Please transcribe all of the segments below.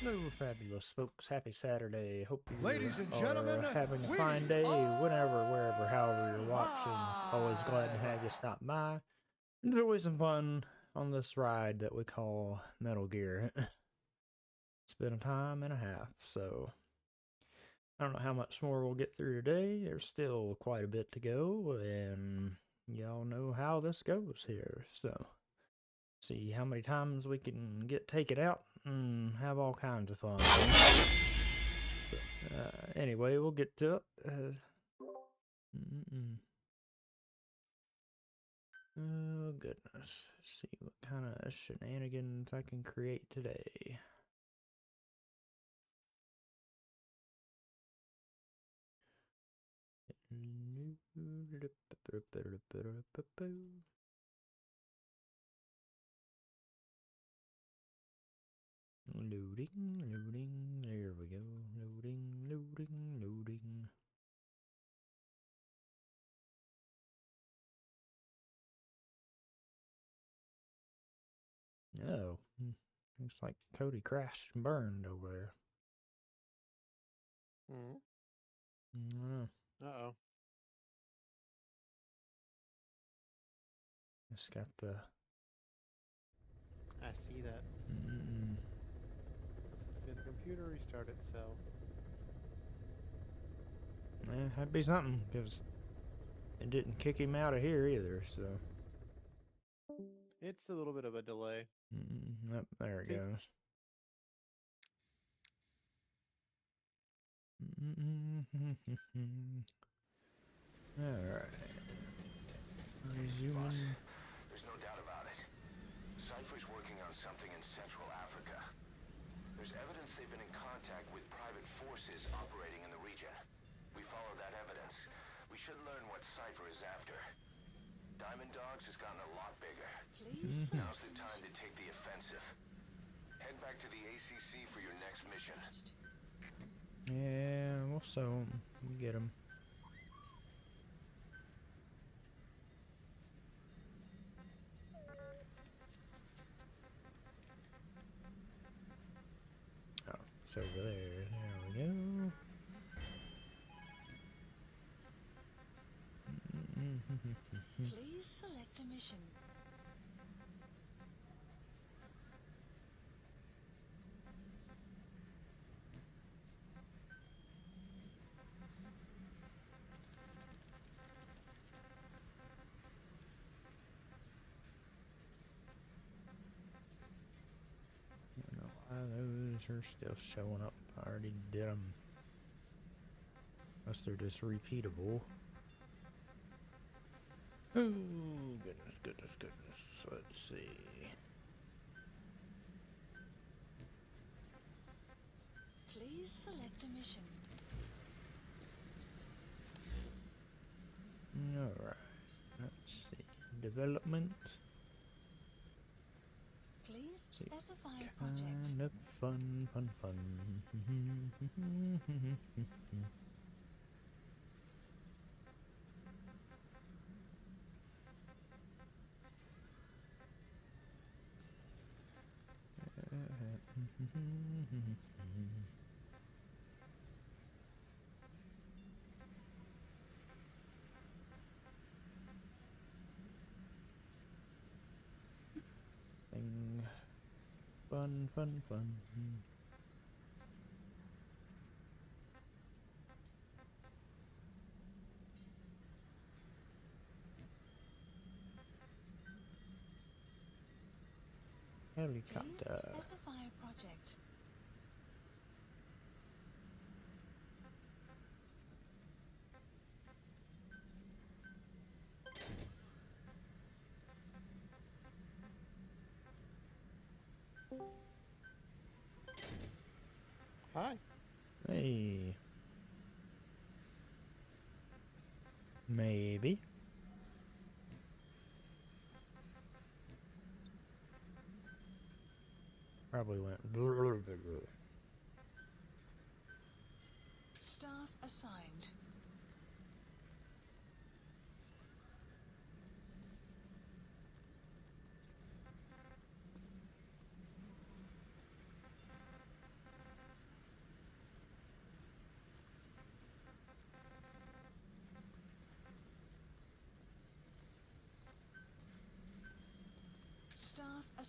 Hello, fabulous folks. Happy Saturday. Hope you Ladies and are gentlemen, having a we fine day, whenever, wherever, however you're watching. Always glad to have you are stop by. Enjoy some fun on this ride that we call Metal Gear. It's been a time and a half, so I don't know how much more we'll get through today. There's still quite a bit to go, and y'all know how this goes here, so see how many times we can take it out and have all kinds of fun. So, anyway, we'll get to it. Oh, goodness. Let's see what kind of shenanigans I can create today. Loading, loading, there we go. Loading, loading, loading. Oh, looks like Cody crashed and burned over there. Uh-oh. It's got the... I see that. Did the computer restart itself? That'd be something, because it didn't kick him out of here either, so... It's a little bit of a delay. Yep, there it goes. Alright. Resuming. There's no doubt about it. Cypher's working on something in Central Africa. There's evidence they've been in contact with private forces operating in the region. We follow that evidence. We should learn what Cypher is after. Diamond Dogs has gotten a lot bigger. Now's the time to take the offensive. Head back to the ACC for your next mission. Yeah, we'll sew him. We'll get him. Oh, it's over there. There we go. Please select a mission. I don't know why those are still showing up. I already did them. Unless they're just repeatable. Oh, goodness, goodness, goodness. Let's see. Please select a mission. Alright. Let's see. Development. Please See. specify a project. Kind of fun. Fun. Helicopter. Please specify a project. Hi. Hey. Maybe. Probably went. Staff assigned.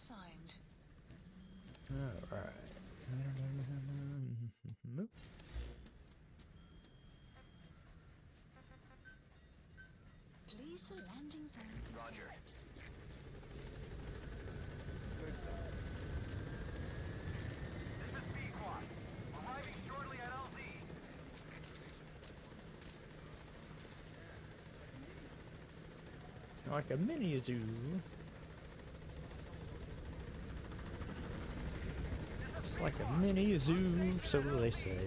Assigned. Alright. Nope. Please the landing zone. Roger. This is Pequod. Arriving shortly at LZ. Like a mini zoo. It's like a mini zoo, so they say.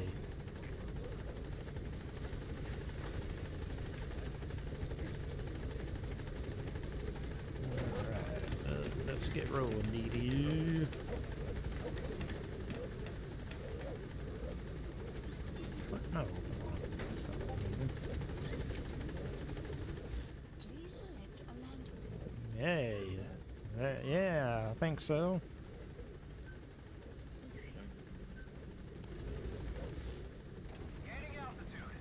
Alright, let's get rolling, DD. What? No. Please select a landing zone. Yay. Yeah, I think so. Gaining altitude.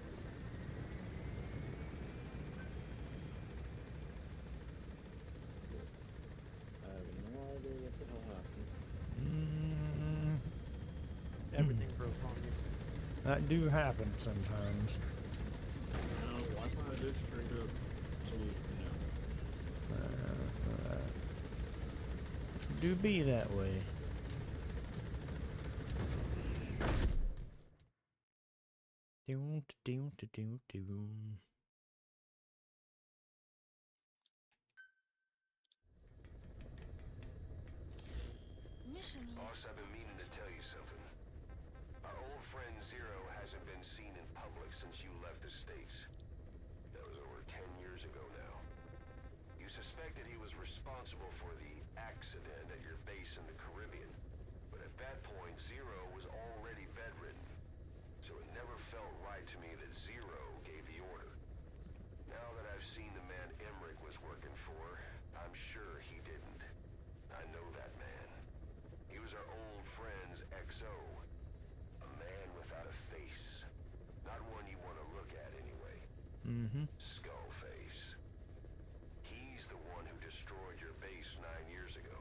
I have no idea what the hell happened. Everything broke on me. That do happen sometimes. No, Wi-Fi did straight up. Absolutely no. Do be that way. Doom, doom, doom, doom. Mission Boss, I've been meaning to tell you something. Our old friend Zero hasn't been seen in public since you left the States. That was over 10 years ago now. You suspected he was responsible for the accident at your base in the Caribbean. But at that point, Zero was already bedridden. So it never felt right to me that Zero gave the order. Now that I've seen the man Emmerich was working for, I'm sure he didn't. I know that man. He was our old friend's XO. A man without a face. Not one you want to look at anyway. Mm-hmm. Skullface. He's the one who destroyed your base 9 years ago.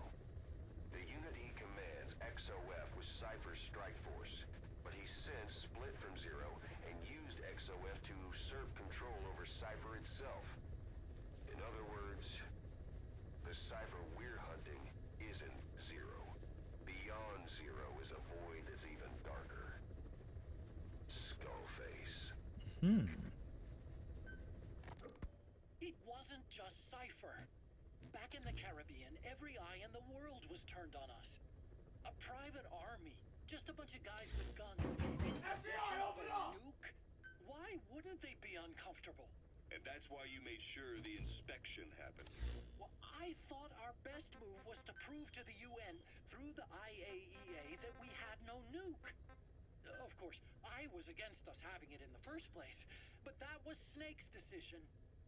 The unit he commands, XOF, was Cypher's strike force. But he's since split from Zero and used XOF to usurp control over Cypher itself. In other words, the Cypher we're hunting isn't Zero. Beyond Zero is a void that's even darker. Skullface. It wasn't just Cypher. Back in the Caribbean, every eye in the world was turned on us. A private army, just a bunch of guys with guns. FBI, open up! Nuke? Why wouldn't they be uncomfortable? And that's why you made sure the inspection happened. Well, I thought our best move was to prove to the UN through the IAEA that we had no nuke. Of course, I was against us having it in the first place, but that was Snake's decision.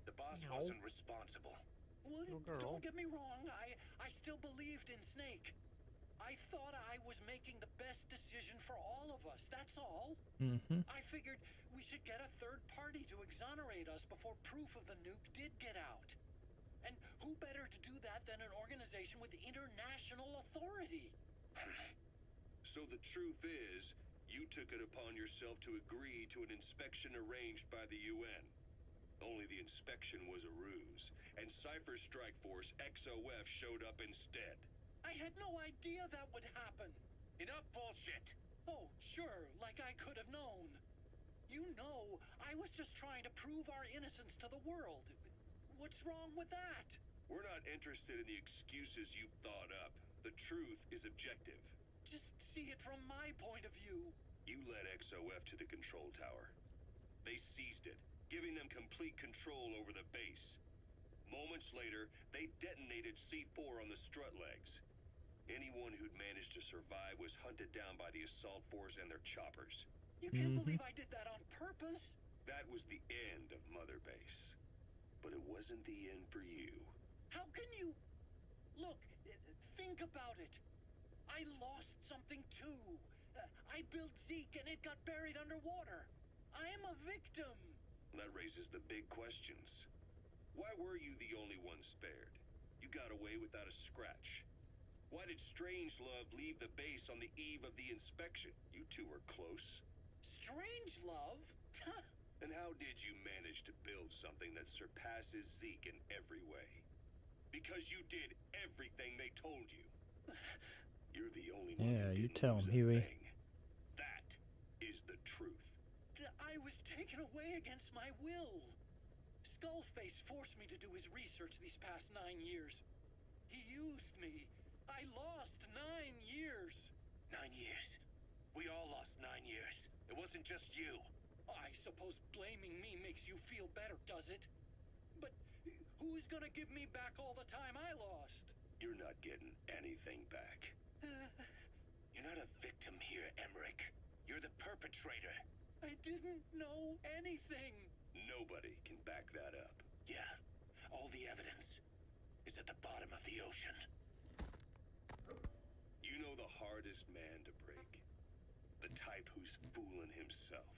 The boss No. wasn't responsible. Well, Little girl. don't get me wrong, I still believed in Snake. I thought I was making the best decision for all of us, that's all. Mm-hmm. I figured we should get a third party to exonerate us before proof of the nuke did get out. And who better to do that than an organization with international authority? So the truth is, you took it upon yourself to agree to an inspection arranged by the UN. Only the inspection was a ruse, and Cypher's strike force, XOF, showed up instead. I had no idea that would happen. Enough bullshit! Oh, sure, like I could have known. You know, I was just trying to prove our innocence to the world. What's wrong with that? We're not interested in the excuses you've thought up. The truth is objective. Just see it from my point of view. You led XOF to the control tower. They seized it, giving them complete control over the base. Moments later, they detonated C4 on the strut legs. Anyone who'd managed to survive was hunted down by the assault force and their choppers. You can't believe I did that on purpose. That was the end of Mother Base. But it wasn't the end for you. How can you... Look, think about it. I lost something too. I built Zeke and it got buried underwater. I am a victim. That raises the big questions. Why were you the only one spared? You got away without a scratch. Why did Strangelove leave the base on the eve of the inspection? You two were close. Strangelove? And how did you manage to build something that surpasses Zeke in every way? Because you did everything they told you. You're the only one Yeah, who you didn't tell him, lose a Huey. thing. That is the truth. I was taken away against my will. Skullface forced me to do his research these past 9 years. He used me. I lost 9 years. 9 years. We all lost 9 years. It wasn't just you. I suppose blaming me makes you feel better, does it? But who's gonna give me back all the time I lost? You're not getting anything back. You're not a victim here, Emmerich. You're the perpetrator. I didn't know anything. Nobody can back that up. Yeah, all the evidence is at the bottom of the ocean. You know the hardest man to break. The type who's fooling himself.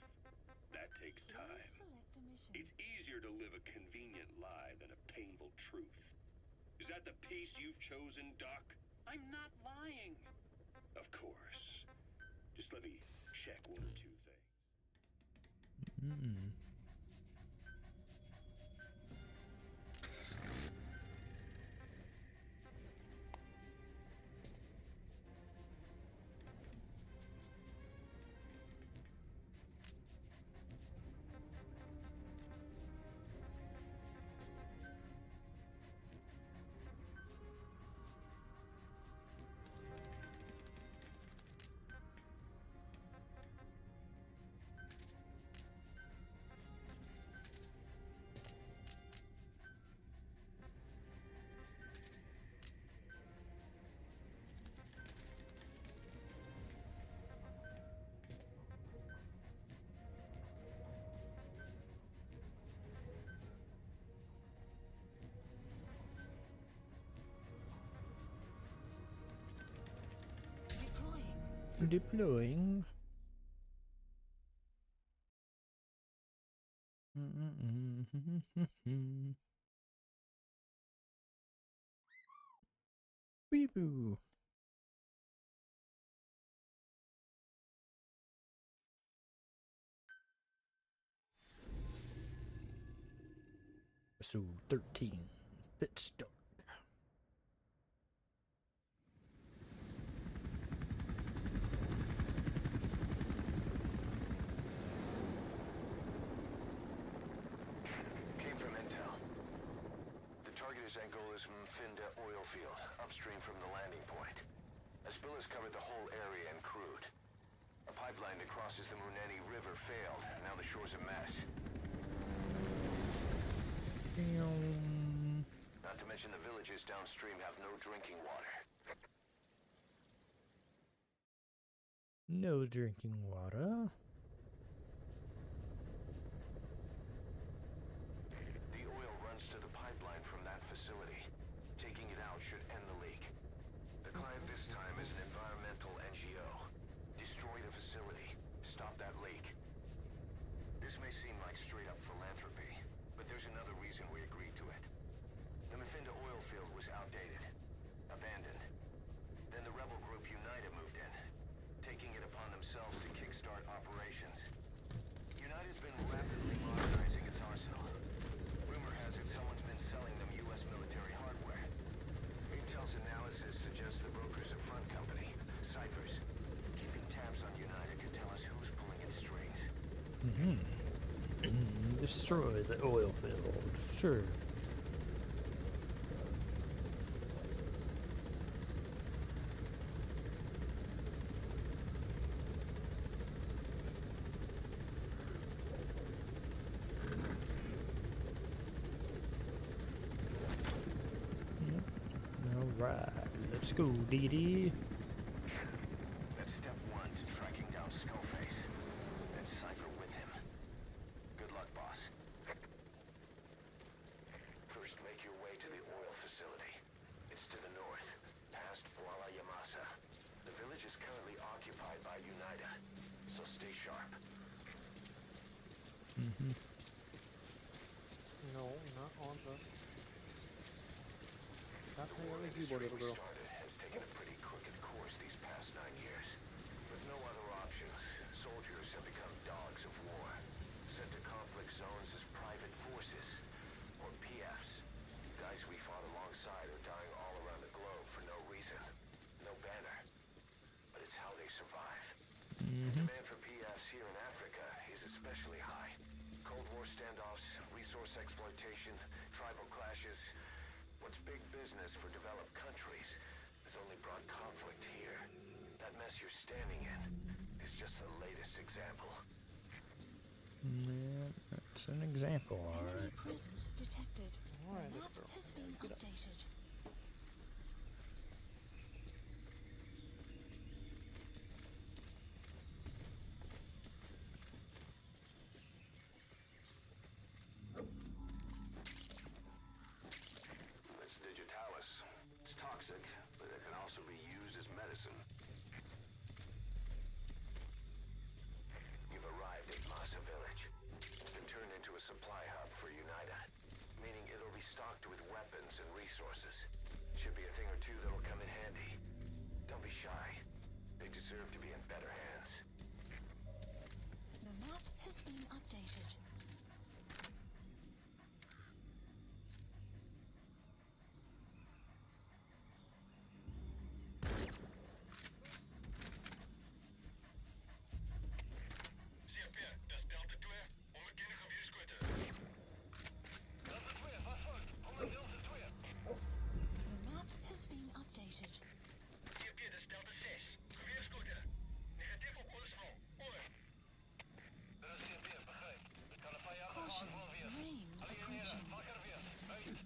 That takes Please time. select a mission. It's easier to live a convenient lie than a painful truth. Is that the piece you've chosen, Doc? I'm not lying. Of course. Just let me check one or two things. Mm-mm. Deploying. Deploying. Mm-mm-mm. Weeboo. So 13. Fitstock. Came from intel. The target is Angola's Mfinda oil field, upstream from the landing point. A spill has covered the whole area and crude. A pipeline that crosses the Muneni River failed. Now the shore's a mess. Not to mention the villages downstream have no drinking water. No drinking water. The oil runs to the pipeline from that facility. Taking it out should end the leak. The client this time is an environmental NGO. Destroy the facility. Stop that leak. This may seem like straight-up philanthropy, but there's another reason we agreed to it. The Mfinda oil field was outdated, abandoned. Then the rebel group United moved in, taking it upon themselves to kickstart operations. United's been rapidly modernizing its arsenal. Rumor has it someone's been selling them U.S. military hardware. Intel's analysis suggests the broker's a front company, Cyphers. Keeping tabs on United could tell us who's pulling its strings. Destroy the oil field. Sure. Alright, let's go, Dee Dee. That's step one to tracking down Skullface. And Cypher with him. Good luck, boss. First, make your way to the oil facility. It's to the north, past Kuala Yamasa. The village is currently occupied by Unida, so stay sharp. No, not on the... Not the other keyboard, little girl. Started has taken a pretty have become dogs of war, sent to conflict zones as private forces, or PFs. Guys we fought alongside are dying all around the globe for no reason. No banner. But it's how they survive. Demand for PFs here in Africa is especially high. Cold War standoffs, resource exploitation, tribal clashes. What's big business for developed countries has only brought conflict here. That mess you're standing in is just the latest example. Yeah, that's an example, Enemy alright. presence detected. Alright, Map bro. has been Get up. updated. It's digitalis. It's toxic, but it can also be used as medicine. You've arrived at Masa Village. It's been turned into a supply hub for UNITA, meaning it'll be stocked with weapons and resources. Should be a thing or two that'll come in handy. Don't be shy. They deserve to be in better hands. The map has been updated. CFP, das Delta clear. Onbekende gewierschoten. Delta 2, vast vast. 100 Delta 2. The map has been updated. CFP, dat is Delta 6. Gewierschoten. Negatief op Oostval. Oor. Dat is CFP, begrijp. Het kan een vijand Caution, gaan weer. rain approaching. Wakker weer. Uit.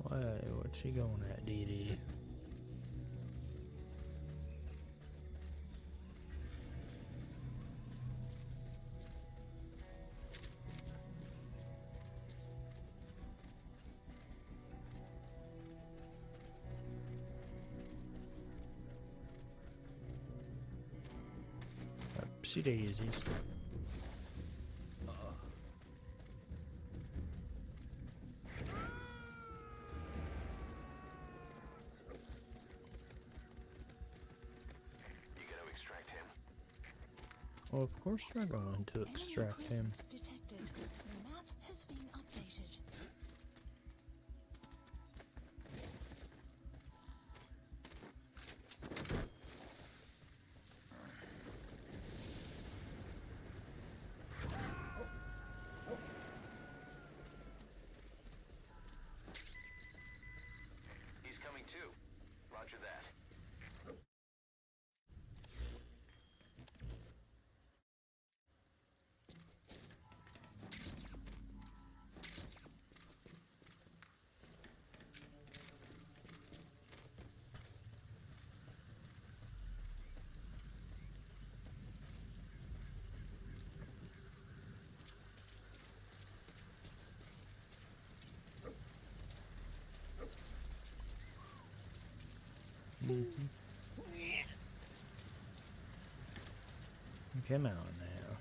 What's she going at, DD? Oopsie daisies. You gonna extract him? Well, of course we're going to extract him. Enemy presence detected. The map has been updated. He's coming too. Roger that. Come on now.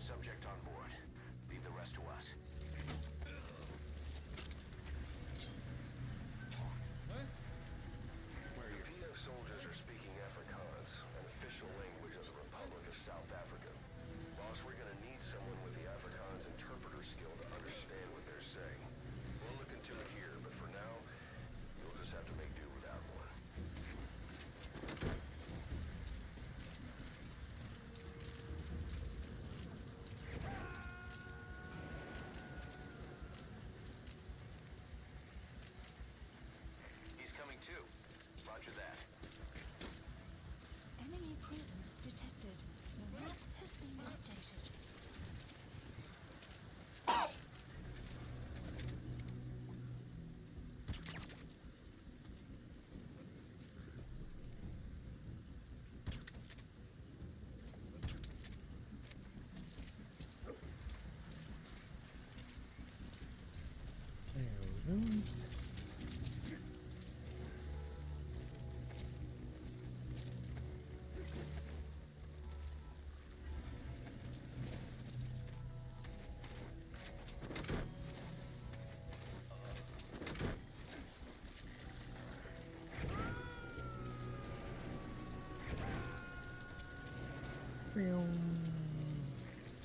Subject on board. Leave the rest to us.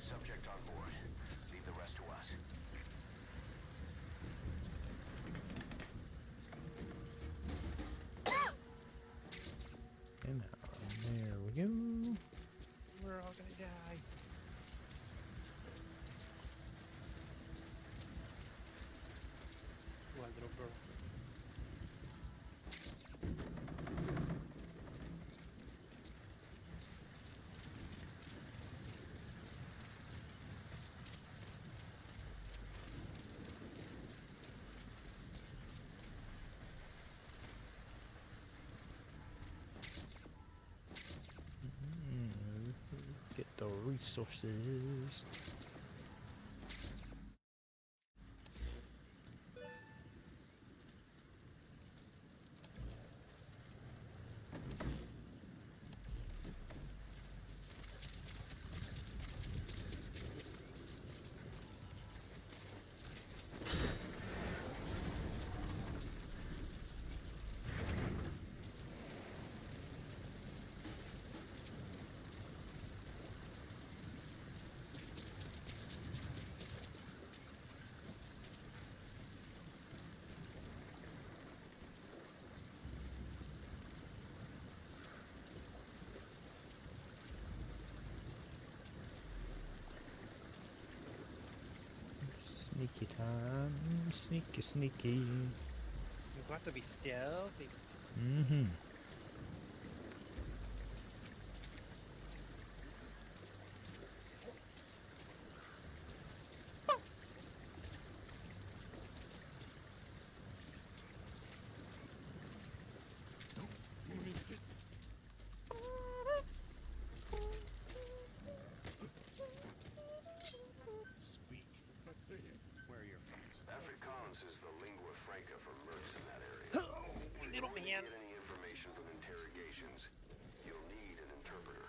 Subject on board. Leave the rest to us. And there we go. We're all gonna die. One little girl. Get the resources. Sneaky time. Sneaky, sneaky. You've got to be stealthy. Mm-hmm. Afrikaans is the lingua franca for mercs in that area. Little If you man. get any information from interrogations, you'll need an interpreter.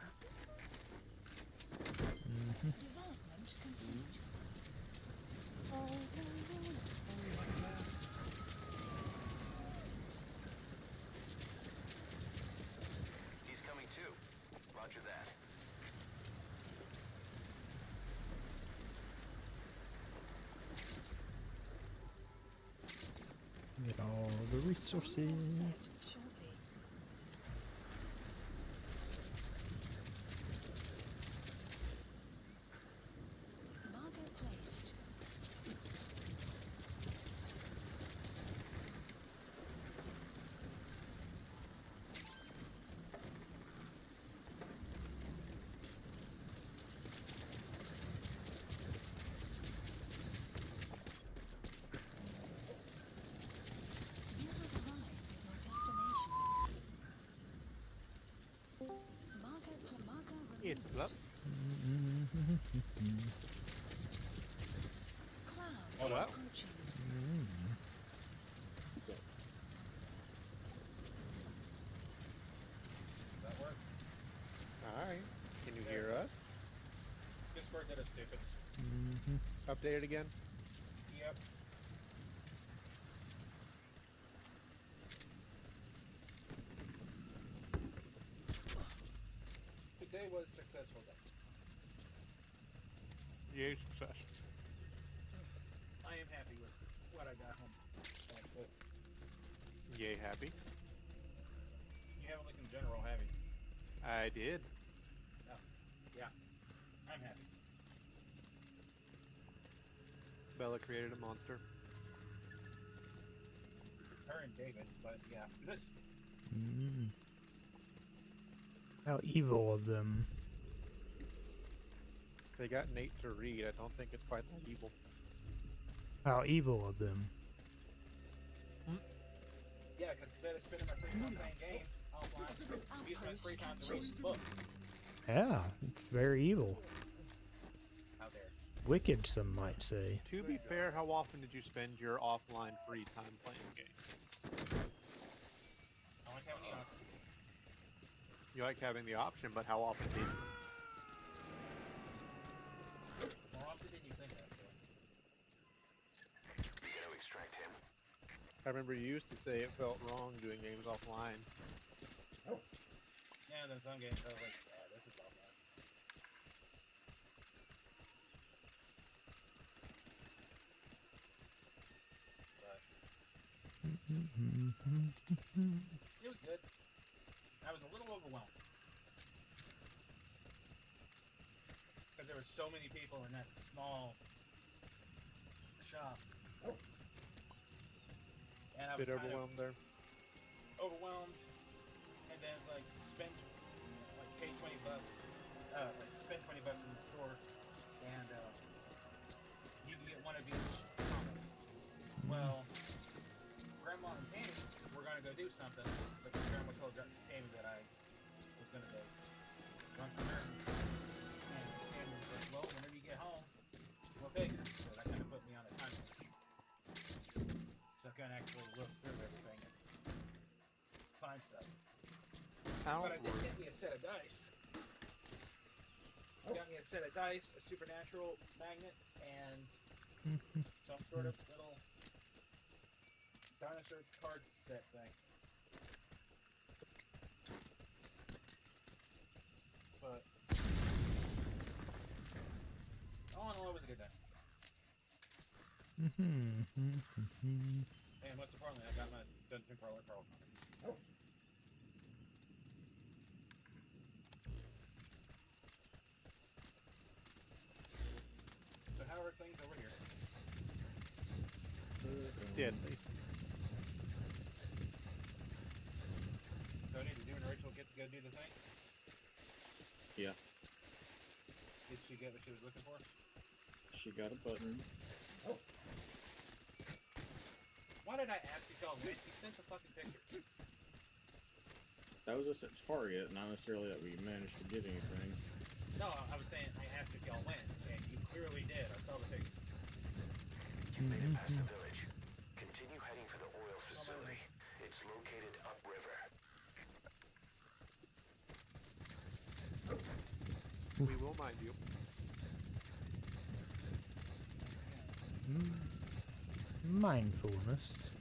Development complete. He's coming too. Roger that. Get all the resources. Shortly. Marker placed. You have arrived at your destination. Marker It's a bluff. cloud Oh, wow. approaching. That work? Alright. Can you hear us? Discord did a stupid. Update it again. Yep. Today was a successful day. Yay, success. I am happy with what I got home. But Yay, happy. you haven't looked in general, have you? I did. No. Yeah. I'm happy. Bella created a monster. Her and David, but yeah. This How evil of them. They got Nate to read. I don't think it's quite that evil. How evil of them. yeah, because instead of spending my free time playing games offline, I'm using my free time to read some books. Yeah, it's very evil. How dare. Wicked, some might say. To be fair, how often did you spend your offline free time playing games? I like having the option. You like having the option, but how often did you? More often than you think, actually. You gonna extract him? I remember you used to say it felt wrong doing games offline. Yeah, then some games I was like, yeah, this is offline. But it was good. I was a little overwhelmed. Because there were so many people in that small shop. And I was Bit kind overwhelmed there. of overwhelmed. And then like spend like pay $20, like spend $20 in the store, and you can get one of each comic. Well, Grandma and Tammy were gonna go do something, but then Grandma told Tammy that I was gonna go run some errands, and Tammy was like, "Well, whenever you get home, we'll take it." So that kind of put me on a time limit, so I can actually look through everything and find stuff. But I did get me a set of dice. Got me a set of dice, a supernatural magnet, and some sort of little dinosaur card set thing. But all in all, it was a good day. And most importantly, I got my Dungeon Crawler Carl comic. So how are things over here? Deadly. Tony, did you and Rachel get to go do the thing? Yeah, Did she get what she was looking for? she got a button. Why did I ask if y'all went? He sent the fucking picture. That was just a target, not necessarily that we managed to get anything. No, I was saying I asked if y'all went, and you clearly did. I saw the picture. You made it past the village. Continue heading for the oil facility. It's located upriver. We will mind you. Mindfulness.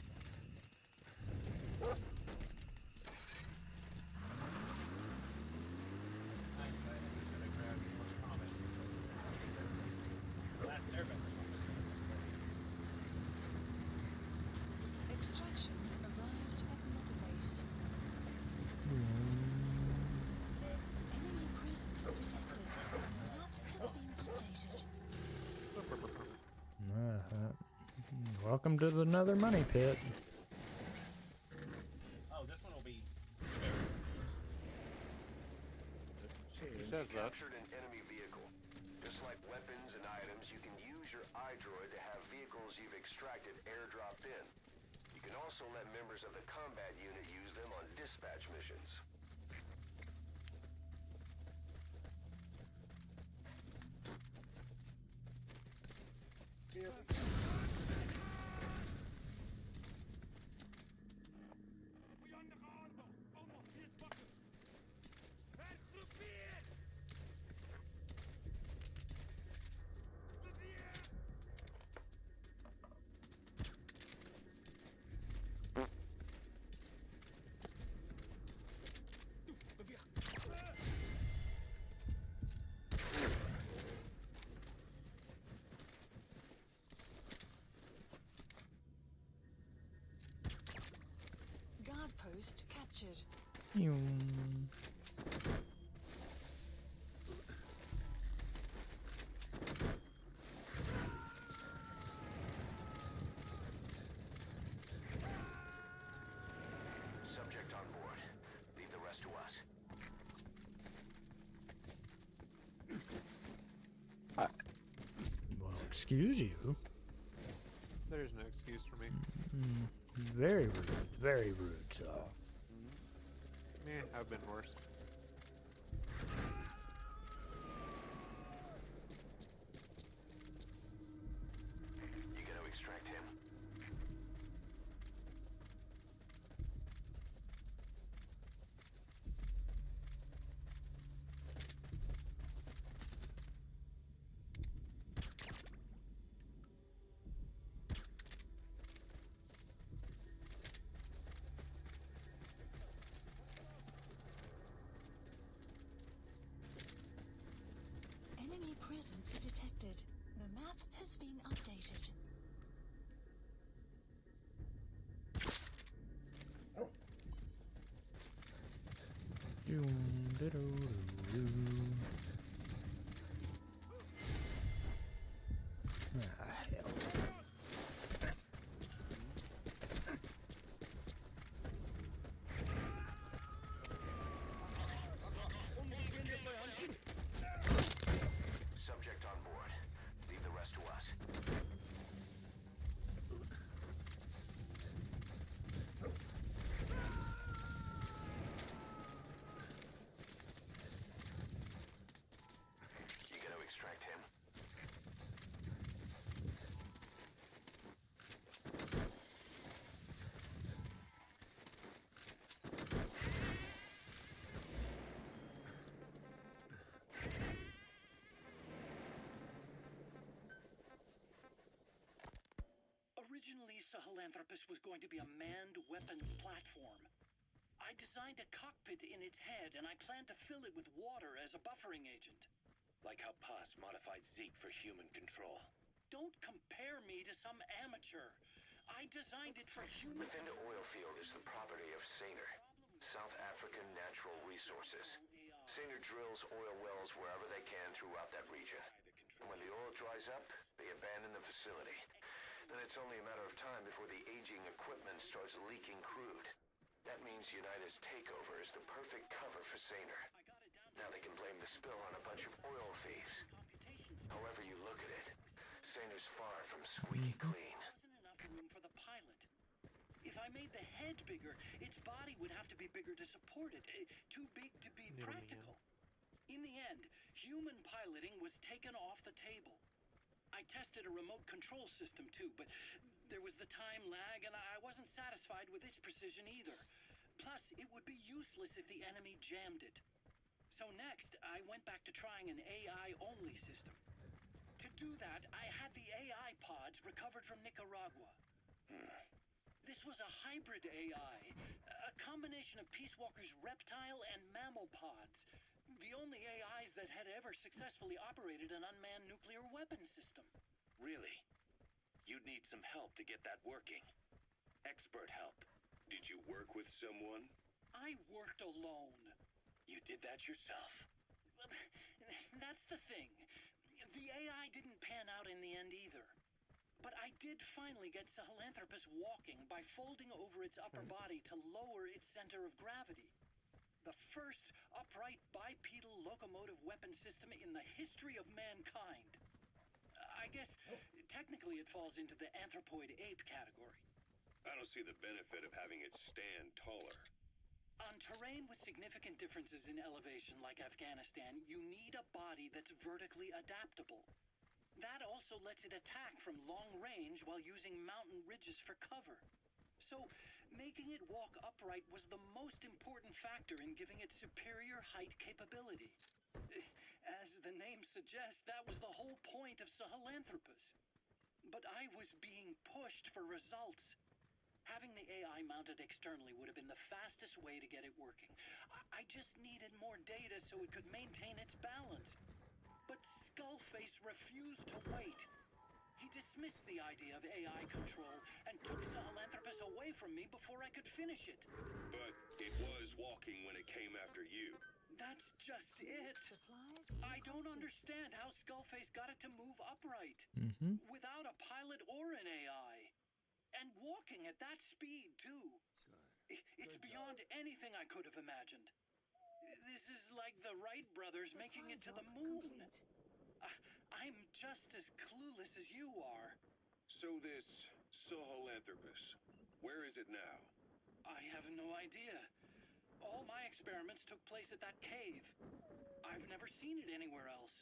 Hindsight, I should have grabbed more comments. Last Airbender. Extraction arrived at Mother Base. Enemy presence detected. Map has been updated. Welcome to another money pit. Oh, this one will be. He says that. Captured an enemy vehicle. Just like weapons and items, you can use your iDroid to have vehicles you've extracted airdropped in. You can also let members of the combat unit use them on dispatch missions. Guard post captured. Subject on board. Leave the rest to us. Well, excuse you. There's no excuse for me. Very rude. Very rude, sir. I've been worse. Ah, hell. Subject on board. Leave the rest to us. You gonna extract him? Originally, Sahelanthropus was going to be a manned weapons platform. I designed a cockpit in its head, and I planned to fill it with water as a buffering agent. Like how Paz modified Zeke for human control. Don't compare me to some amateur. I designed it for human... Within the oil field is the property of Saner, South African Natural Resources. Saner drills oil wells wherever they can throughout that region. When the oil dries up, they abandon the facility. Then it's only a matter of time before the aging equipment starts leaking crude. That means Unitas' takeover is the perfect cover for Saner. Now they can blame the spill on a bunch of oil thieves. However you look at it, Saner's far from squeaky clean. Wasn't enough room for the pilot. If I made the head bigger, its body would have to be bigger to support it. Too big to be practical. In the end, human piloting was taken off the table. I tested a remote control system too, but there was the time lag, and I wasn't satisfied with its precision either. Plus, it would be useless if the enemy jammed it. So next, I went back to trying an AI-only system. To do that, I had the AI pods recovered from Nicaragua. This was a hybrid AI, a combination of Peace Walker's reptile and mammal pods. The only AIs that had ever successfully operated an unmanned nuclear weapon system. Really? You'd need some help to get that working. Expert help. Did you work with someone? I worked alone. You did that yourself. That's the thing. The AI didn't pan out in the end either. But I did finally get Sahelanthropus walking by folding over its upper body to lower its center of gravity. The first upright bipedal locomotive weapon system in the history of mankind. I guess technically it falls into the anthropoid ape category. I don't see the benefit of having it stand taller. On terrain with significant differences in elevation like Afghanistan, you need a body that's vertically adaptable. That also lets it attack from long range while using mountain ridges for cover. So, making it walk upright was the most important factor in giving it superior height capability. As the name suggests, that was the whole point of Sahelanthropus. But I was being pushed for results. Having the AI mounted externally would have been the fastest way to get it working. I just needed more data so it could maintain its balance. But Skullface refused to wait. He dismissed the idea of AI control and took Sahelanthropus away from me before I could finish it. But it was walking when it came after you. That's just it. I don't understand how Skullface got it to move upright without a pilot or an AI. And walking at that speed, too. It's beyond anything I could have imagined. This is like the Wright brothers making it to the moon. I'm just as clueless as you are. So this Sahelanthropus, where is it now? I have no idea. All my experiments took place at that cave. I've never seen it anywhere else.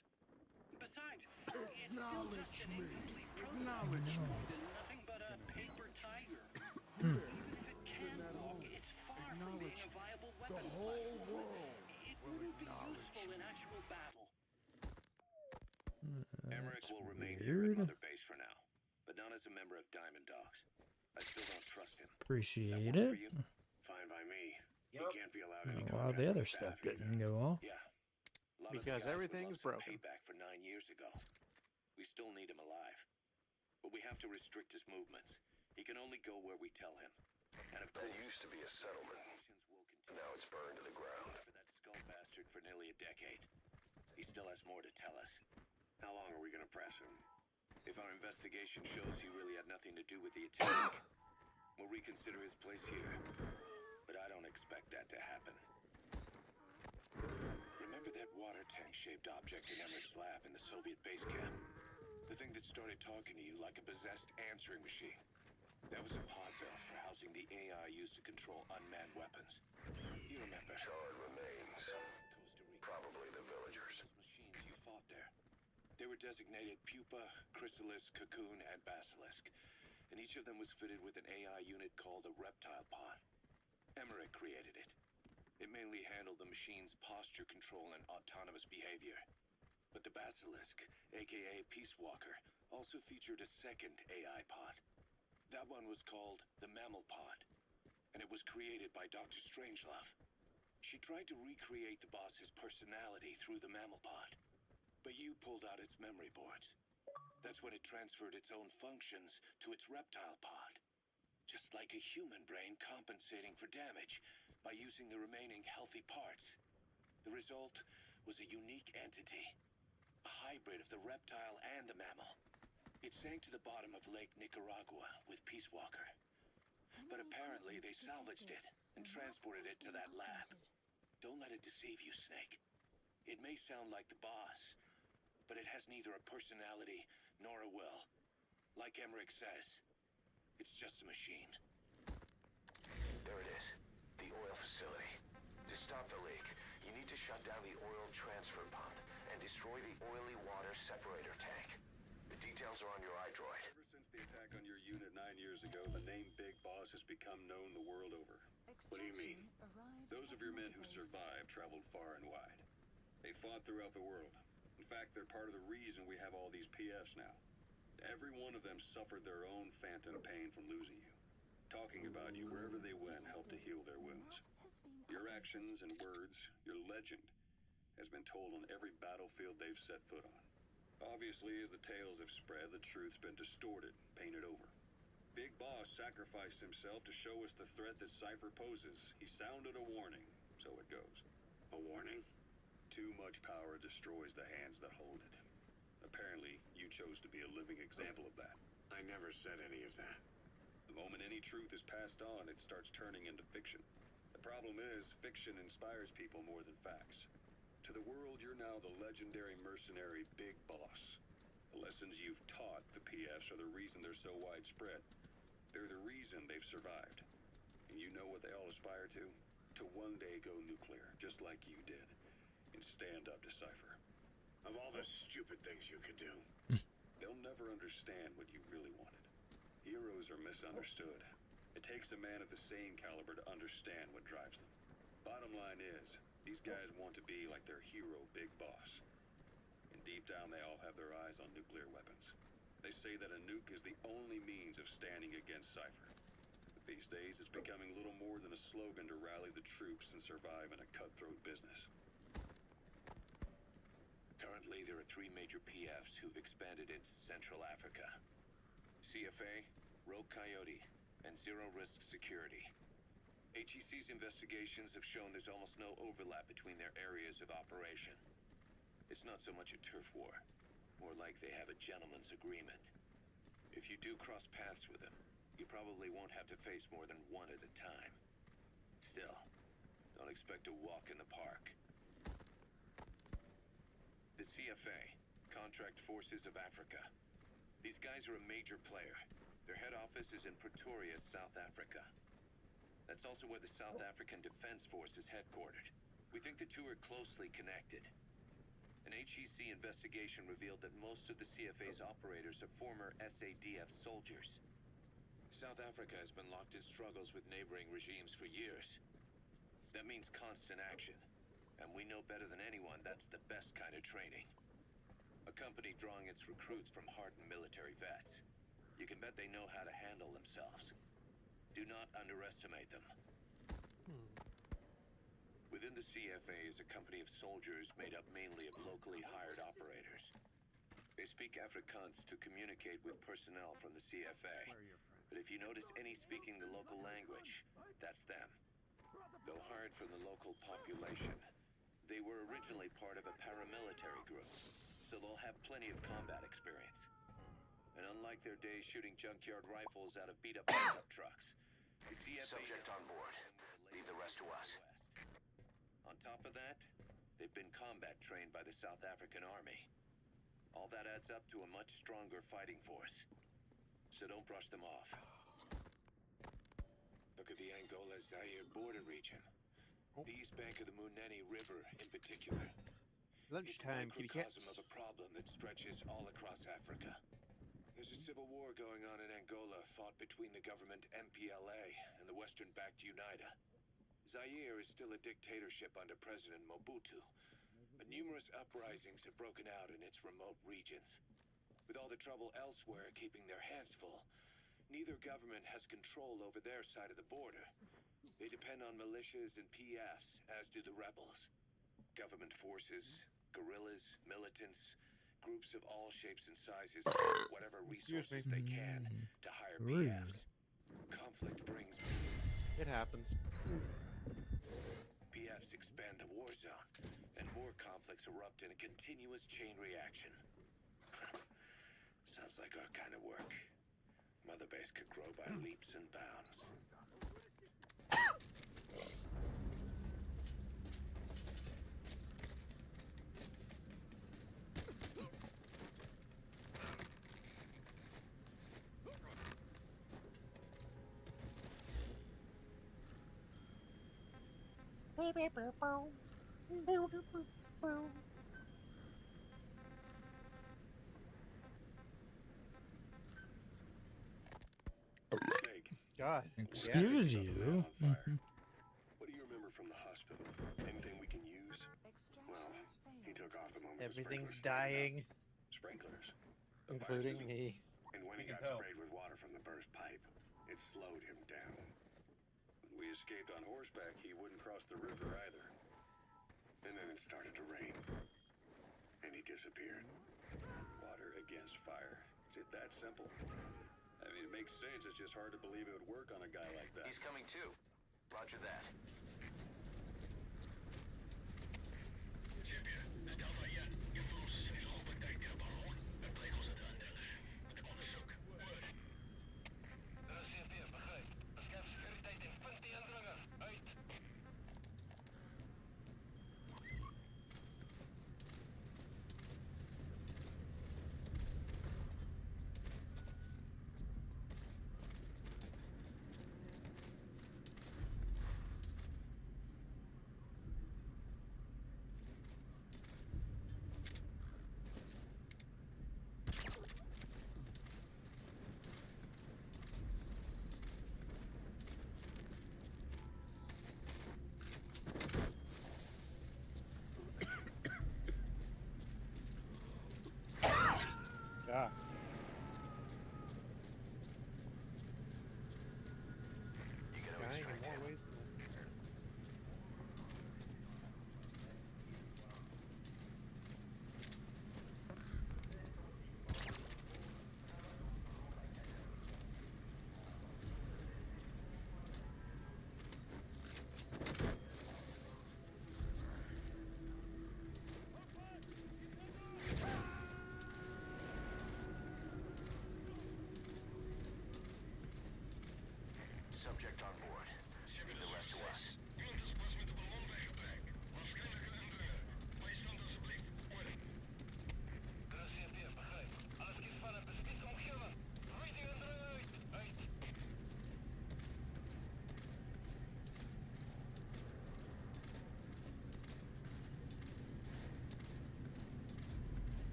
Besides, it's still just an incomplete prototype. There's nothing but a paper tiger. Even if it can walk, it's far from being a viable weapon platform. It wouldn't be useful in actual battle. Emmerich will remain here at Mother Base for now, but not as a member of Diamond Dogs. I still don't trust him. Appreciate That work it. for you? Fine by me. He Yep. can't be allowed any A lot of the contact other with stuff staff either. didn't go off. Yeah. A lot of the Because guys would everything's love some broken. Payback for 9 years ago. We still need him alive. But we have to restrict his movements. He can only go where we tell him. And of That course, used to be a settlement. operations will continue. Now it's burned to the ground. For that skull bastard for nearly a decade. He still has more to tell us. How long are we gonna press him? If our investigation shows he really had nothing to do with the attack, we'll reconsider his place here. But I don't expect that to happen. Remember that water tank-shaped object in Emmerich lab in the Soviet base camp? The thing that started talking to you like a possessed answering machine. That was a pod belt for housing the AI used to control unmanned weapons. You remember? Charred remains. Costa Rica. Probably the villagers. Those machines you fought there. They were designated Pupa, Chrysalis, Cocoon, and Basilisk, and each of them was fitted with an AI unit called a reptile pod. Emmerich created it. It mainly handled the machine's posture control and autonomous behavior. But the Basilisk, aka Peace Walker, also featured a second AI pod. That one was called the Mammal Pod, and it was created by Dr. Strangelove. She tried to recreate the boss's personality through the Mammal Pod, but you pulled out its memory boards. That's when it transferred its own functions to its reptile pod. Just like a human brain compensating for damage by using the remaining healthy parts. The result was a unique entity, a hybrid of the reptile and the mammal. It sank to the bottom of Lake Nicaragua with Peace Walker. But apparently they salvaged it and transported it to that lab. Don't let it deceive you, Snake. It may sound like the boss, but it has neither a personality nor a will. Like Emmerich says, it's just a machine. There it is. The oil facility. To stop the leak, you need to shut down the oil transfer pump and destroy the oily water separator tank. The details are on your iDroid. Ever since the attack on your unit 9 years ago, the name Big Boss has become known the world over. What do you mean? Those of your men who survived traveled far and wide. They fought throughout the world. In fact, they're part of the reason we have all these PFs now. Every one of them suffered their own phantom pain from losing you. Talking about you wherever they went helped to heal their wounds. Your actions and words, your legend, has been told on every battlefield they've set foot on. Obviously, as the tales have spread, the truth's been distorted, painted over. Big Boss sacrificed himself to show us the threat that Cypher poses. He sounded a warning, so it goes. A warning? Too much power destroys the hands that hold it. Apparently, you chose to be a living example of that. I never said any of that. The moment any truth is passed on, it starts turning into fiction. The problem is, fiction inspires people more than facts. To the world, you're now the legendary mercenary Big Boss. The lessons you've taught the PFs are the reason they're so widespread. They're the reason they've survived. And you know what they all aspire to? To one day go nuclear, just like you did. And stand up to Cypher. Of all the stupid things you could do. They'll never understand what you really wanted. Heroes are misunderstood. It takes a man of the same caliber to understand what drives them. Bottom line is, these guys want to be like their hero, Big Boss. And deep down, they all have their eyes on nuclear weapons. They say that a nuke is the only means of standing against Cypher. But these days, it's becoming little more than a slogan to rally the troops and survive in a cutthroat business. Currently, there are 3 major PFs who've expanded into Central Africa. CFA, Rogue Coyote, and Zero Risk Security. HEC's investigations have shown there's almost no overlap between their areas of operation. It's not so much a turf war, more like they have a gentleman's agreement. If you do cross paths with them, you probably won't have to face more than one at a time. Still, don't expect a walk in the park. The CFA, Contract Forces of Africa. These guys are a major player. Their head office is in Pretoria, South Africa. That's also where the South African Defense Force is headquartered. We think the two are closely connected. An HEC investigation revealed that most of the CFA's operators are former SADF soldiers. South Africa has been locked in struggles with neighboring regimes for years. That means constant action. And we know better than anyone that's the best kind of training. A company drawing its recruits from hardened military vets. You can bet they know how to handle themselves. Do not underestimate them. Within the CFA is a company of soldiers made up mainly of locally hired operators. They speak Afrikaans to communicate with personnel from the CFA. But if you notice any speaking the local language, that's them. Though hired from the local population, They were originally part of a paramilitary group, so they'll have plenty of combat experience. And unlike their days shooting junkyard rifles out of beat-up pickup trucks, the CFA Subject on board. Leave the rest to us. On top of that, they've been combat trained by the South African Army. All that adds up to a much stronger fighting force. So don't brush them off. Look at the Angola-Zaire border region. The east bank of the Munene River in particular. Lunchtime, it's a kitty microcosm cats. of a problem that stretches all across Africa. There's a civil war going on in Angola, fought between the government MPLA and the Western-backed UNITA. Zaire is still a dictatorship under President Mobutu, but numerous uprisings have broken out in its remote regions. With all the trouble elsewhere keeping their hands full, neither government has control over their side of the border. They depend on militias and PFs, as do the rebels. Government forces, guerrillas, militants, groups of all shapes and sizes, whatever Excuse resources me. they can to hire Rude. PFs. Conflict brings It happens. PFs expand the war zone, and more conflicts erupt in a continuous chain reaction. Sounds like our kind of work. Mother Base could grow by leaps and bounds. Meg, God. Excuse Yeah. you. Mhm. what do you remember from the hospital? Anything we can use? Well, he took off the moment the Everything's sprinklers started dying, up. Sprinklers. The including fire- me. And when he We can got tell. sprayed with water from the burst pipe, it slowed him down. When we escaped on horseback, he wouldn't cross the river either. And then it started to rain. And he disappeared. Water against fire. Is it that simple? I mean, it makes sense. It's just hard to believe it would work on a guy like that. He's coming too. Roger that. Champion, stel maar in. Je voelt ze in de open tijd de bal. Dat blijkt ons het aandeel. Met de onderzoek. Dat is CFB, begrijp. Bescherm securiteit en vind die indringer. Uit.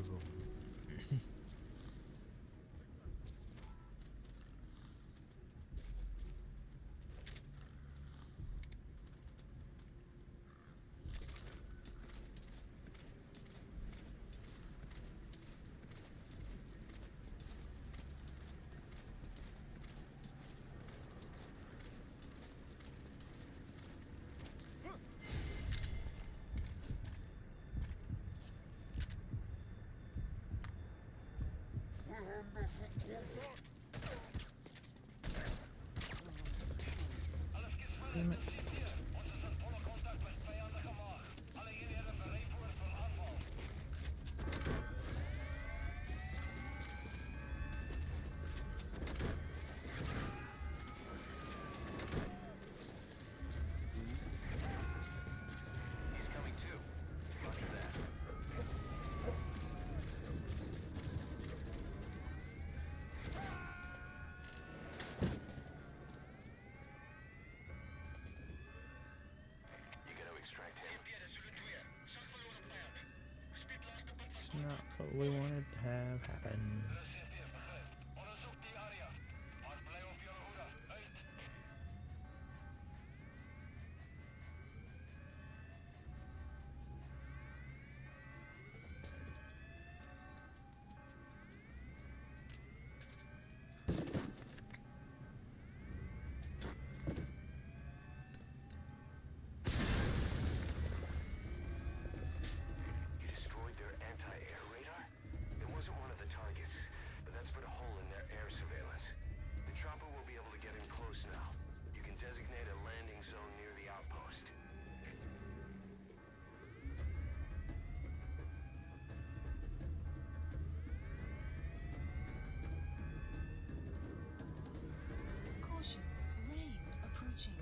boom. Damn it. Ons is in volle kontak met vyandige mag. Alle eenhede berei voor vir aanval. He's coming too. Roger that. You gonna extract him? Pierre, Zulu 2. Zag verloren vyand. Speed laaste punt It's van not what we wanted to have happen. CRP begryp. Ondersoek die area. Ons bly op julle hoede. Uit. You destroyed their anti-air radar? It wasn't one of the targets, but that's put a hole in their air surveillance. The chopper will be able to get in close now. You can designate a landing zone near the outpost. Caution, rain approaching.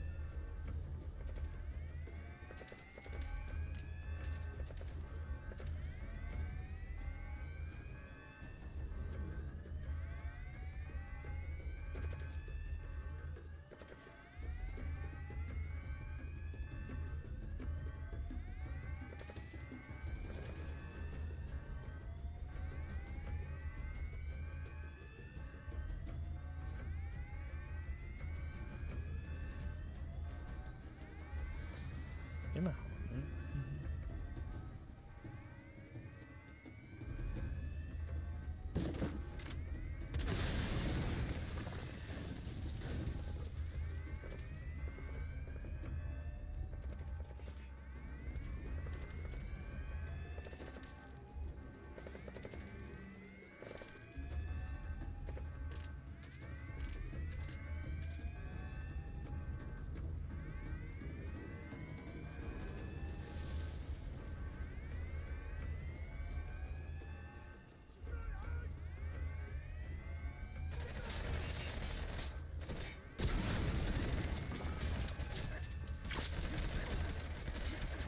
Immer.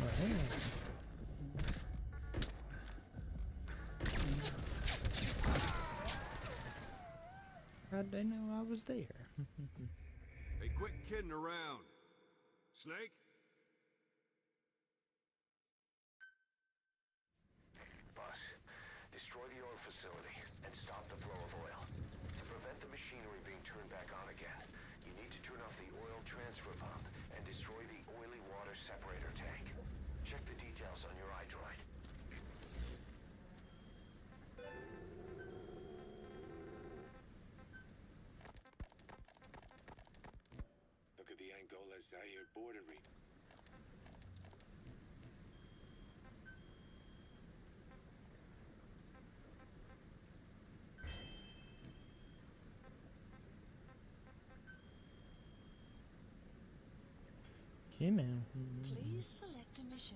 Well, how'd they know I was there? Hey, quit kidding around. Snake? Boss, destroy the oil facility and stop the flow of oil. To prevent the machinery being turned back on again, you need to turn off the oil transfer pump and destroy the oily water separator tank. Check the details on your iDroid. Look at the Angola-Zaire border region. Okay, man. Please select a mission.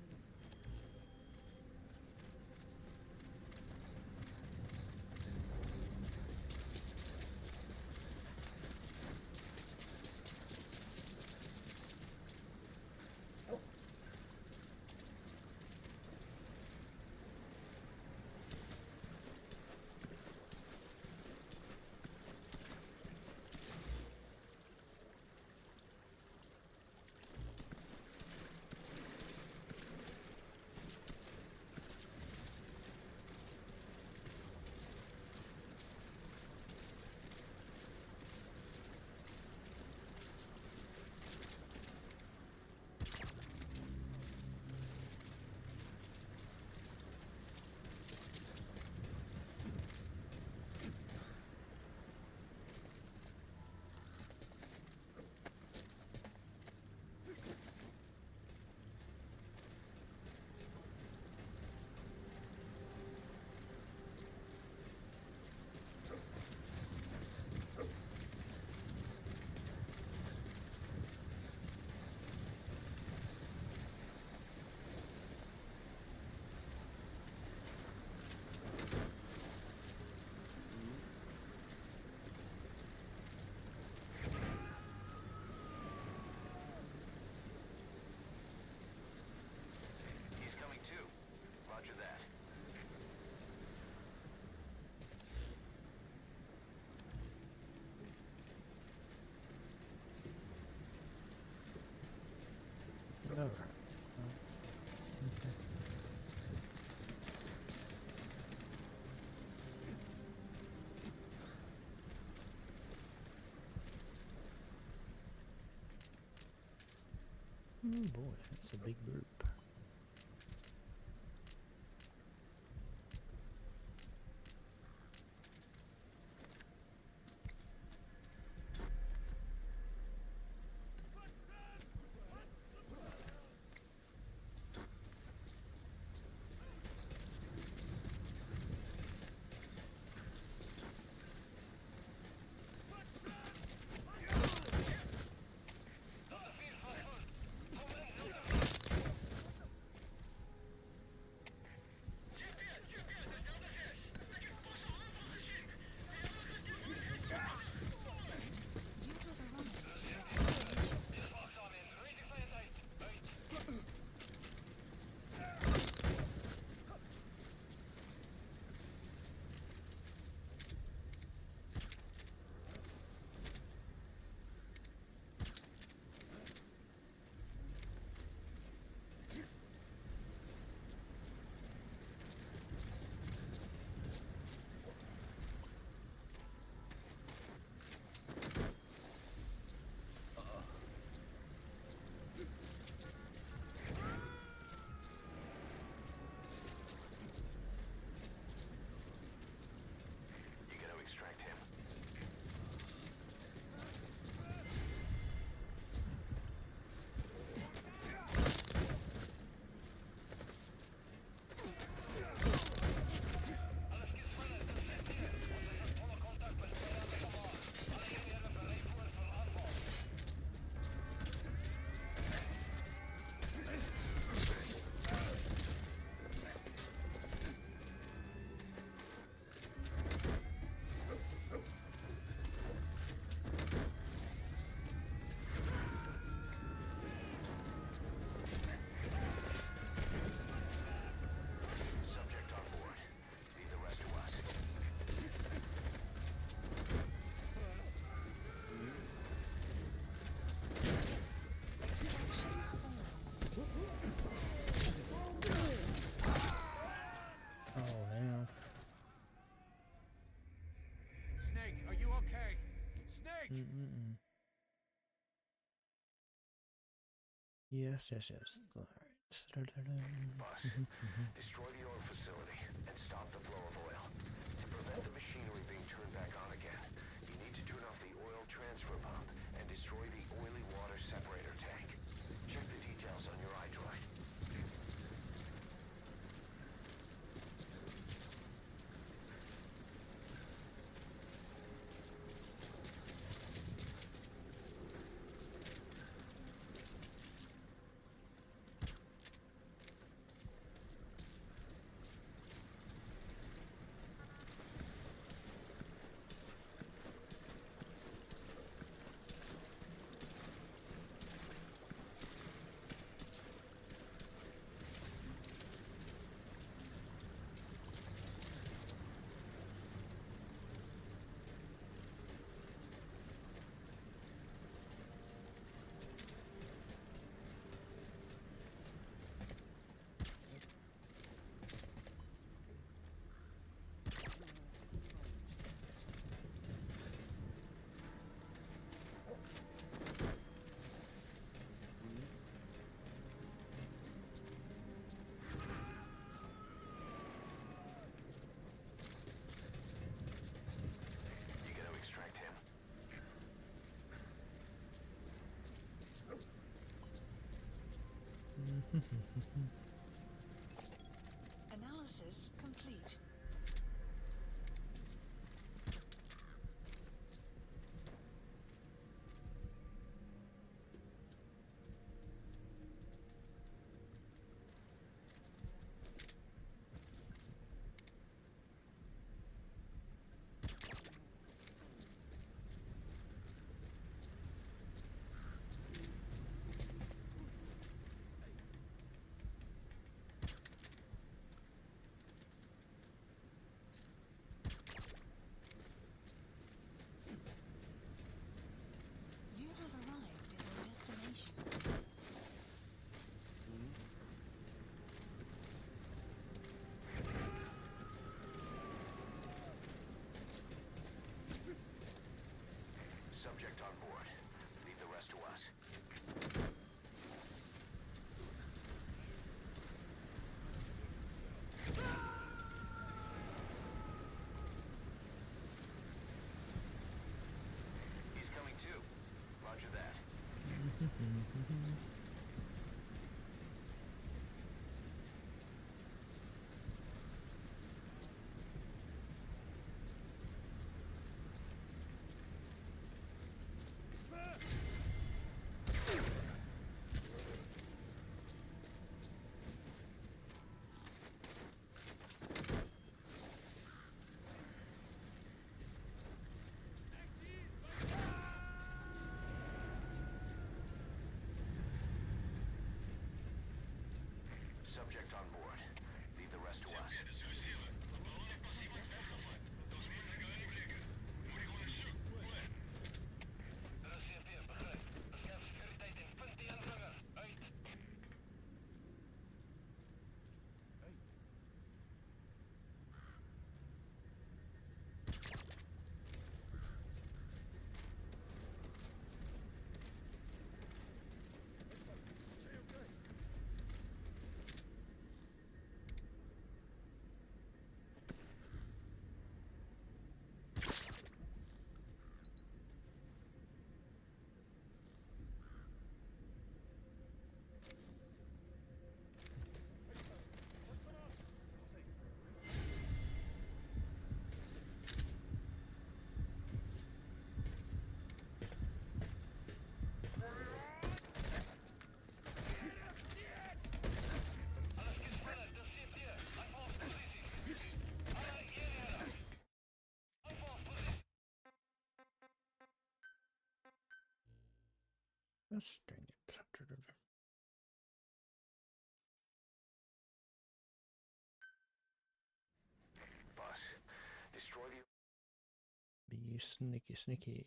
Oh boy, that's a big group. You gotta extract him. Subject on board. Leave the rest to us. Oh man. Snake, are you okay? Snake! Mm-mm-mm. Yes, yes, yes. All right. Boss, destroy the oil facility and stop the flow of oil. To prevent the machinery being turned back on again, you need to turn off the oil transfer pump and destroy the oily water separator tank. Check the details on your iDroid. You gotta extract him. Analysis complete. subject on board. Leave the rest to us. Gosh dang it. Boss, destroy the... Be sneaky, sneaky.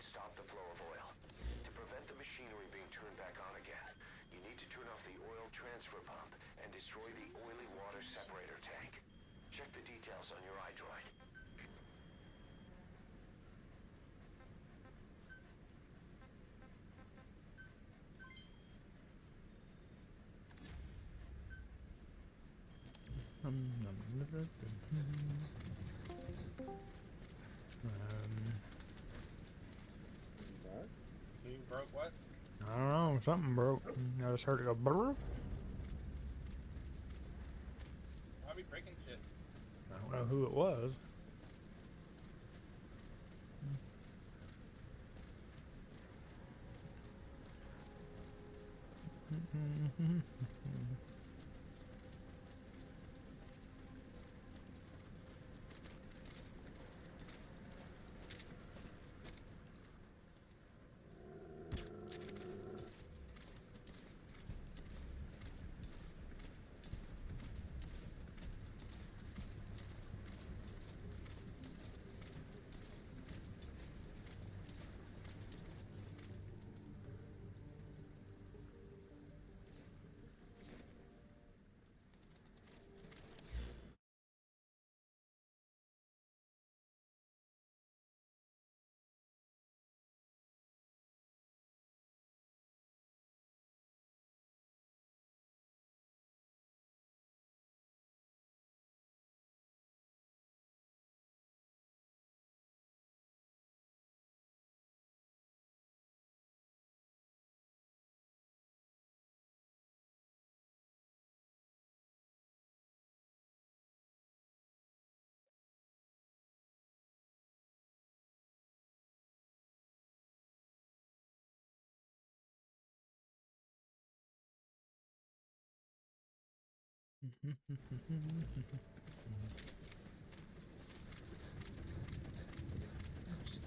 stop the flow of oil. To prevent the machinery being turned back on again, you need to turn off the oil transfer pump and destroy the oily water separator tank. Check the details on your iDroid. Back? You broke what? I don't know, something broke. I just heard it go brrr. Why are we breaking shit? I don't know who it was.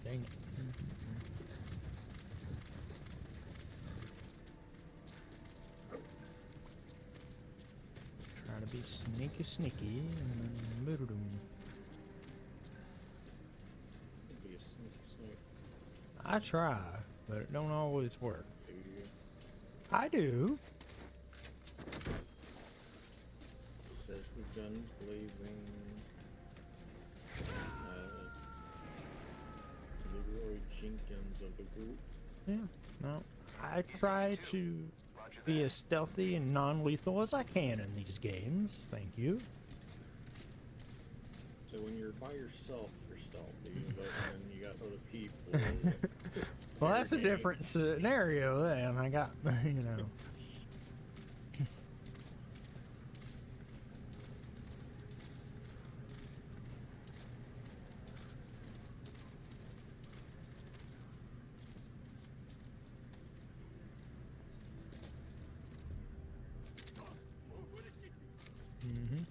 Dang it. Trying to be sneaky, sneaky, and boom. Be a snake. I try, but it don't always work. Do you? I do. Says the guns blazing. Leroy Jenkins of the group. Yeah. No, I try to be as stealthy and non-lethal as I can in these games. Thank you. So when you're by yourself, you're stealthy, but when you got other people, it's Well, that's a fair game. different scenario then. I got, you know. Mm-hmm.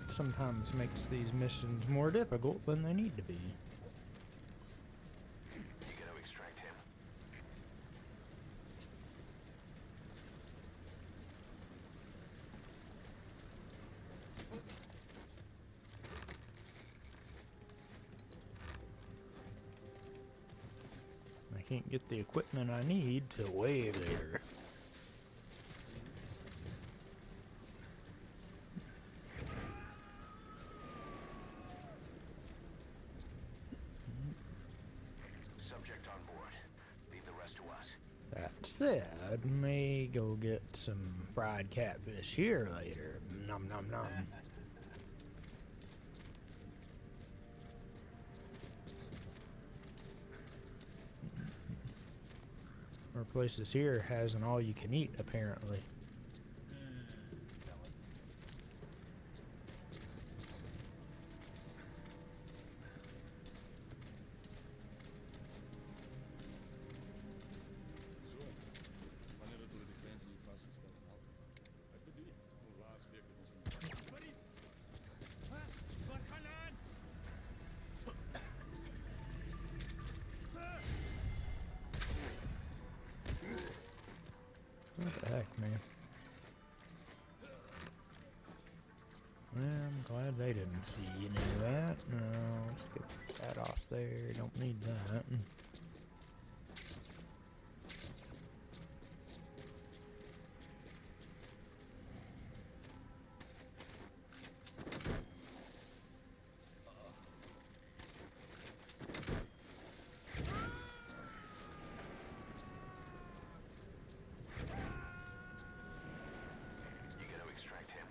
It sometimes makes these missions more difficult than they need to be. You gotta extract him. I can't get the equipment I need till way later. Subject on board. Leave the rest to us. That said, may go get some fried catfish here later. Nom nom nom. Our places here has an all-you-can-eat apparently. Glad they didn't see any of that. No, let's get that off there. Don't need that. You gotta extract him.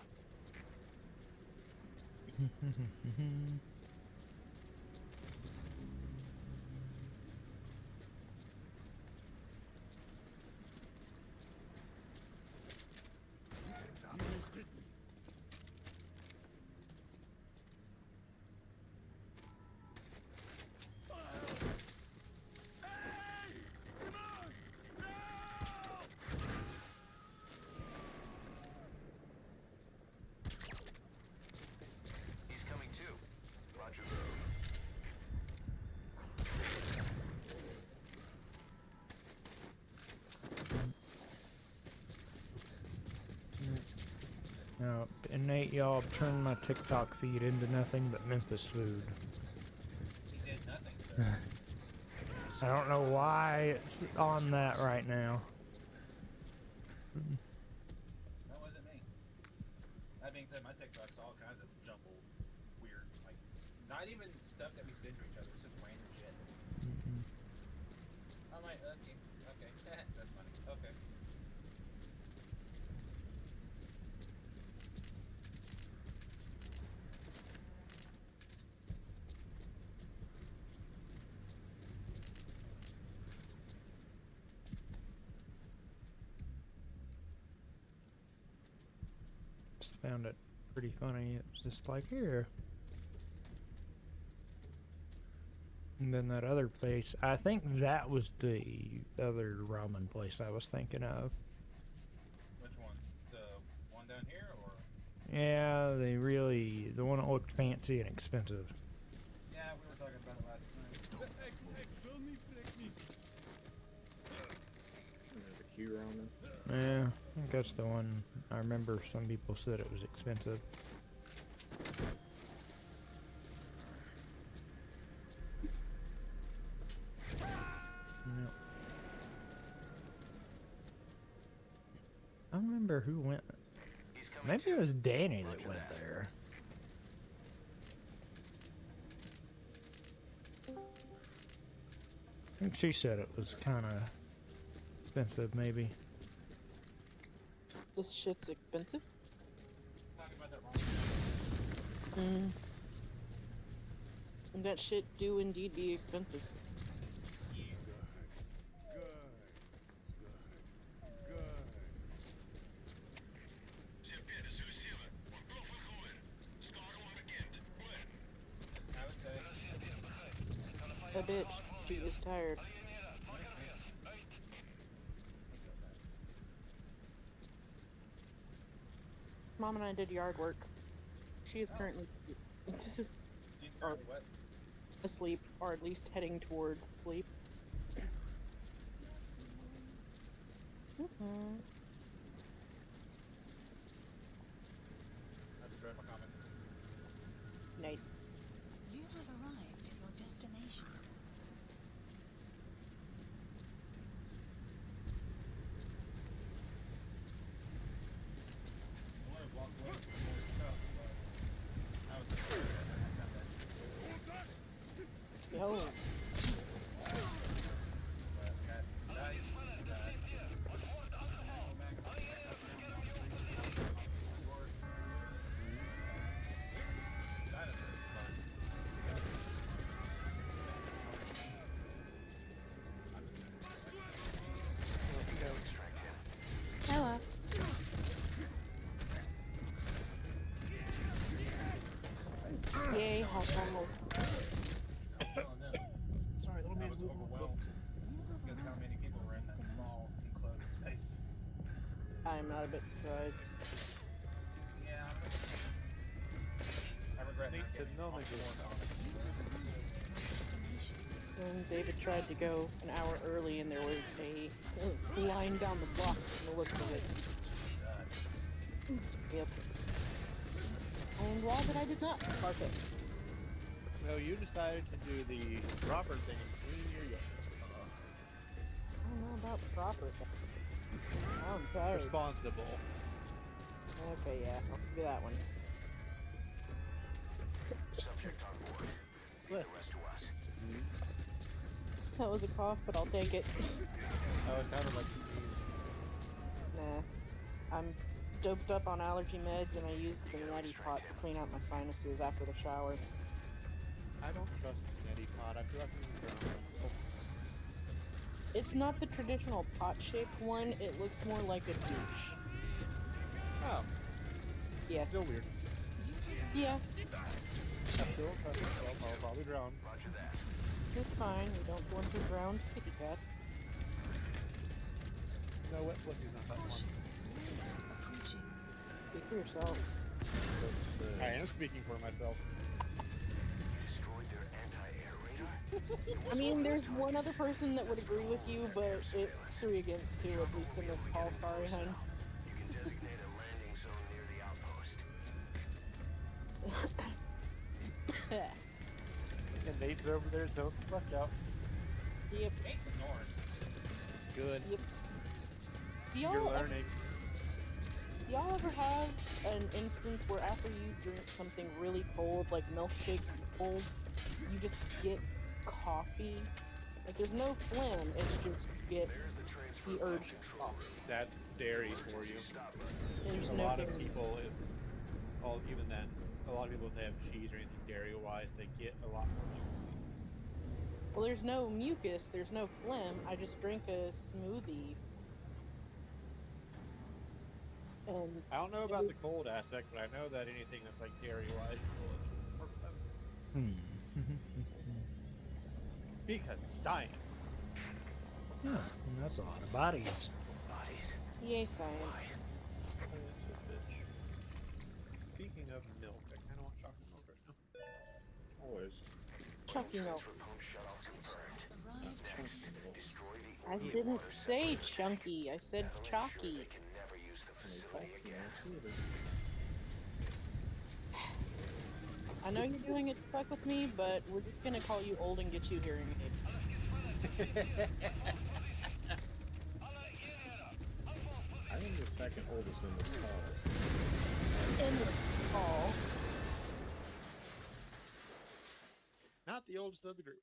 He's coming too. Roger. Now, innate y'all turned my TikTok feed into nothing but Memphis food. He did nothing, sir. I don't know why it's on that right now. That wasn't me. That being said, my TikTok's all kinds of jumbled, weird, like, not even stuff that we send to each other, it's just random shit. I'm like, okay, that's funny, okay. Just found it pretty funny. It was just like, here. And then that other place, I think that was the other ramen place I was thinking of. Which one? The one down here, or? Yeah, the one that looked fancy and expensive. Yeah, we were talking about it last night. The Q ramen. Yeah, I think that's the one. I remember some people said it was expensive. Yep. I don't remember who went. Maybe it was Danny that went there. I think she said it was kind of expensive, maybe. This shit's expensive. Talking about that wrong. And that shit do indeed be expensive. A bitch, she is tired. Mom and I did yard work. She is currently What? asleep, or at least heading towards sleep. I just read my comment. Nice. You have arrived at your destination. I wanted to walk away from more stuff, but I was afraid that I found that. Yo. But that dice, Hello. Yay, hot dog. Sorry, little man. I was overwhelmed because of how many people were in that small enclosed space. I'm not a bit surprised. Yeah. I regret Nate not said getting no, all they four didn't. comments. When David tried to go an hour early and there was a line down the block from the looks of it. Yep. And Rob that I did not spark it. No, you decided to do the proper thing and clean your yard. I don't know about proper thing. I'm tired. Responsible. Okay, yeah, I'll do that one. Subject on board. Leave the Listen. rest to us. That was a cough, but I'll take it. Oh, it sounded like a sneeze. Nah. I'm doped up on allergy meds, and I used the neti pot to clean out my sinuses after the shower. I don't trust the neti pot. I feel like I'm gonna drown myself. It's not the traditional pot-shaped one, it looks more like a douche. Oh, Yeah. still weird. Yeah, I still don't trust myself. I'll probably drown. Roger that. it's fine. We don't want to drown kitty cats. No, wet pussy's not that fun. Approaching. Speak for yourself. I am speaking for myself. Destroyed their anti-air radar? I mean, there's one other person that would agree with you, but it's 3 against 2, at least in this call. Sorry, hun. You can designate a landing zone near the outpost. And Nate's over there zoning the fuck out. Yep. Nate's ignoring. Good. Yep. Do You're y'all ever, learning. do y'all ever have an instance where after you drink something really cold, like milkshake cold, you just get coffee? Like, there's no phlegm, it's just get There's the transfer the urge. Oh, that's dairy for you. There's A no lot of dairy. people, even then, a lot of people, if they have cheese or anything dairy-wise, they get a lot more mucusy. Well, there's no mucus, there's no phlegm. I just drink a smoothie. And I don't know about the cold aspect, but I know that anything that's like dairy-wise will more phlegm. Because science. Huh, that's a lot of bodies. Bodies. yay, science. Speaking of milk, I kind of want chocolate milk right now. Always. Chucky milk. Transfer pump shuttle confirmed. Arrived. Next, destroy the I orbital didn't water say sector. chunky, I said That'll ensure chalky. they can never use the facility again. I know you're doing it to fuck with me, but we're just gonna call you old and get you hearing aids. I am the second oldest in this house. In the call. Not the oldest of the group.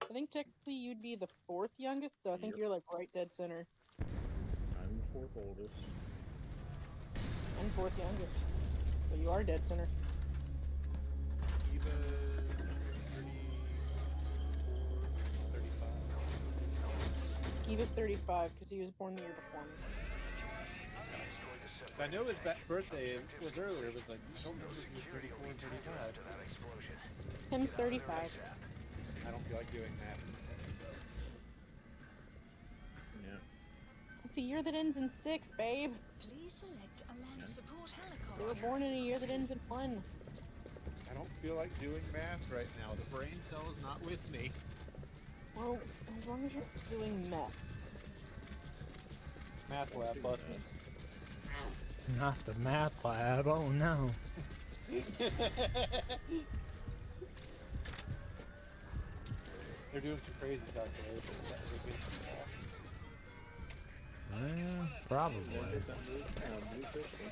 I think technically you'd be the 4th youngest, so I think Yep. you're like right dead center. I'm the 4th oldest. And 4th youngest. So you are dead center. Eva's 35. Kiva's 35 because he was born the year before me. I know his birthday was earlier. It was like, I don't remember if he was 34 and 35. Tim's 35. I don't feel like doing that. Yeah. It's a year that ends in 6, babe. Please select a land support They were helicopter. born in a year that ends in 1. I don't feel like doing math right now. The brain cell is not with me. Well, as long as you're doing meth. Math lab busted. Not the math lab. Oh no. They're doing some crazy calculations. That was against the law. Probably. Get that blue pistol?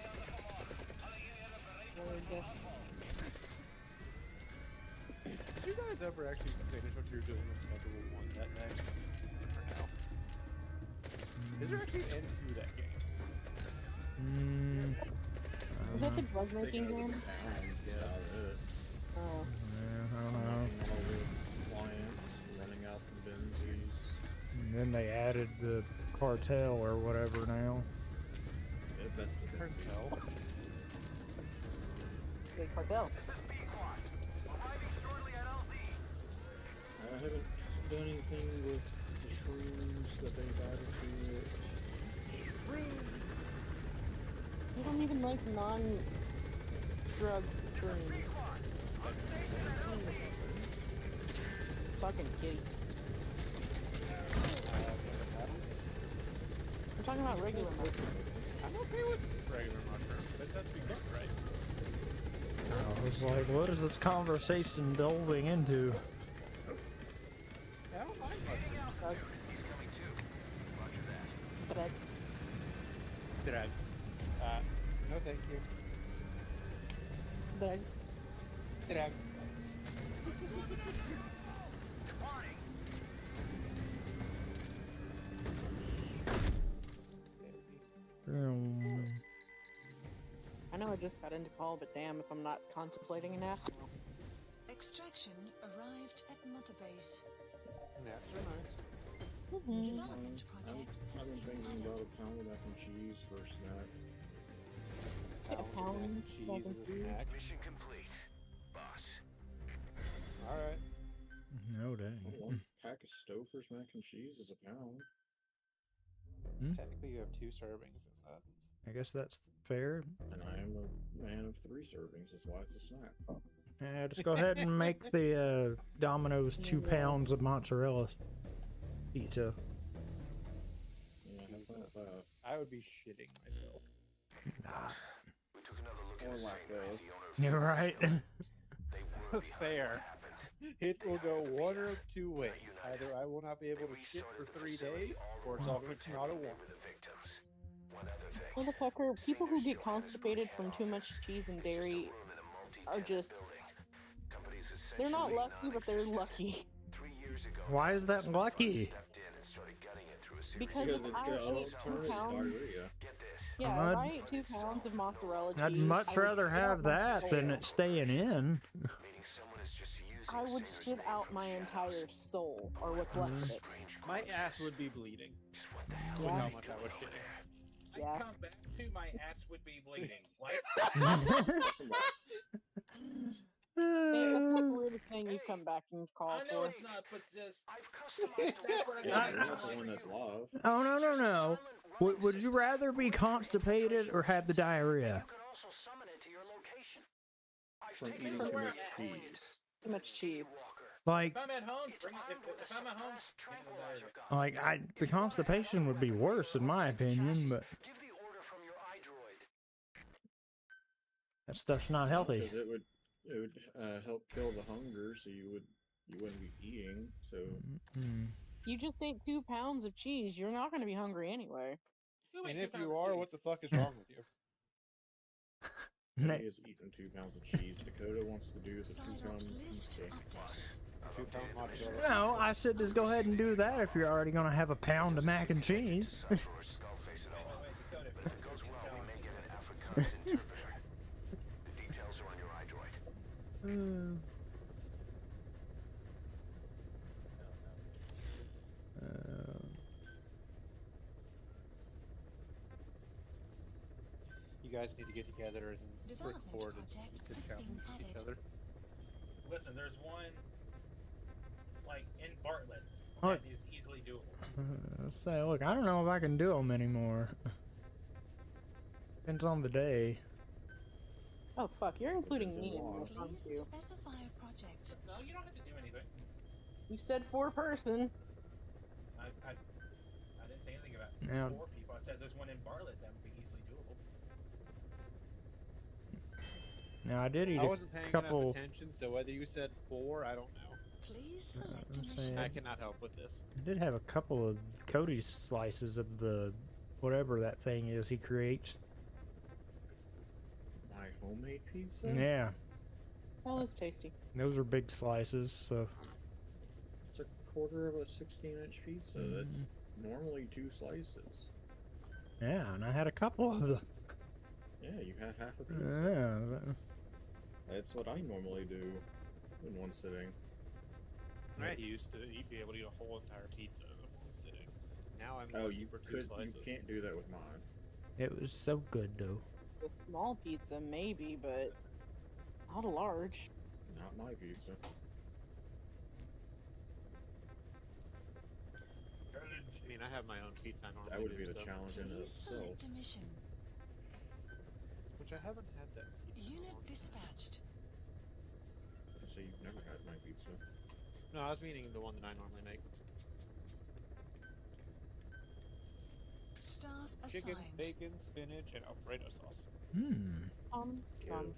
Did you guys ever actually finish what you were doing with Schedule 1 that day? For now. Is there actually an end to that game? Is that the drug making game? Yeah, Oh. I don't know. knocking all the clients, running out the Benzies. And then they added the cartel or whatever now. Yeah, that's the Benzies. Cartel. Big cartel. I haven't done anything with the shrooms that they've added to it. You don't even like non-drug shrooms. Talking to Kitty. I'm talking about regular meth. I'm okay with regular mushrooms, but it has to be cooked right. I was like, what is this conversation delving into? Yeah, I don't mind mushrooms. He's coming too. Roger that. Drugs. Drugs. No thank you. Drugs. Drugs. I know I just got into call, but damn if I'm not contemplating an app. Extraction arrived at Mother Base. Naps are nice. Development I've project has been been thinking added. about a pound of mac and cheese for a snack. Say a pound Mac and mac cheese and is a cheese. snack. Mission complete, boss. Alright. No dang. One pack of Stouffer's mac and cheese is a pound. Technically, you have 2 servings of that. I guess that's fair. And I am a man of 3 servings, that's why it's a snack. Yeah, just go ahead and make the Domino's 2 pounds of mozzarella pizza. Yeah, have fun with Jesus. that. I would be shitting myself. Nah, We took another look Or at the lack same night of. the owner of you're right. They were behind Fair. what happened. It will go one of 2 ways. Either I will not be able to shit for 3 days, or it's all going to come out at once. Motherfucker, people who get constipated from too much cheese and dairy are just. They're not lucky, but they're lucky. Why is that lucky? Because if it I ate turn 2 is pounds. diarrhea. Yeah, if I ate 2 pounds of mozzarella cheese. I'd much I would rather shit out have my that than soul. it staying in. I would shit out my entire soul, or what's left of it. My ass would be bleeding. With Yeah. how much I was shitting. I Yeah. come back to my ass would be bleeding. Like, Hey, that's not the weirdest thing you come back and call I know for. it's not, but just that's what I Yeah, got. you're not the one that's love. Oh, no, no, no. Would you rather be constipated or have the diarrhea? From eating From too where much I'm at. cheese. Too much cheese. Like, If I'm at home, bring it. If I'm at home, give me the diarrhea. the constipation would be worse in my opinion, but that stuff's not healthy. Because it would help kill the hunger, so you wouldn't be eating. So Mm. You just ate 2 pounds of cheese. You're not going to be hungry anyway. Who ate And 2 if pounds you of are, cheese? what the fuck is wrong with you? Ne- he is eating 2 pounds of cheese. Dakota wants to do the 2-pound pizza. 2-pound mozzarella. No, I said just go ahead and do that if you're already gonna have a pound of mac and cheese. Wait, Dakota, if it goes well, we may get an Afrikaans interpreter. The details are on your iDroid. You guys need to get together and Development record and project eat the has challenge been with each added. other. Listen, there's one like in Bartlett What? that is easily doable. Let's say, look, I don't know if I can do them anymore. Depends on the day. Oh fuck, you're including Depends me on in what. this, aren't Please you? specify a project. No, you don't have to do anything. You said 4 person. I didn't say anything about Now- 4 people. I said there's one in Bartlett that would be easily doable. Now I did eat I a wasn't paying couple. enough attention, so whether you said 4, I don't know. Please select a let's mission. say- I cannot help with this. I did have a couple of Cody's slices of the whatever that thing is he creates. My homemade pizza? Yeah, That was tasty. those are big slices. So It's a quarter of a 16-inch pizza. That's normally 2 slices. yeah, and I had a couple of them. Yeah, you had half a pizza. Yeah, That's what I normally do in one sitting. I used to be able to eat a whole entire pizza in one sitting. Now I'm Oh, looking you for 2 could. slices. You can't do that with mine. it was so good though. The small pizza, maybe, but not a large. Not my pizza. I mean, I have my own pizza I normally That would do, be the so- challenge in Please itself. select a mission. Which I haven't had that pizza in a Unit long time. dispatched. So you've never had my pizza. No, I was meaning the one that I normally make. Staff chicken, Assigned. bacon, spinach, and Alfredo sauce. Done.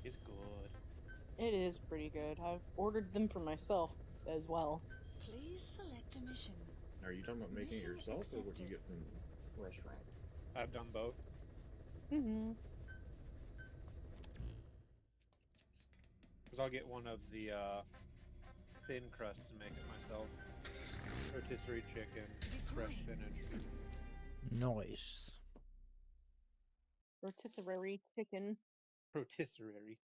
It's good. It is pretty good. I've ordered them for myself as well. Please select a mission. Are you talking about making it Mission yourself or what you accepted. get from the restaurant? I've done both. Mm-hmm. Because I'll get one of the thin crusts and make it myself. Rotisserie chicken, fresh spinach. Nice. Rotisserie chicken. Rotisserie.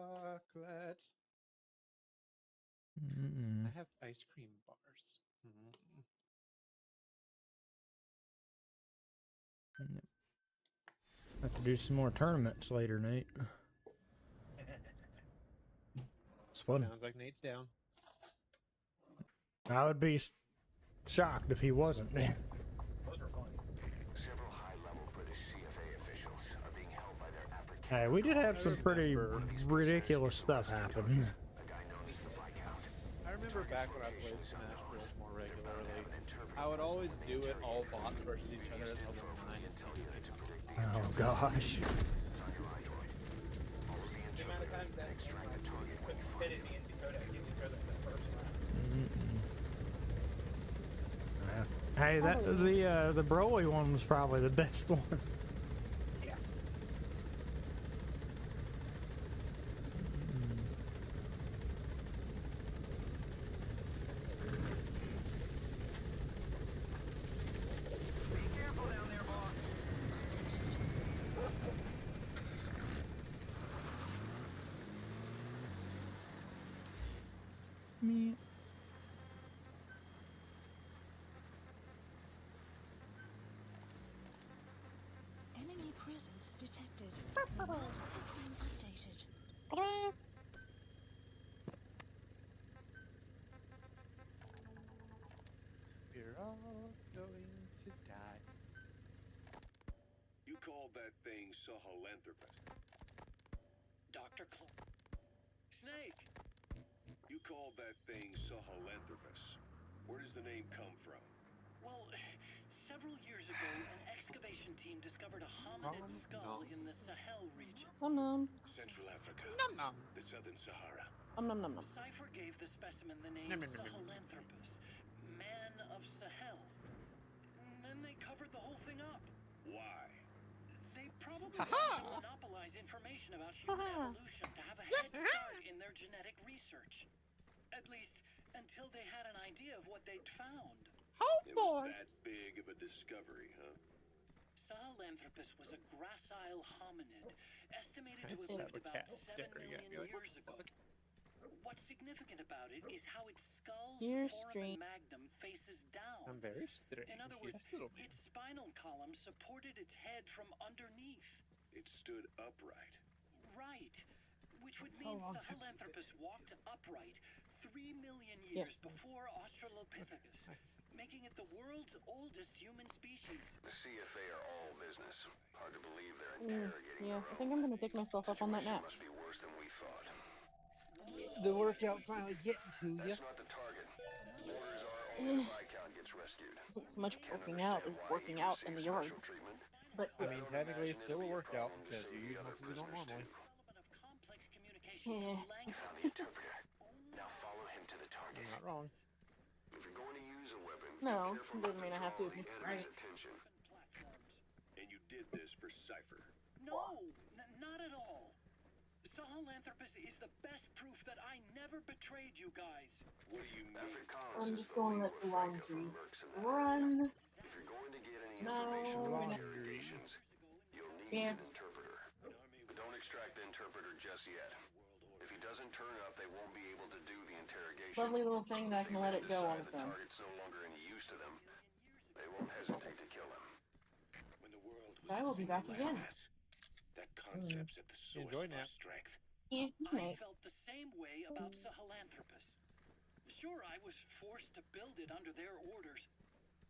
Chocolate. Mm-mm. I have ice cream bars. Have to do some more tournaments later, Nate. It's fun. Sounds like Nate's down. I would be shocked if he wasn't. Those were fun. Several high-level British CFA officials are being held by their African. Hey, we did have some pretty ridiculous stuff happen. A guy known as the Viscount. I remember back when I played Smash Bros. More regularly, I would always do it all bots versus each other at level 9 and see who could Oh gosh. The amount of times that pitted me and Dakota against each other in the first round. Hey, that the Broly one was probably the best one. Yeah. Be careful down there, boss. Me. Enemy presence detected. The map has been updated. We're all going to die. You called that thing Sahelanthropus. Dr. Snake! You called that thing Sahelanthropus. Where does the name come from? Well, several years ago, an excavation team discovered a hominid skull in the Sahel region. Nom. Central Africa. The Southern Sahara. Nom. Cypher gave the specimen the name Sahelanthropus, man of Sahel. And then they covered the whole thing up. Why? They probably wanted to monopolize information about human evolution to have a head start in their genetic research. At least until they had an idea of what they'd found. It was that big of a discovery, huh? Sahelanthropus was a gracile hominid, estimated to I'd have have lived a about cat 7 staring at million me like, what years the ago. fuck? What's significant about it is how its skull's You're foramen straight. magnum faces down. I'm very strange. In other words, Yes, little man. its spinal column supported its head from underneath. It stood upright. Right. Which would How mean long have you Sahelanthropus walked upright 3 million years Yes. before Australopithecus, making it the world's oldest human species. The CFA are all business. Hard to believe they're interrogating Yeah, their I think I'm gonna take myself up on that nap. Must be worse than we thought. The workout finally getting to you. That's not the target. Orders are only the Viscount gets rescued. Isn't so much working out as working out in the yard. Treatment. But I mean, technically, it's still a workout because you use most as you don't normally. Element of complex communication Yeah. through language. Found the interpreter. Now follow him to the target. You're not wrong. If you're going to use a weapon, No, be careful doesn't not mean I have to. draw the enemy's Right. attention. Platforms. And you did this for Cypher. No, not at all. Sahelanthropus is the best proof that I never betrayed you guys. What do you mean? Alfred Collins I'm is just the going to legal let the Franco laundry who works in the run. If you're going to get any No, information we're from not. interrogations, you'll need Yeah. an interpreter. But don't extract the interpreter just yet. If he doesn't turn up, they won't be able to do the interrogation. Lovely little thing that I can let it go on its The own. target's no longer any use to them. They won't hesitate to kill him. When the world was I will be back again. that concept's at the source Enjoy of our nap. strength. Yeah, I Nate. felt the same way about Sahelanthropus. Sure, I was forced to build it under their orders,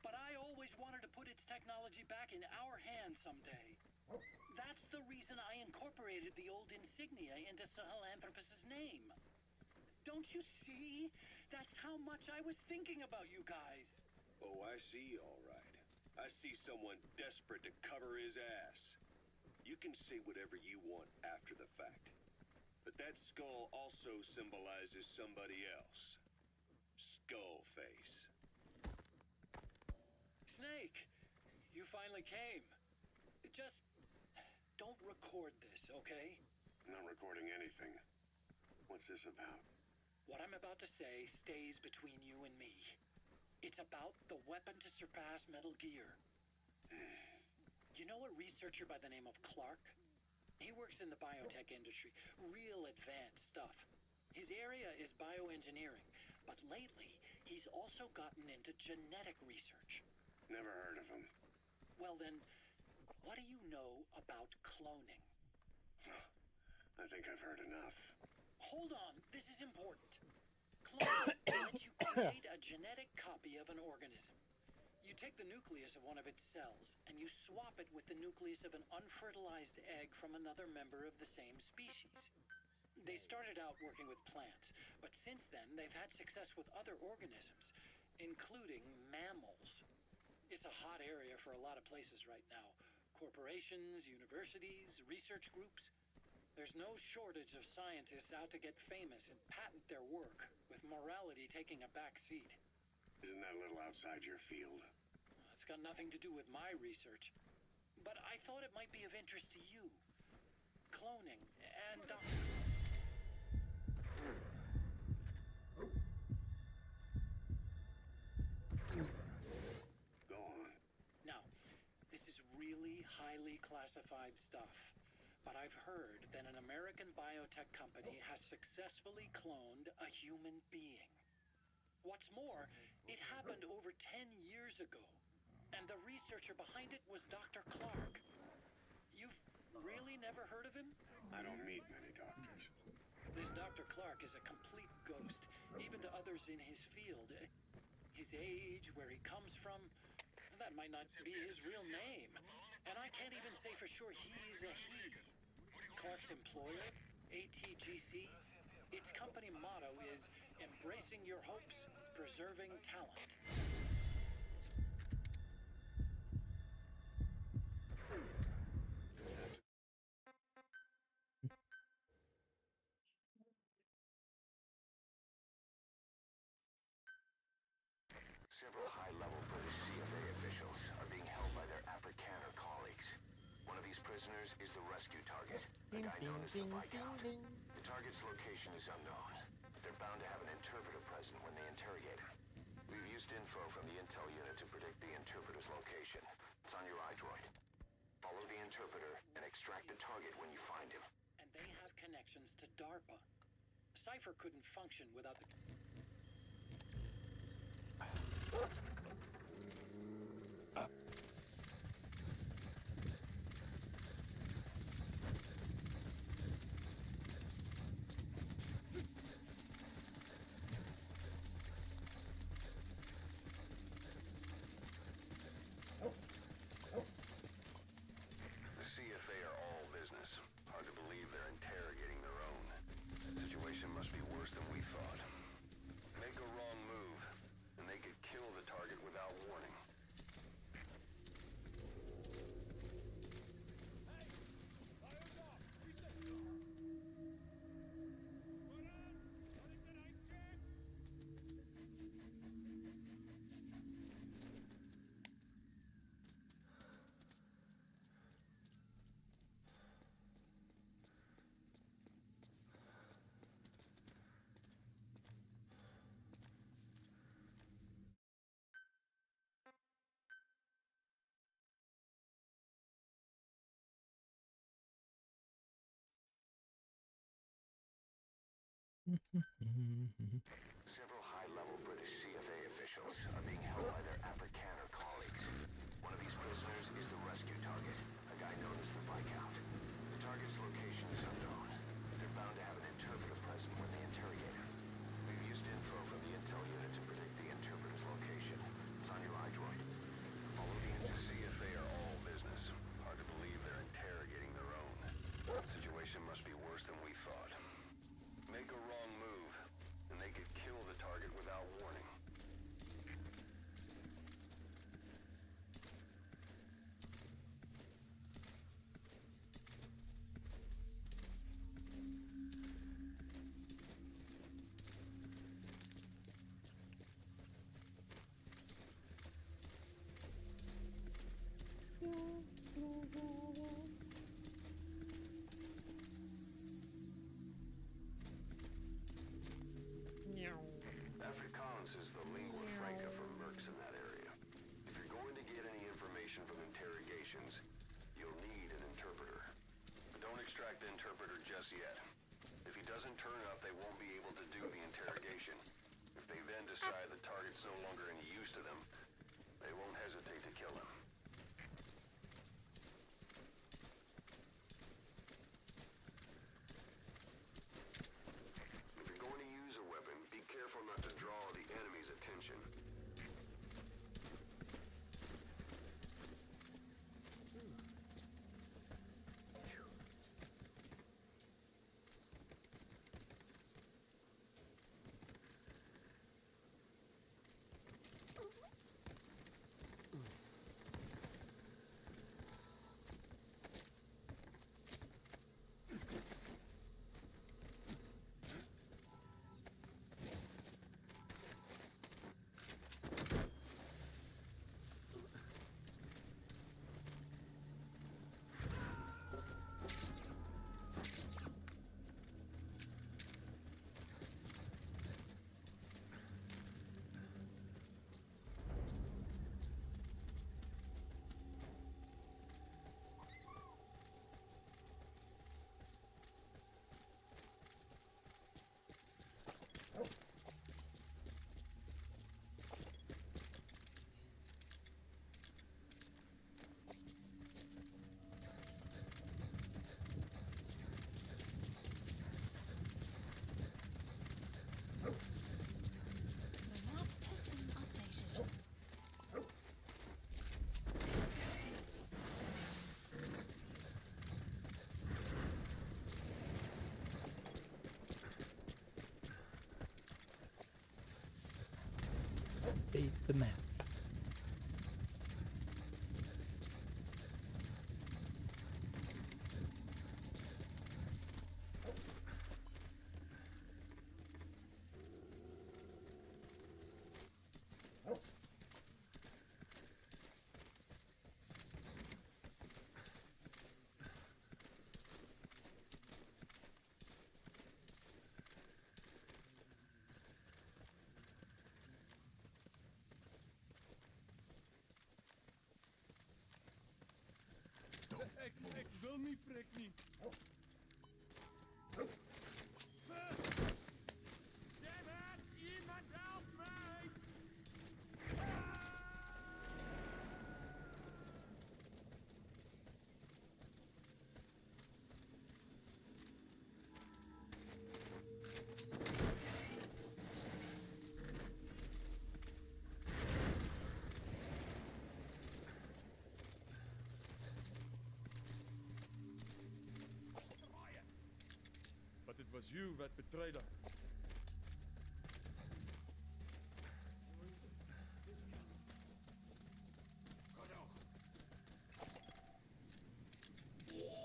but I always wanted to put its technology back in our hands someday. That's the reason I incorporated donated the old insignia into Sahelanthropus' name. Don't you see? That's how much I was thinking about you guys. Oh, I see, all right. I see someone desperate to cover his ass. You can say whatever you want after the fact. But that skull also symbolizes somebody else. Skullface. Snake, you finally came. Just don't record this, okay? Not recording anything. What's this about? What I'm about to say stays between you and me. It's about the weapon to surpass Metal Gear. You know a researcher by the name of Clark? He works in the biotech industry, real advanced stuff. His area is bioengineering, but lately he's also gotten into genetic research. Never heard of him. Well then, what do you know about cloning? I think I've heard enough. Hold on, this is important. Cloning lets you create a genetic copy of an organism. You take the nucleus of one of its cells, and you swap it with the nucleus of an unfertilized egg from another member of the same species. They started out working with plants, but since then they've had success with other organisms, including mammals. It's a hot area for a lot of places right now. Corporations, universities, research groups. There's no shortage of scientists out to get famous and patent their work, with morality taking a back seat. Isn't that a little outside your field? It's got nothing to do with my research. But I thought it might be of interest to you. Cloning and Dr. Go on. Now, this is really highly classified stuff. But I've heard that an American biotech company has successfully cloned a human being. What's more, it happened over 10 years ago, and the researcher behind it was Dr. Clark. You've really never heard of him? I don't meet many doctors. This Dr. Clark is a complete ghost, even to others in his field. His age, where he comes from, that might not be his real name. And I can't even say for sure he's a he. Clark's employer, ATGC, its company motto is embracing your hopes, preserving talent. Several high-level British CFA officials are being held by their Afrikaner colleagues. One of these prisoners is the rescue target, a guy known as the Viscount. The target's location is unknown, but they're bound to have an interpreter present when they interrogate him. We've used info from the intel unit to predict the interpreter's location. It's on your iDroid. Follow the interpreter and extract the target when you find him. And they have connections to DARPA. Cypher couldn't function without the... The CFA are all business. Hard to believe they're interrogating their own. The situation must be worse than we thought. Make a wrong move, and they could kill the target without warning. Several high-level British CFA officials are being held by their Afrikaner colleagues. One of these prisoners is the rescue target, a guy known as the Viscount. The target's location is unknown, but they're bound to have an interpreter present when they interrogate him. We've used info from the intel unit to predict the interpreter's location. It's on your iDroid. Follow the CFA are all business. Hard to believe they're interrogating their own. The situation just yet. If he doesn't turn up, they won't be able to do the interrogation. If they then decide the target's no longer any use to them, they won't hesitate to kill him. If you're going to use a weapon, be careful not to draw the enemy's attention. The map has been updated. Update the map. Ik wil niet, prik niet. Damn it! Iemand help mij! But it was you that betrayed her.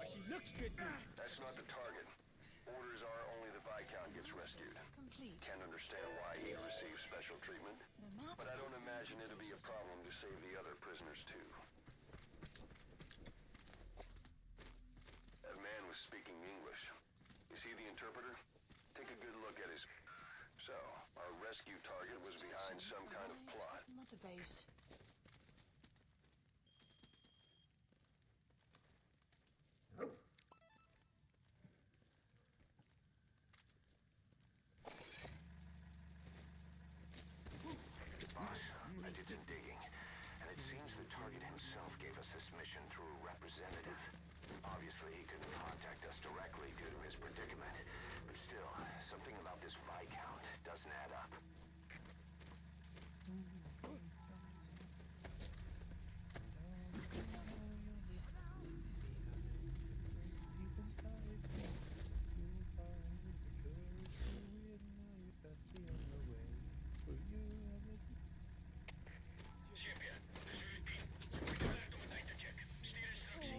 Als je niks kunt doen. That's not the target. Orders are only the Viscount gets rescued. Complete. Can't understand why he receives special treatment, The map but I don't has been imagine it'll be a updated. problem to save the other prisoners too. That man was speaking English. You see the interpreter? Take a good look at his... So, our rescue target was behind some kind of plot. Mother base. Boss, I did some digging, and it seems the target himself gave us this mission through a representative. Obviously, he couldn't contact us directly due to his predicament, but still, something about this Viscount doesn't add up. Champion, this is repeat. Zoek de lucht om het uit te checken. Stuur instructie.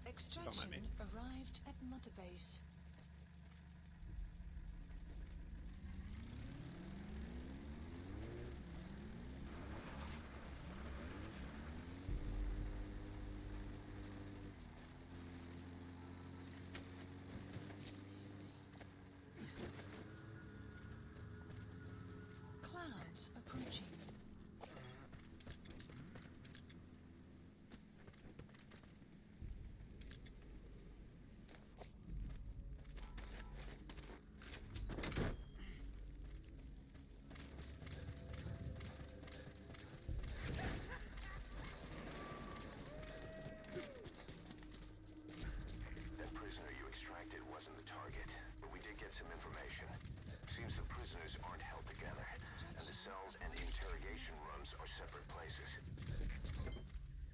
Extraction arrived at Mother base. Clouds approaching. devices.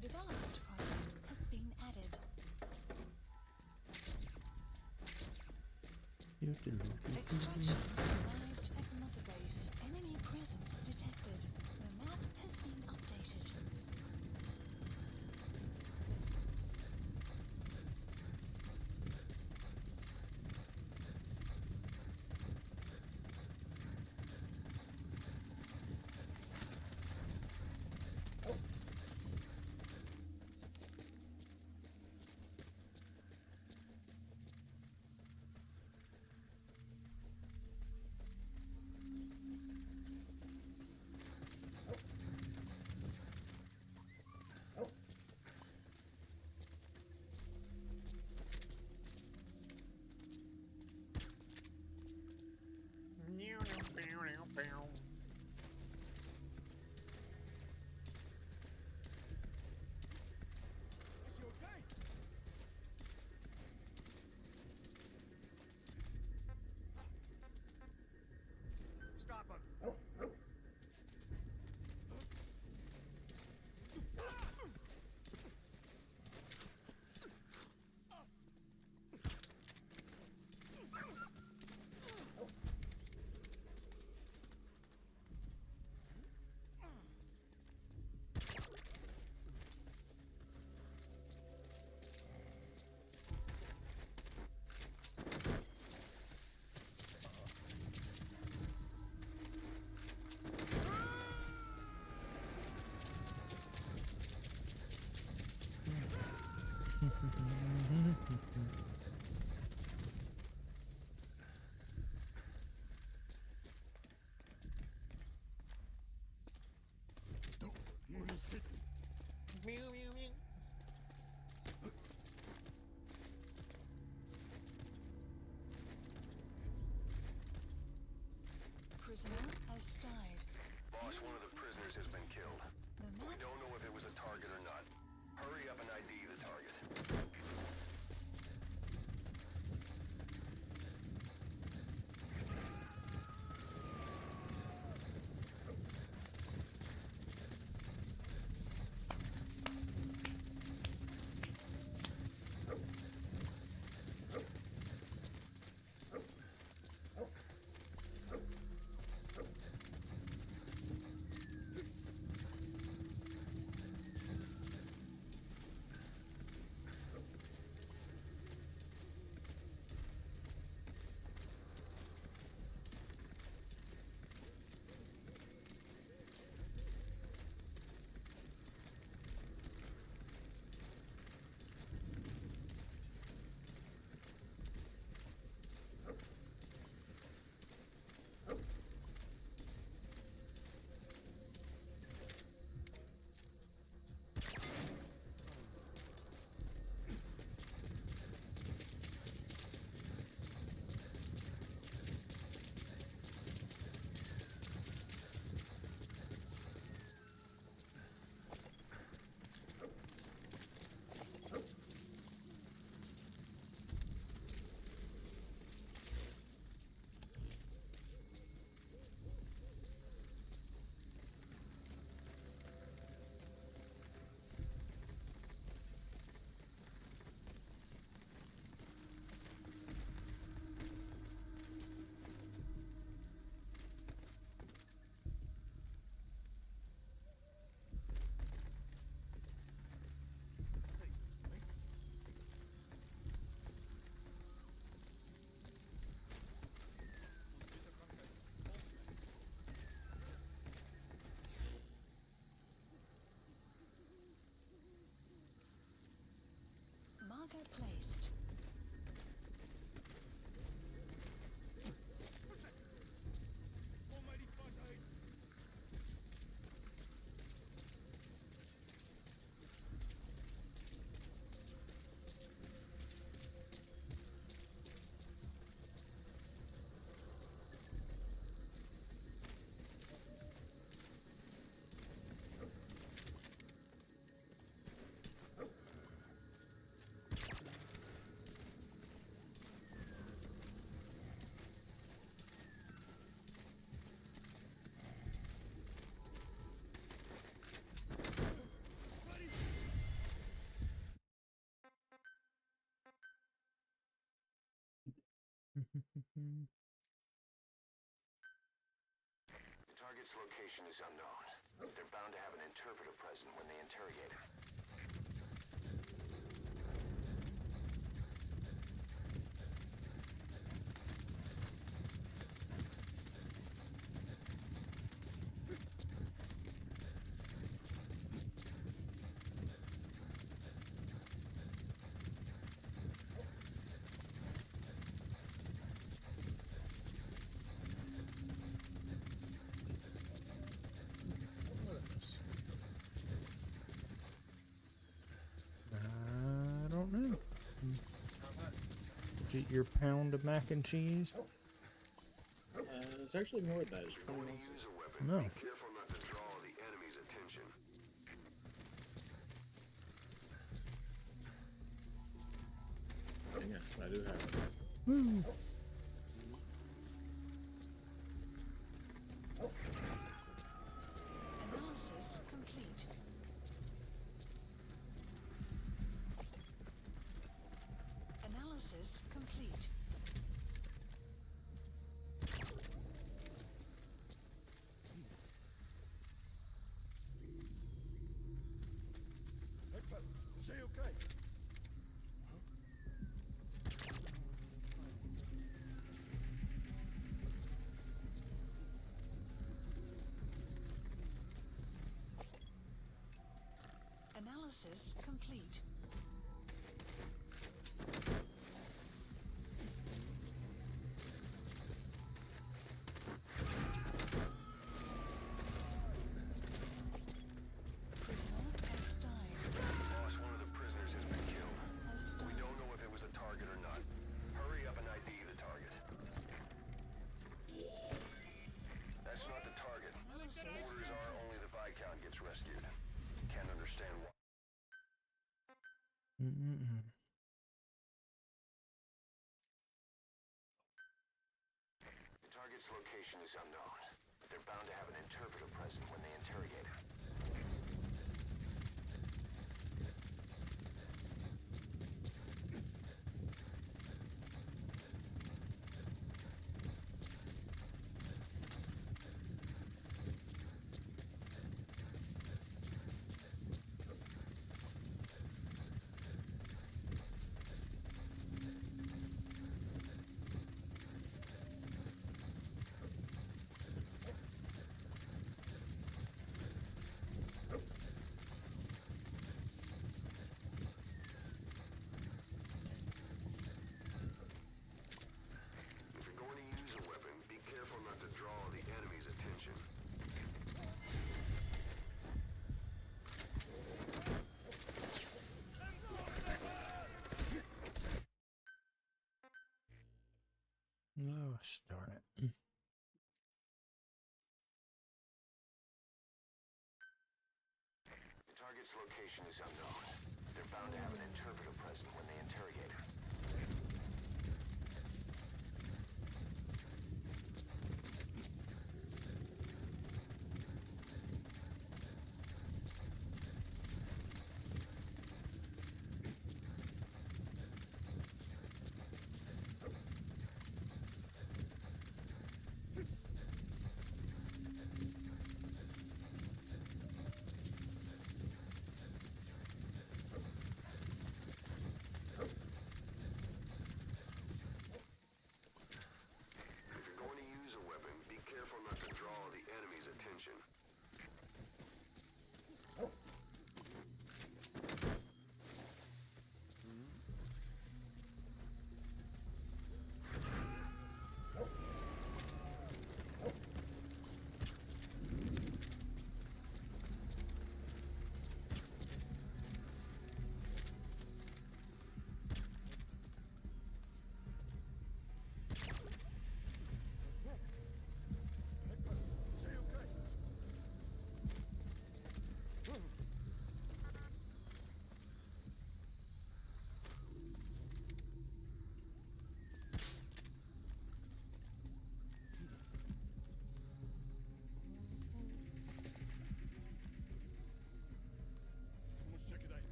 Development project has been added. Extraction arrived at Mother Base. Enemy presence detected. The map has been updated. Is she okay? Stop him! Prisoner has died. Boss, one of the prisoners has been killed. The We map don't know if it was a target or not. Hurry up and ID the target. marker placed. Almighty fuck, The target's location is unknown. They're bound to have an interpreter present when they interrogate him. I don't know. Is it your pound of mac and cheese? It's actually more than that. It's 20 ounces. Use a weapon. No. Be careful not to draw the enemy's attention. Yes, I do have it. Woo. Analysis complete. Analysis complete. Egbert, stay okay. Analysis complete. Prisoner has died. Boss, one of the prisoners has been killed. Has We died. don't know if it was a target or not. Hurry up and ID the target. That's not the target. Analysis Orders are only the Viscount gets rescued. Can't understand why. Mm-mm-mm. The target's location is unknown, but they're bound to have an interpreter present when they interrogate him. If you're going to use a weapon, be careful not to draw the enemy's attention. Oh, darn it. The target's location is unknown. They're bound to have an interpreter present when they interrogate him.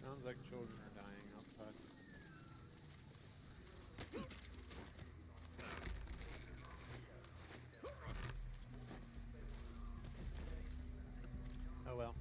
Sounds like children are dying outside. Oh well.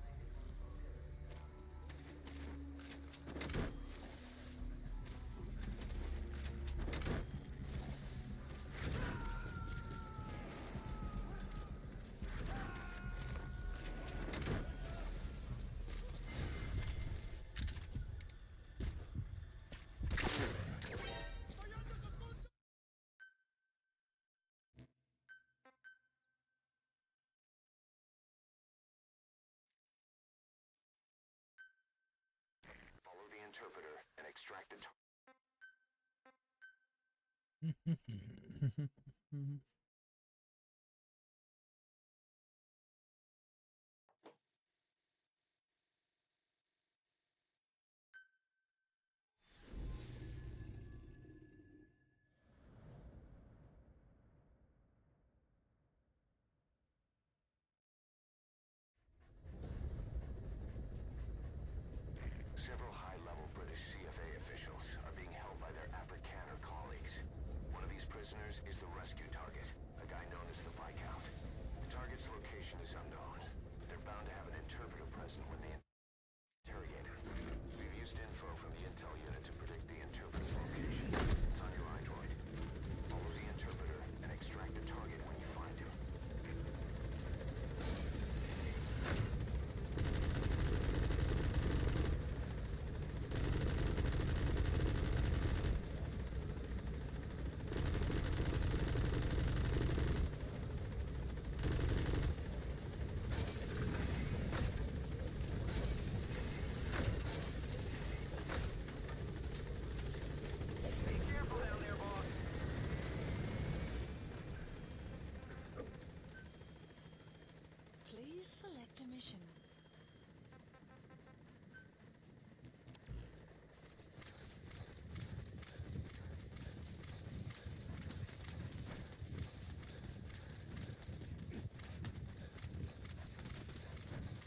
Follow the interpreter and extract the Several high-level British CFA officials are being held by their Afrikaner colleagues. One of these prisoners is the rescue target, a guy known as the Viscount. The target's location is unknown, but they're bound to have an interpreter present when they interrogate him. We've used info from the intel unit to predict the interpreter's location. It's on your iDroid. Follow the interpreter and extract the target when you find him. Please select a mission.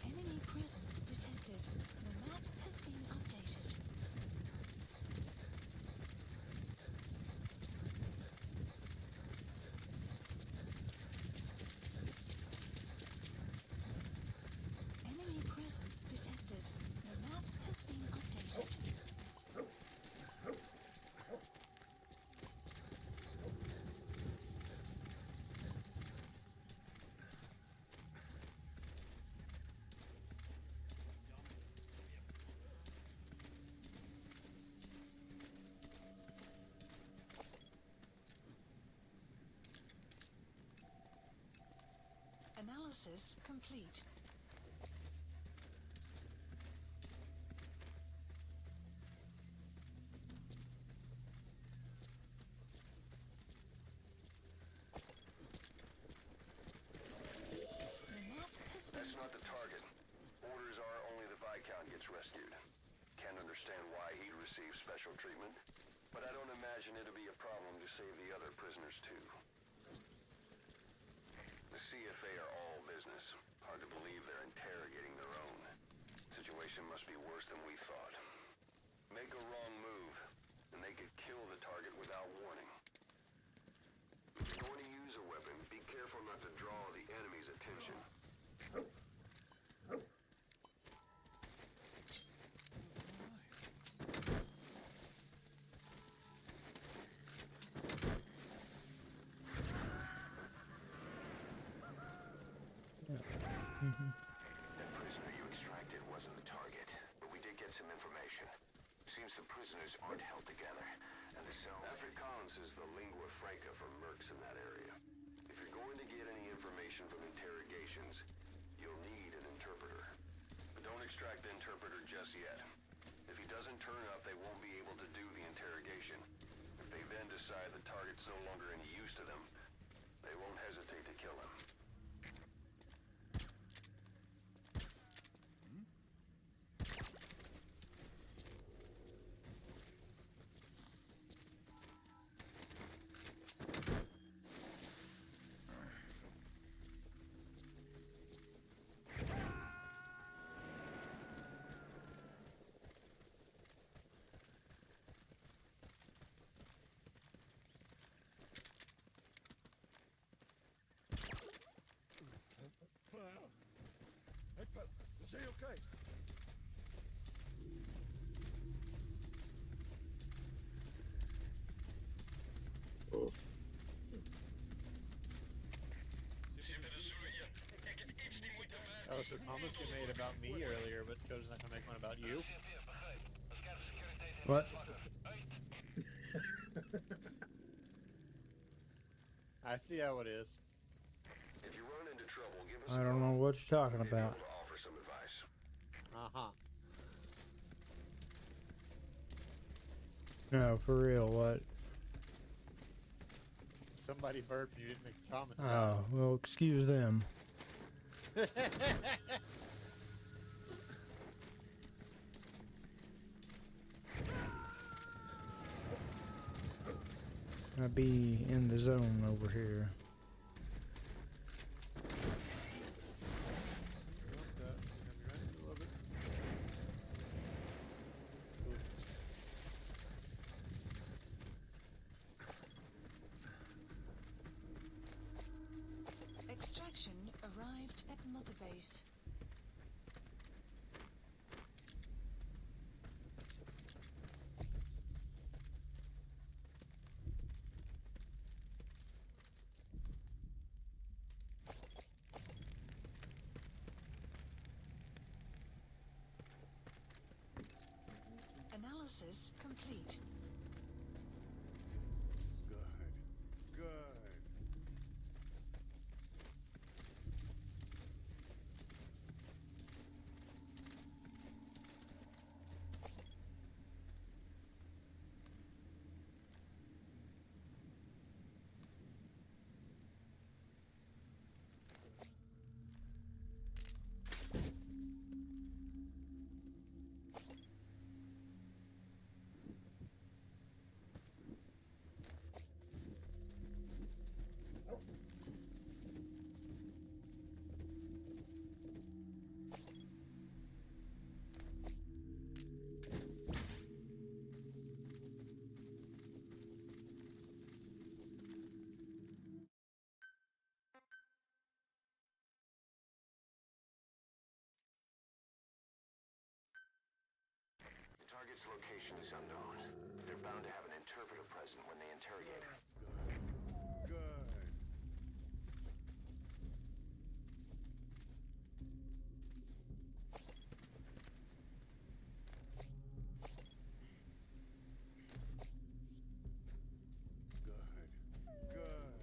Enemy presence detected. The map has been updated. Enemy presence detected. The map has been updated. Analysis complete. The map has been That's not the target. Orders are only the Viscount gets rescued. Can't understand why he'd receive special treatment, but I don't imagine it'll be a problem to save the other prisoners too. The CFA are all business. Hard to believe they're interrogating their own. Situation must be worse than we thought. Make a wrong move, and they could kill the target without warning. If you're going to use a weapon, be careful not to draw the enemy's attention. That prisoner you extracted wasn't the target, but we did get some information. Seems the prisoners aren't held together, and the cells... Afrikaans is the lingua franca for mercs in that area. If you're going to get any information from interrogations, you'll need an interpreter. But don't extract the interpreter just yet. If he doesn't turn up, they won't be able to do the interrogation. If they then decide the target's no longer any use to them, they won't hesitate to kill him. Say okay. Oh, so comments get made about me earlier, but Cody's not gonna make one about you. What? I see how it is. If you run into trouble, give us I don't know what you're talking about. to offer some advice. Uh-huh. No, for real, what? Somebody burped and you didn't make a comment. Oh, well, excuse them. I be in the zone over here. Extraction arrived at Mother Base. Analysis complete. Good. Good. The target's location is unknown. They're bound to have an interpreter present when they interrogate her. Good. Good. Good.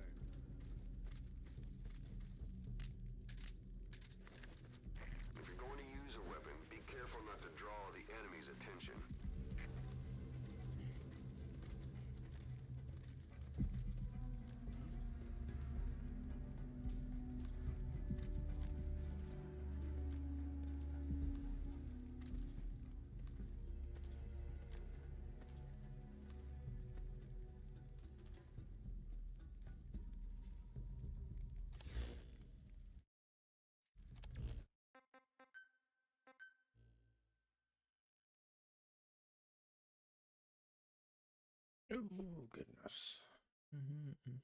If you're going to use a weapon, be careful not to draw the enemy's attention. Oh, goodness. Mm-hmm.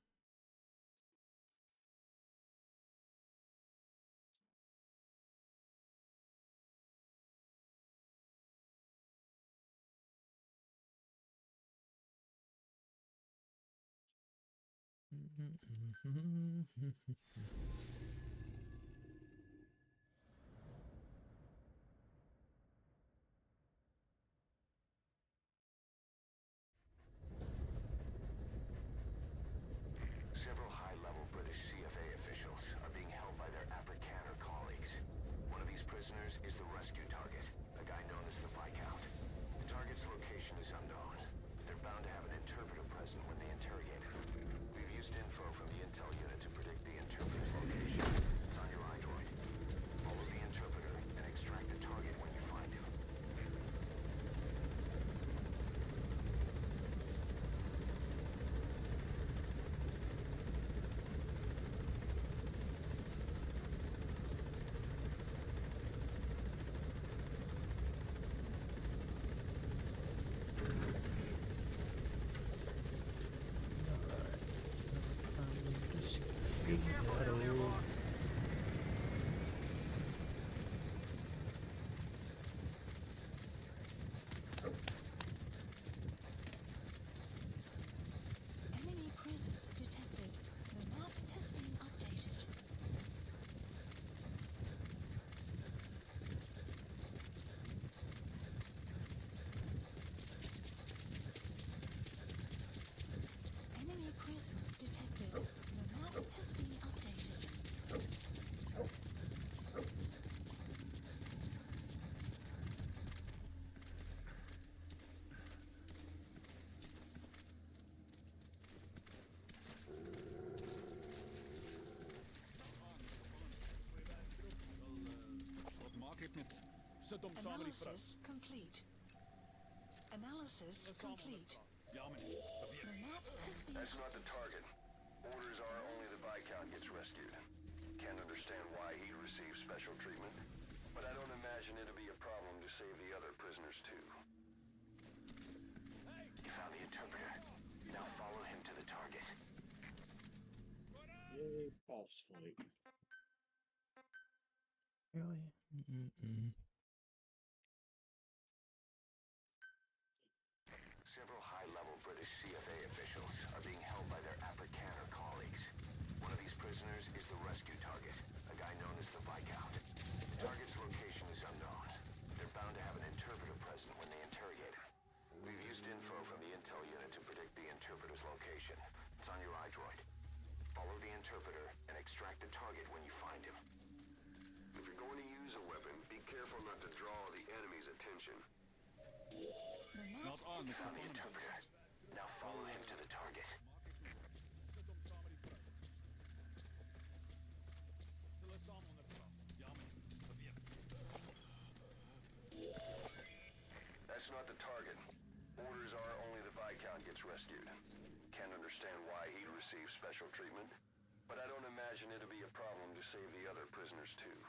Several high-level British CFA officials are being held by their Afrikaner colleagues. One of these prisoners is the rescue target, a guy known as the Viscount. The target's location is unknown, but they're bound to have an interpreter present when they interrogate him. We've used info from the intel unit to predict the interpreter's location. Analysis complete. Analysis complete. The map has been That's not the updated. target. Orders are only the Viscount gets rescued. Can't understand why he'd receive special treatment, but I don't imagine it'll be a problem to save the other prisoners too. You found the interpreter. Now follow him to the target. Yay, boss fight. Really? Mm-mm. Several high-level British CFA officials are being held by their Afrikaner colleagues. One of these prisoners is the rescue target, a guy known as the Viscount. The target's location is unknown. They're bound to have an interpreter present when they interrogate him. We've used info from the intel unit to predict the interpreter's location. It's on your iDroid. Follow the interpreter and extract the target when you find him. If you're going to use a weapon, be careful not to draw the enemy's attention. The map has You found the been interpreter. updated. Now follow him to the target. That's not the target. Orders are only the Viscount gets rescued. Can't understand why he'd receive special treatment, but I don't imagine it'll be a problem to save the other prisoners too.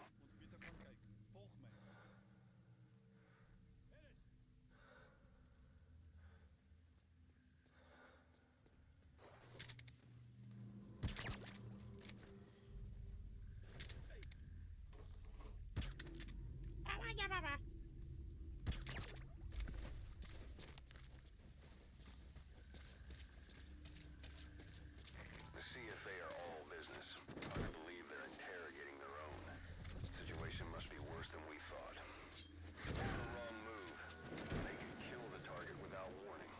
The CFA are all business. Hard to believe they're interrogating their own. Situation must be worse than we thought. If it's the wrong move, they could kill the target without warning.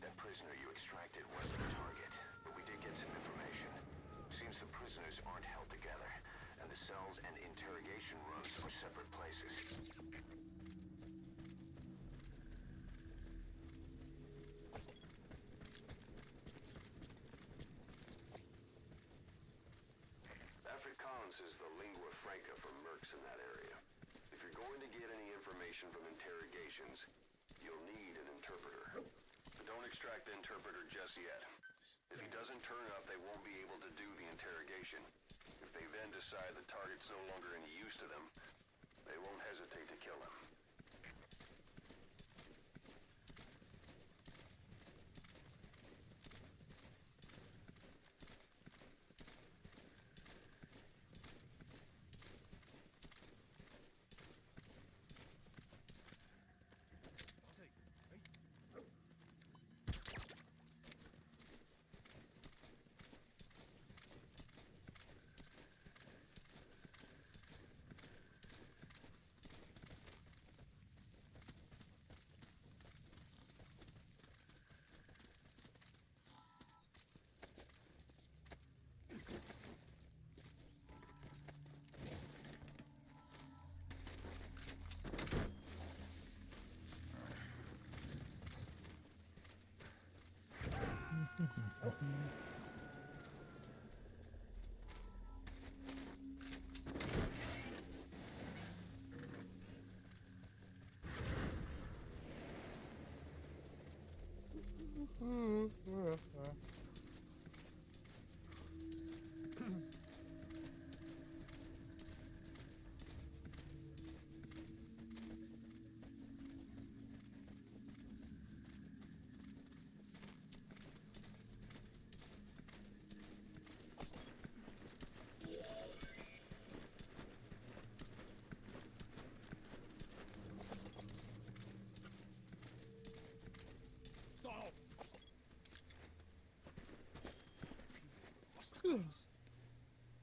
That prisoner you extracted wasn't the target, but we did get some information. Seems the prisoners aren't held together, and the cells and interrogation rooms are separate places. Afrikaans is the lingua franca for mercs in that area. If you're going to get any information from interrogations, you'll need an interpreter. But don't extract the interpreter just yet. If he doesn't turn up, they won't be able to do the interrogation. If they then decide the target's no longer any use to them, they won't hesitate to kill him.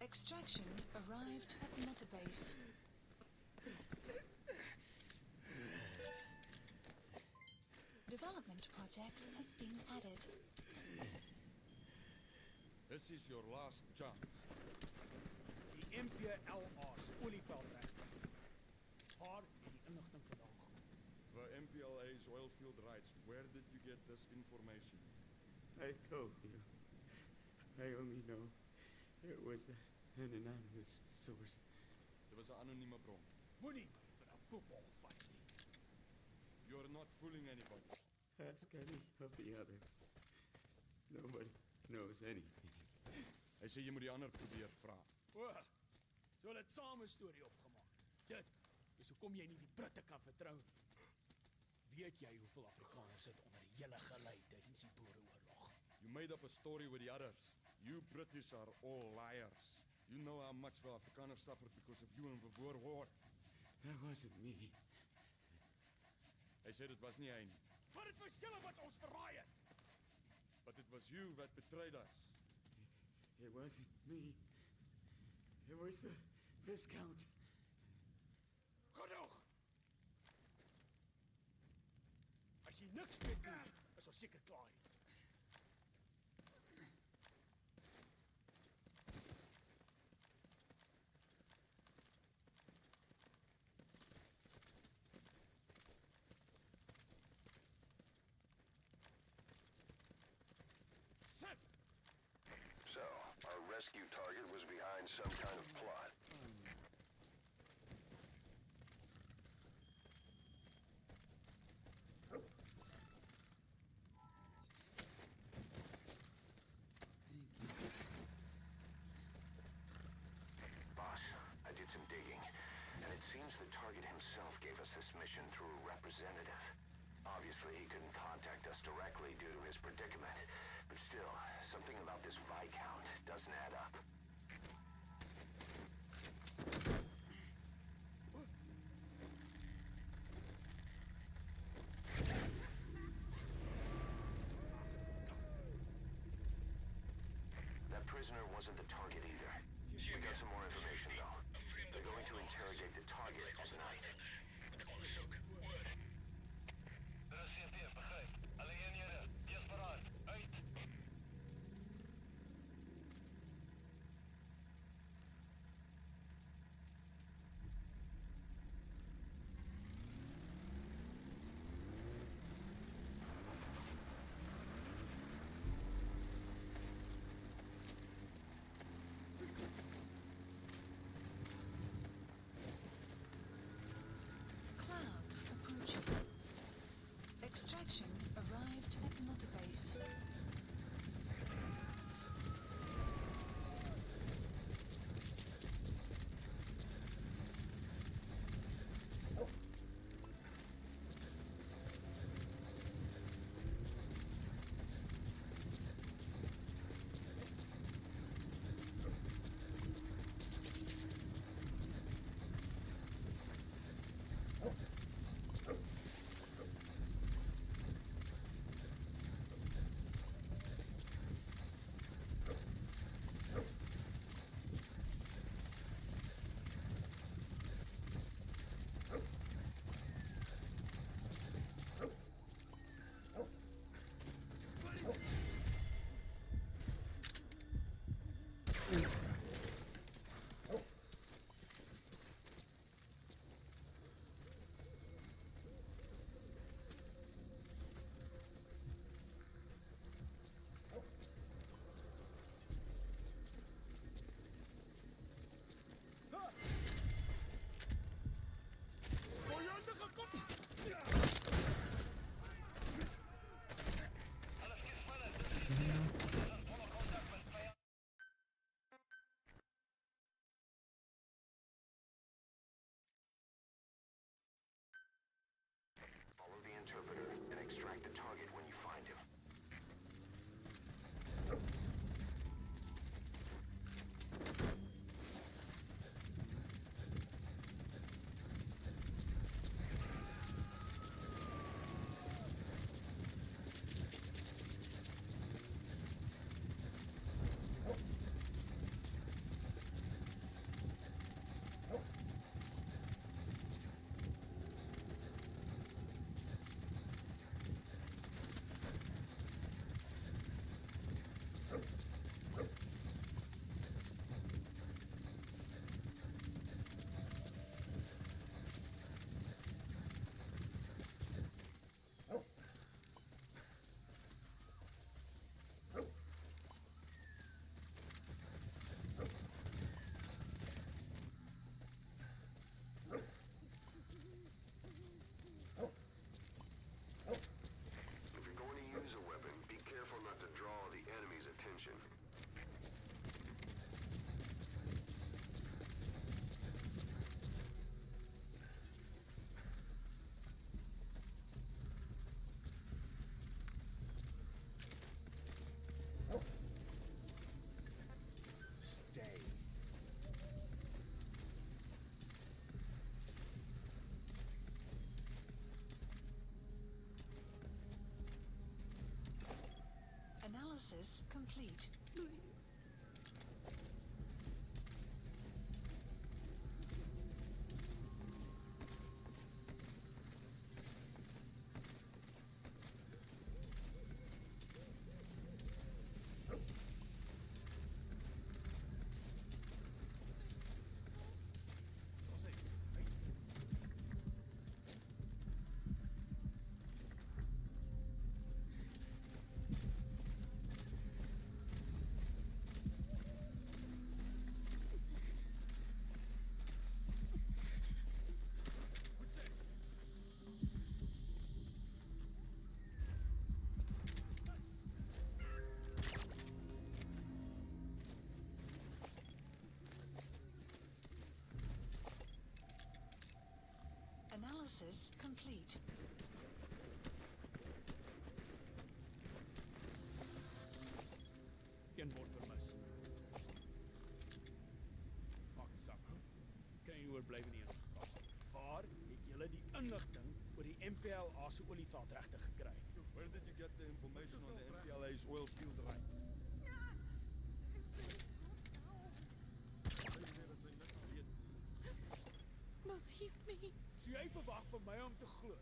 Extraction arrived at Metabase. Development project has been added. This is your last chance. Die MPLA's olieveldrek. Haar en die inligting vandag gekom. The MPLA's oil field rights. Where did you get this information? I told you. I only know it was an anonymous source. Dit was 'n anonieme bron. Moenie my vir 'n poepel vat nie. You're not fooling anybody. Ask any of the others. Nobody knows anything. Hy sê jy moet die ander probeer vra. O, so hulle het saam 'n storie opgemaak. Dit is hoekom jy nie die Britte kan vertrou nie. Weet jy hoeveel Afrikaners sit onder die hele gelei tydens die Boereoorlog? You made up a story with the others. You British are all liars. You know how much the Afrikaners suffered because of you and the Boer War. That wasn't me. Hy sê dit was nie hy nie. Maar dit was julle wat ons verraai het. But it was you that betrayed us. It wasn't me. It was the Viscount. Genoeg! As jy niks weet nie, is ons seker klaar. So, our rescue target was behind some kind of plot. Boss, I did some digging, and it seems the target himself gave us this mission through a representative. Obviously, he couldn't contact us directly due to his predicament, but still, something about this Viscount doesn't add up. That prisoner wasn't the target either. We got some more information, though. They're going to interrogate the target at night. Ondersoek, oor. Dit is CP, begryp. Alle eenhede, wees paraat. Uit! Clouds approaching. Extraction arrived at Mother Base. Follow the interpreter and extract the target when you find him. Analysis complete. Analysis complete. Een word vermis. Maak die sak. Kan jy oorblij in die geval? Waar het julle die inligting oor die MPLA se olieveld regtig gekry? Where did you get the information on the MPLA's oil field rights? Believe me. So jy verwag van my om te glo.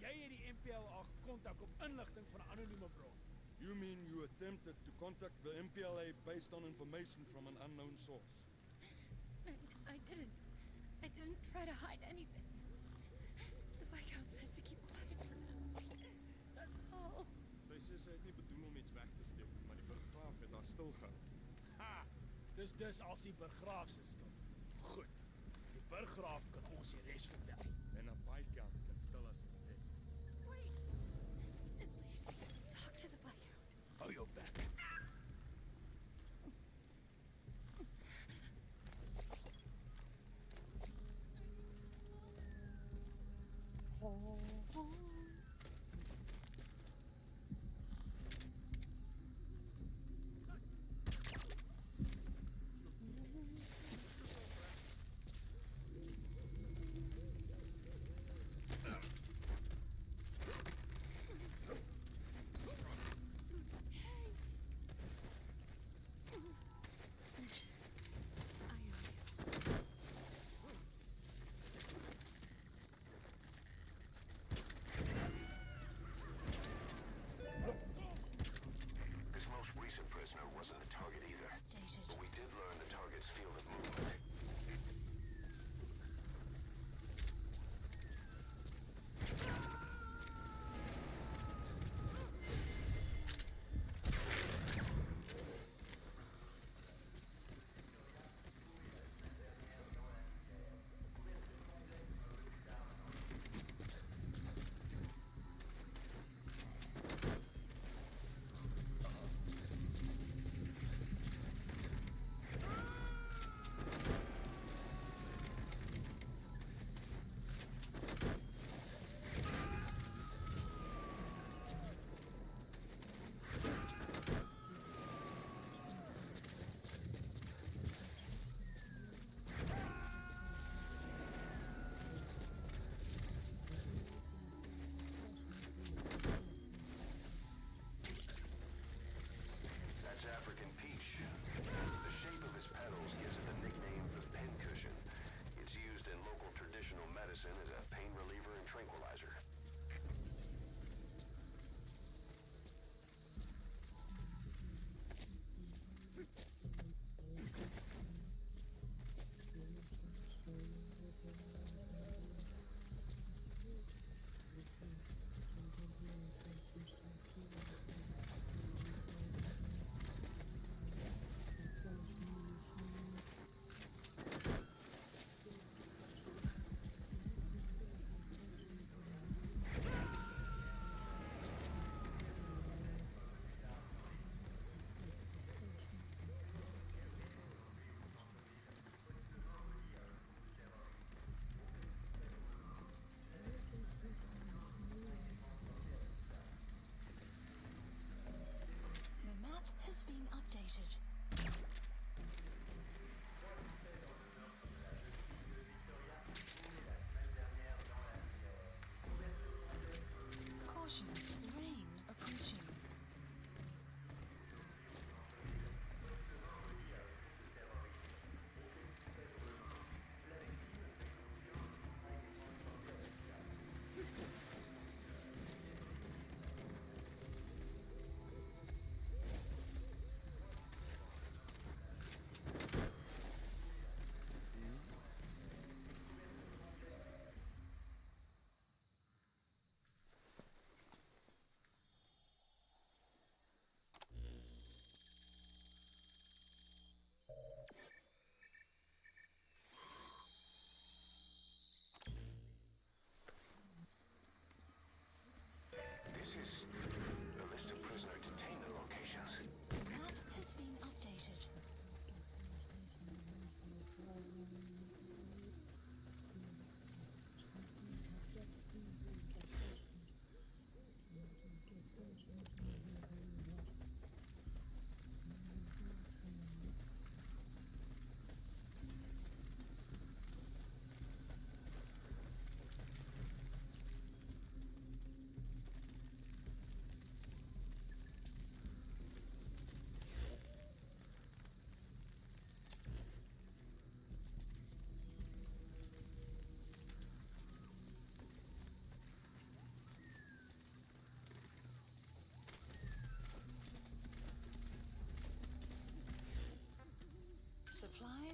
Jy het die MPLA gekontak op inligting van 'n anonieme bron. You mean you attempted to contact the MPLA based on information from an unknown source? I didn't. I didn't try to hide anything. The Viscount said to keep quiet for now. That's all. Sy sê sy het nie bedoel om iets weg te steek, maar die burggraaf het haar stilgehou. Ha! Dis als die burggraaf se skuld. Goed. Die burggraaf kan ons die res vertel. En 'n Viscount can tell us the rest. Wait. At least talk to the Viscount. Hou jou bek.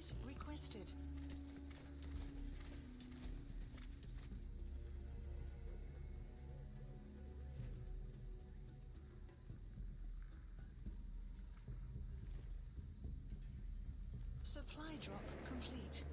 Access requested. Supply drop complete.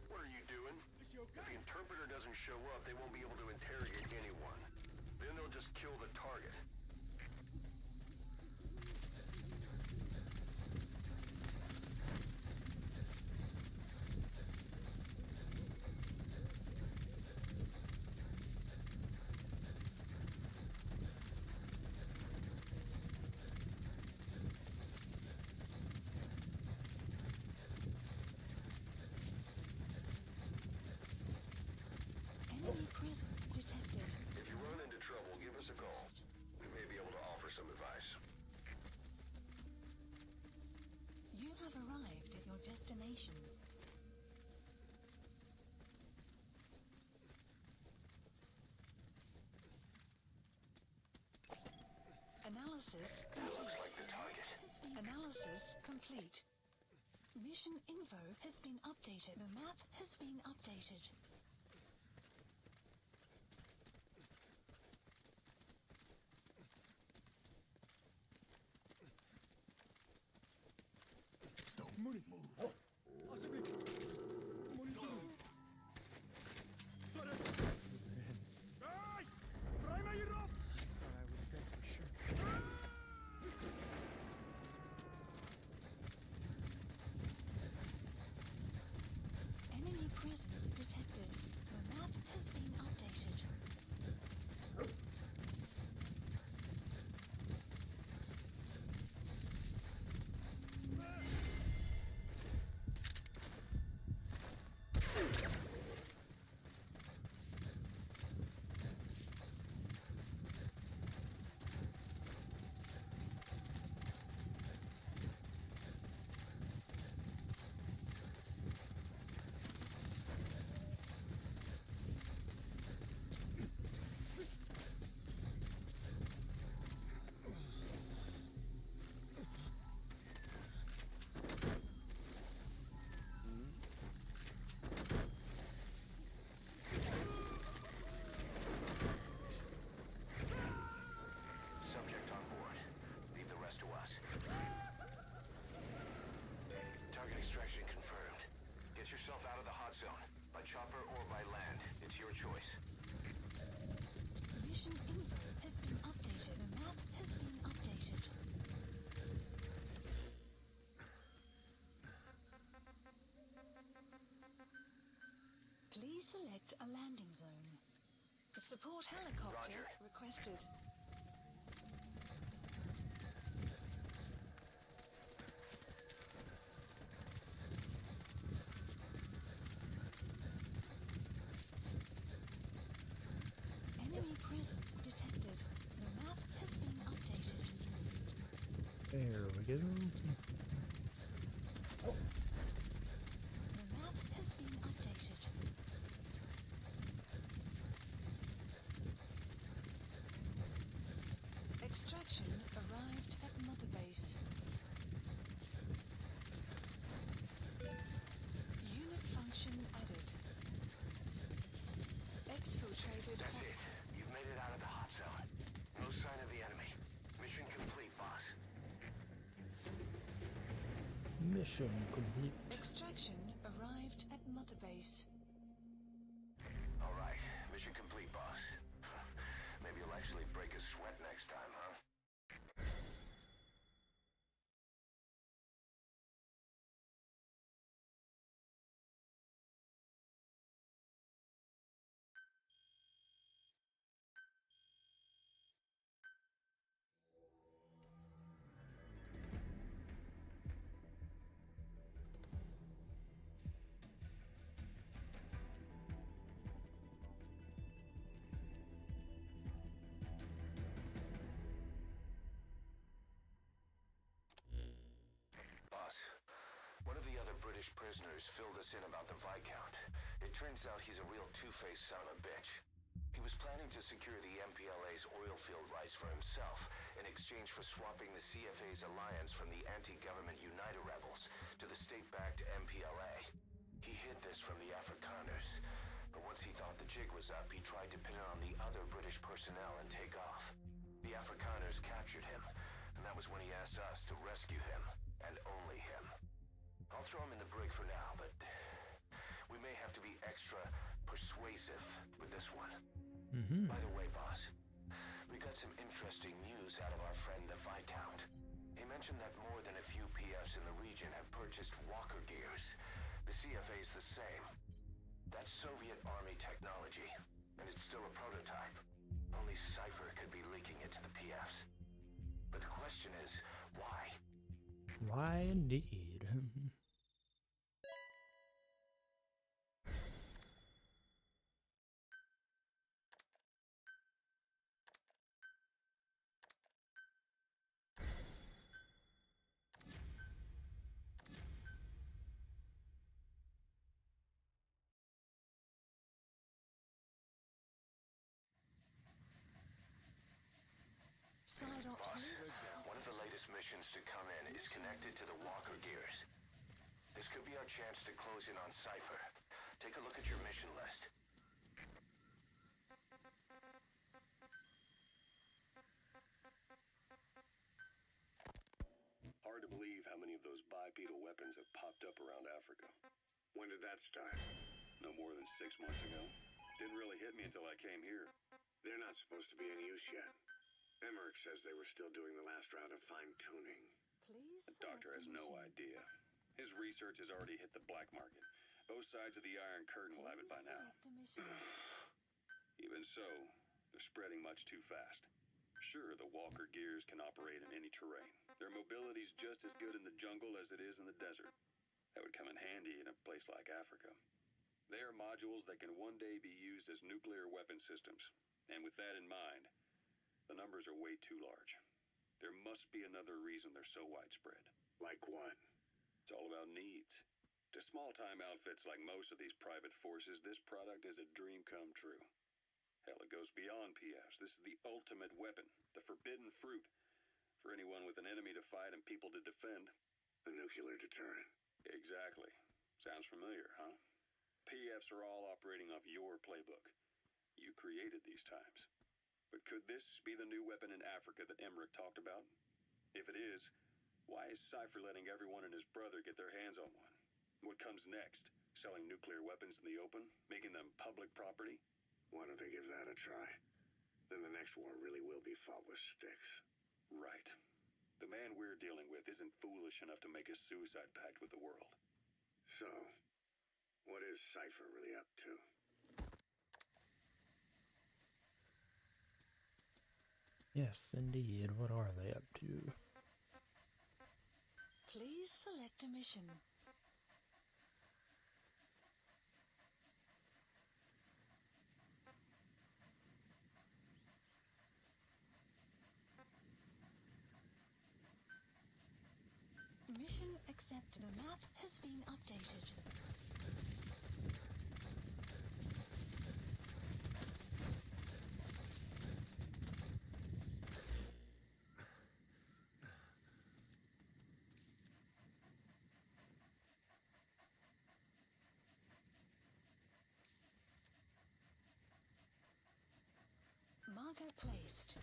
What are you doing? If the interpreter doesn't show up, they won't be able to interrogate anyone. Then they'll just kill the target. Enemy presence detected. If you run into trouble, give us a call. We may be able to offer some advice. You have arrived at your destination. Analysis complete. Looks like the target. Analysis complete. Mission info has been updated. The map has been updated. Enemy presence detected. The map has been updated. Subject on board. Leave the rest to us. Target extraction confirmed. Get yourself out of the hot zone. By chopper or by land. It's your choice. Mission info has been updated. The map has been updated. Please select a landing zone. The support helicopter Roger. requested. Enemy presence detected. The map has been updated. There we go. The map has been updated. Extraction arrived at Mother Base. Unit function added. Exfiltrated. That's it. You've made it out of the hot zone. No sign of the enemy. Mission complete, boss. Mission complete. Extraction arrived Mother Base. Alright, mission complete, boss. Maybe you'll actually break a sweat next time, huh? One of the other British prisoners filled us in about the Viscount. It turns out he's a real two-faced son of a bitch. He was planning to secure the MPLA's oil field rights for himself in exchange for swapping the CFA's alliance from the anti-government United rebels to the state-backed MPLA. He hid this from the Afrikaners, but once he thought the jig was up, he tried to pin it on the other British personnel and take off. The Afrikaners captured him, and that was when he asked us to rescue him, and only him. I'll throw him in the brig for now, but we may have to be extra persuasive with this one. By the way, boss, we got some interesting news out of our friend the Viscount. He mentioned that more than a few PFs in the region have purchased walker gears. The CFA's the same. That's Soviet Army technology, and it's still a prototype. Only Cypher could be leaking it to the PFs. But the question is, why? Why indeed? Boss, one of the latest missions to come in is connected to the walker gears. This could be our chance to close in on Cypher. Take a look at your mission list. Hard to believe how many of those bipedal weapons have popped up around Africa. When did that start? No more than 6 months ago. Didn't really hit me until I came here. They're not supposed to be in use yet. Emmerich says they were still doing the last round of fine-tuning. The doctor has no idea. His research has already hit the black market. Both sides of the Iron Curtain will have it by now. Even so, they're spreading much too fast. Sure, the walker gears can operate in any terrain. Their mobility's just as good in the jungle as it is in the desert. That would come in handy in a place like Africa. They are modules that can one day be used as nuclear weapon systems. And with that in mind, the numbers are way too large. There must be another reason they're so widespread. Like what? It's all about needs. To small-time outfits like most of these private forces, this product is a dream come true. Hell, it goes beyond PFs. This is the ultimate weapon, the forbidden fruit, for anyone with an enemy to fight and people to defend. A nuclear deterrent. Exactly. Sounds familiar, huh? PFs are all operating off your playbook. You created these times. But could this be the new weapon in Africa that Emmerich talked about? If it is, why is Cypher letting everyone and his brother get their hands on one? What comes next? Selling nuclear weapons in the open? Making them public property? Why don't they give that a try? Then the next war really will be fought with sticks. Right. The man we're dealing with isn't foolish enough to make a suicide pact with the world. So, what is Cypher really up to? Yes, indeed. What are they up to? Please select a mission. Mission accepted. The map has been updated. Marker placed.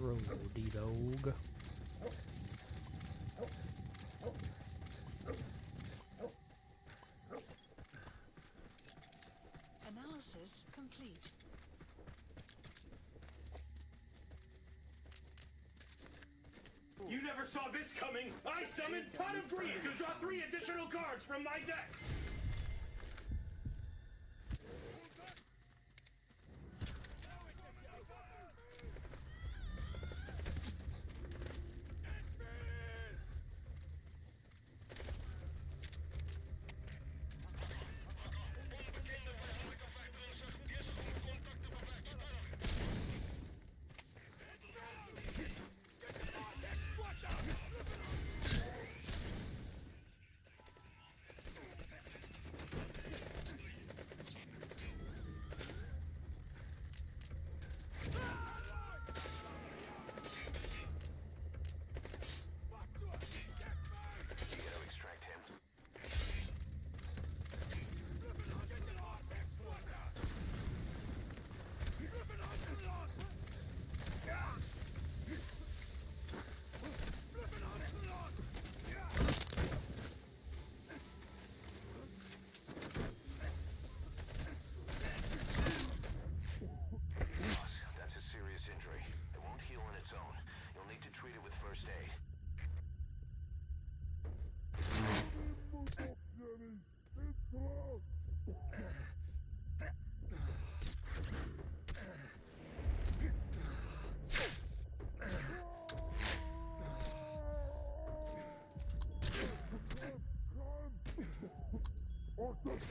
Roll, D-Dog. Analysis complete. You never saw this coming! I summoned Pot of Greed to draw 3 additional cards from my deck!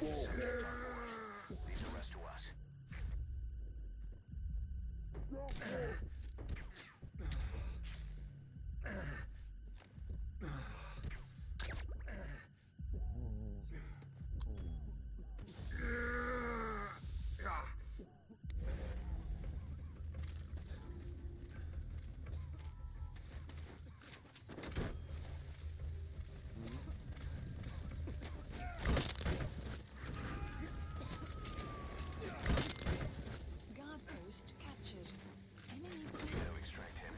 Leave the rest to us. Guard post captured. Enemy clear. Extract him.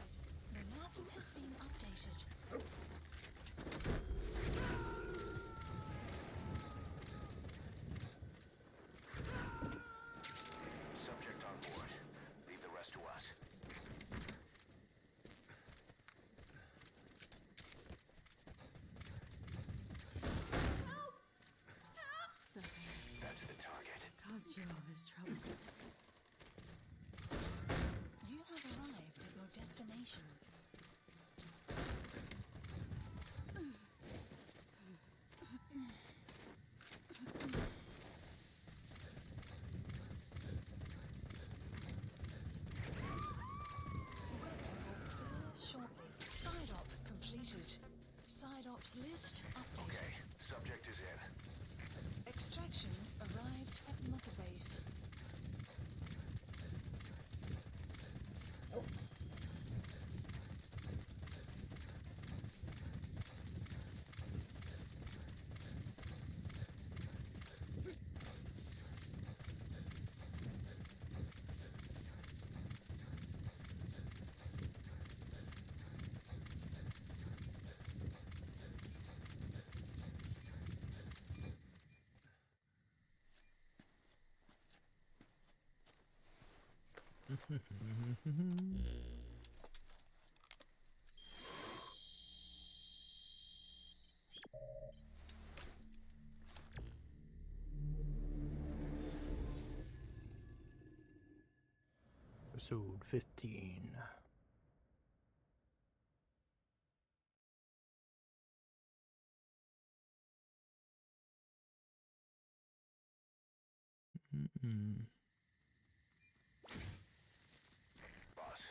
The map has been updated. Subject on board. Leave the rest to us. Sorry. That's the target. Caused you all this trouble. You have arrived at your destination. Shortly. Side ops completed. Side ops list updated. Okay, subject is in. Extraction arrived at Mother Base. Episode 15. Boss,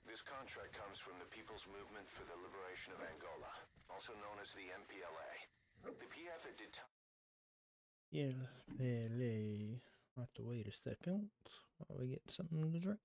this contract comes from the People's Movement for the Liberation of Angola, also known as the MPLA. The PF had Yeah, really. I'll have to wait a second while we get something to drink.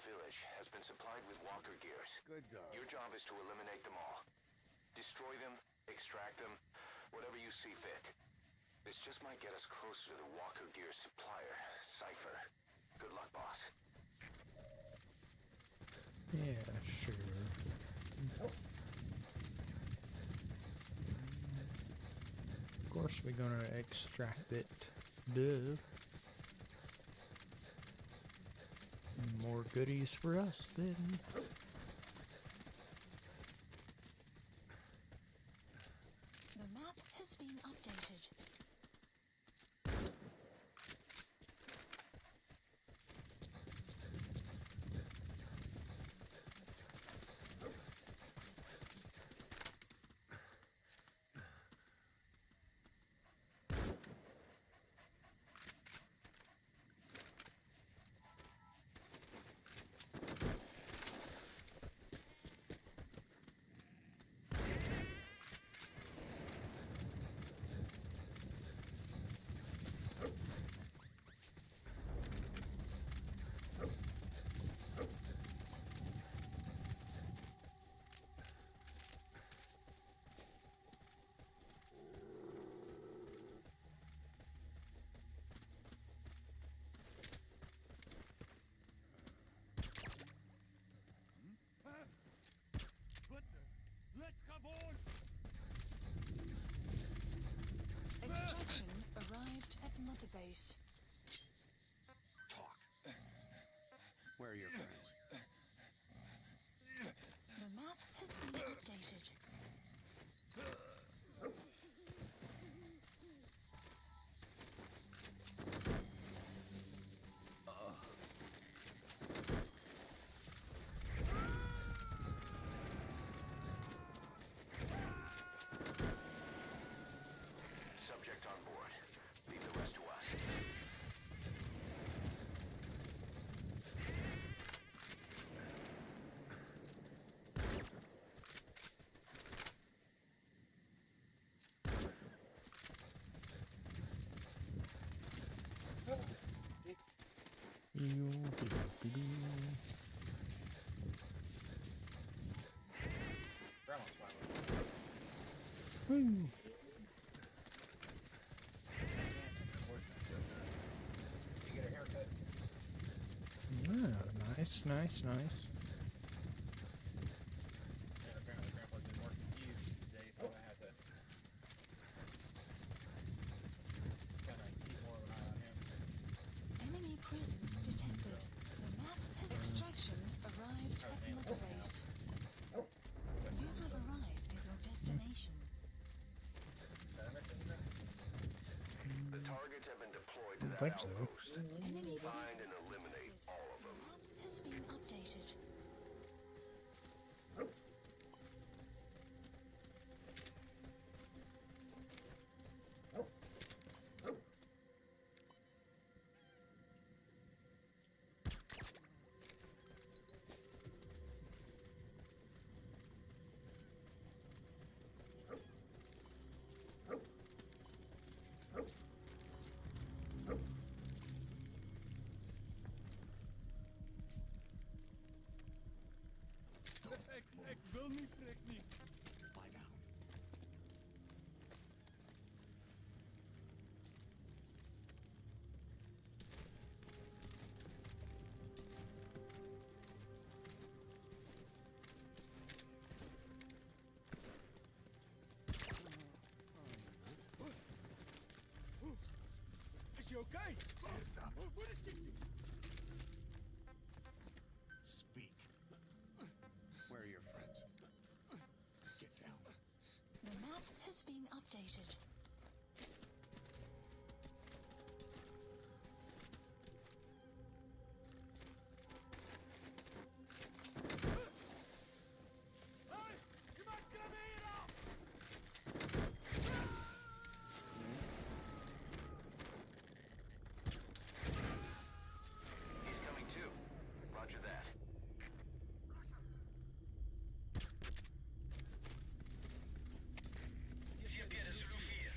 village has been supplied with walker gears. Good dog. Your job is to eliminate them all. Destroy them, extract them, whatever you see fit. This just might get us closer to the walker gear supplier, Cypher. Good luck, boss. Yeah, sure. Of course we're gonna extract it. Duh. More goodies for us then. The map has been updated. Let's come on! Extraction arrived at Mother Base. Talk. Where are your friends? The map has been updated. Subject on board. Leave the rest to us. Grandma's fine with it. Woo! You get a haircut. Ah, nice, nice, nice. Yeah, apparently Grandpa's been more confused today, so I had to kind of keep more of an eye on him. Enemy presence detected. The map has extraction arrived at Mother Base. You have arrived at your destination. Did I mention that? The targets have been deployed to I that think so. outpost. Enemy Find and eliminate all of them. map has been updated. Ik wil niet, Frik, niet. Find out. Is je okay? Hands up. Wat is dit? Speak. Where are your friends? Get down. The map has been updated. Hey, je maakt grenade af! He's coming too. Roger that. GP de Zulu 4.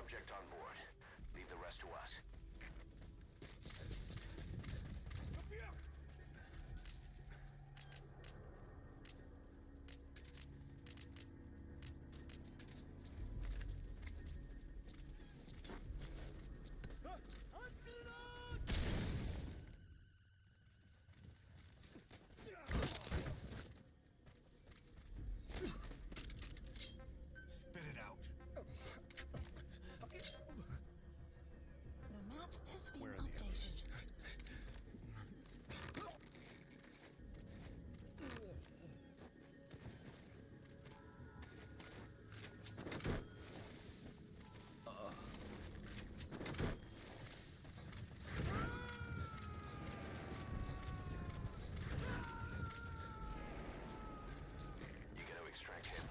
subject on board. Leave the rest to us. Spit it out. The map has been Where are the updated. You gotta extract him.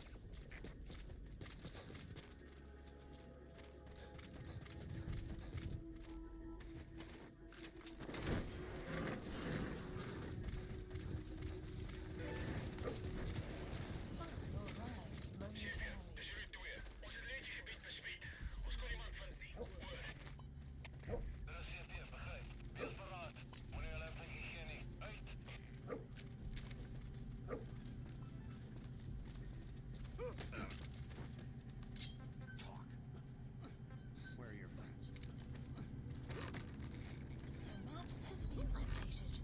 Where are your friends? The map has been updated.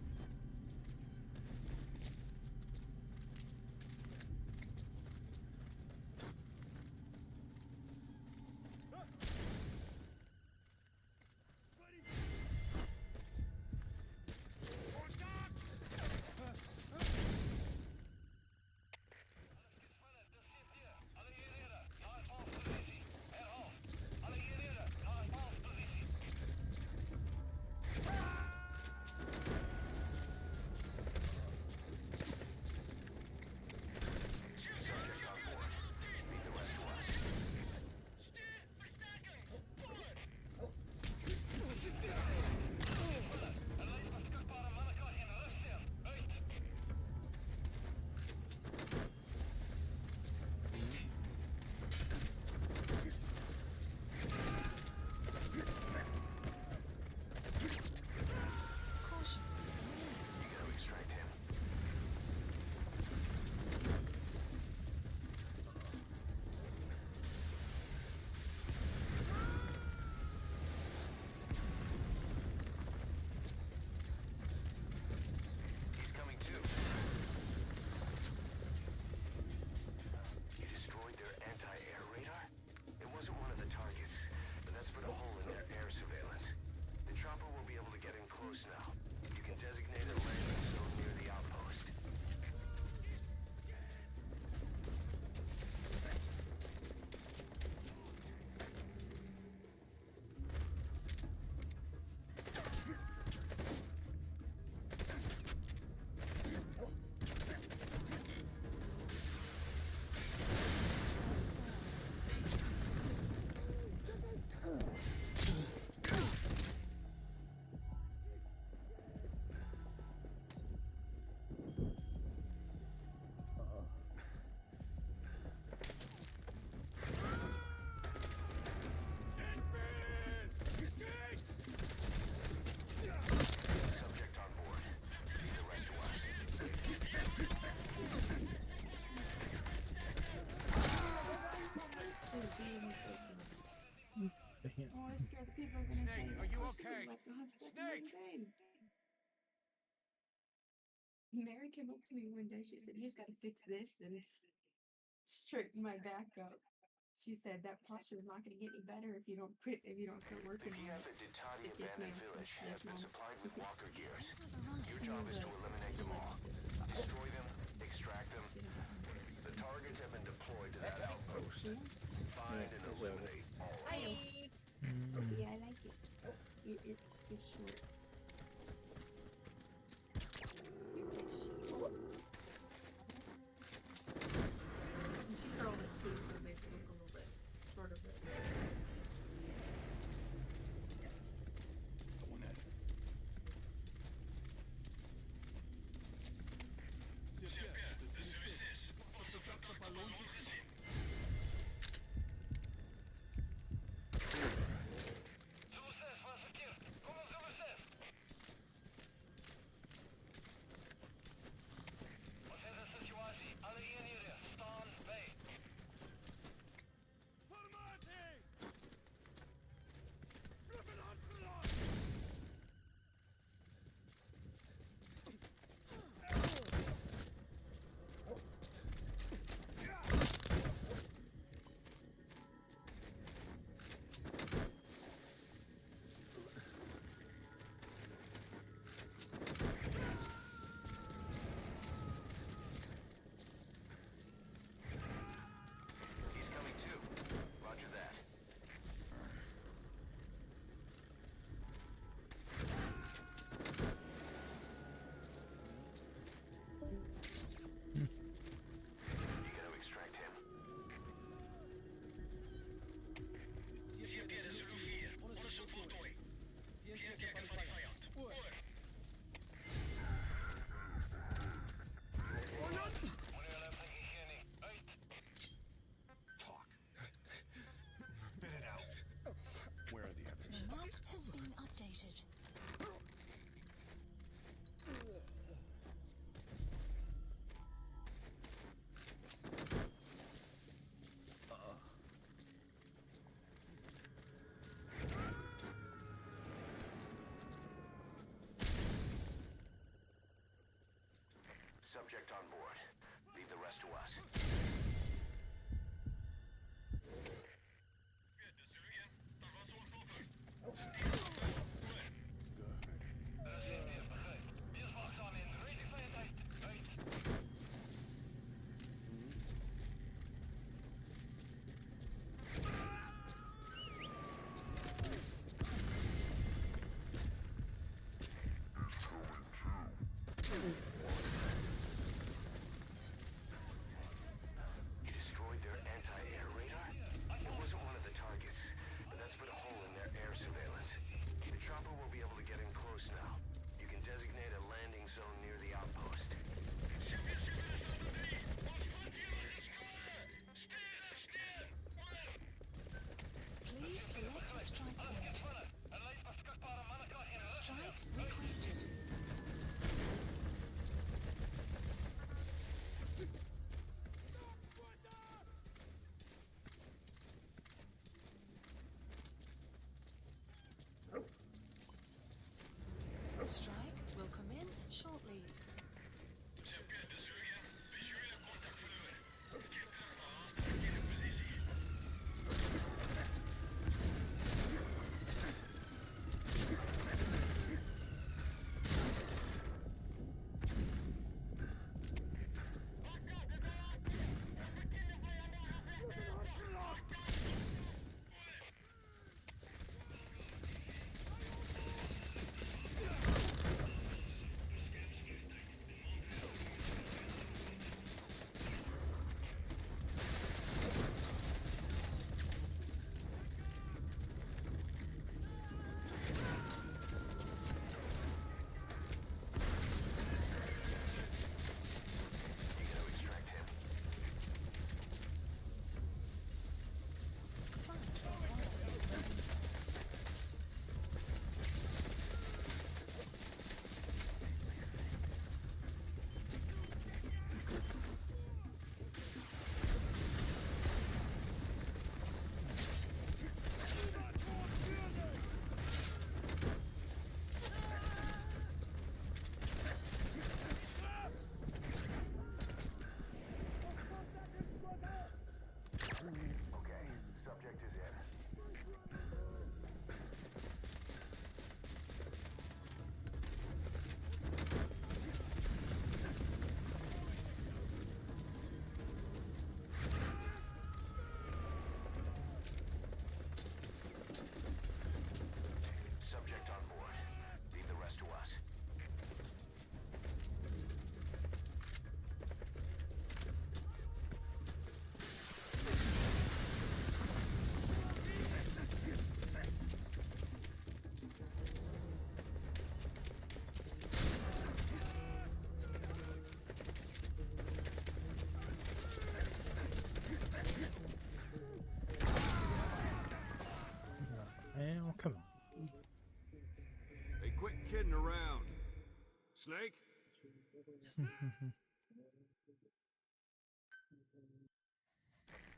Subject on board. Leave the rest to us. Caution. You gotta extract him. He's coming too. You destroyed their anti-air radar? It wasn't one of the targets, but that's put a hole in their air surveillance. The chopper will be able to get in close now. You can designate a landing zone near the outpost. Subject on board. Leave the rest to us. Oh, I scared the people are gonna say, Snake, are you "Oh, she okay? was like the hunchback of Snake! Notre Dame." Mary came up to me one day. She said, "You just got to fix this and straighten my back up." She said that posture is not going to get any better if you don't start The working key on effort it. Ditati Yes, Abandoned ma'am. Village Yes, has been ma'am. supplied with walker gears. Your And job you're is to right. eliminate them all. Destroy them, extract them. The targets have been deployed to that outpost. Find and eliminate all of them. Yeah, I like it. It's short. And she curled it too, so it makes it look a little bit shorter. But C'est completed. Subject on board. Leave the rest to us. You destroyed their anti-air radar? It wasn't one of the targets, but that's put a hole in their air surveillance. The chopper will be able to get in close now. You can designate a landing zone near the outpost. Please select a strike point. Strike requested. Strike will commence shortly. Okay, subject is in. Subject on board. Leave the rest to us. Well, come on. Hey, quit kidding around. Snake?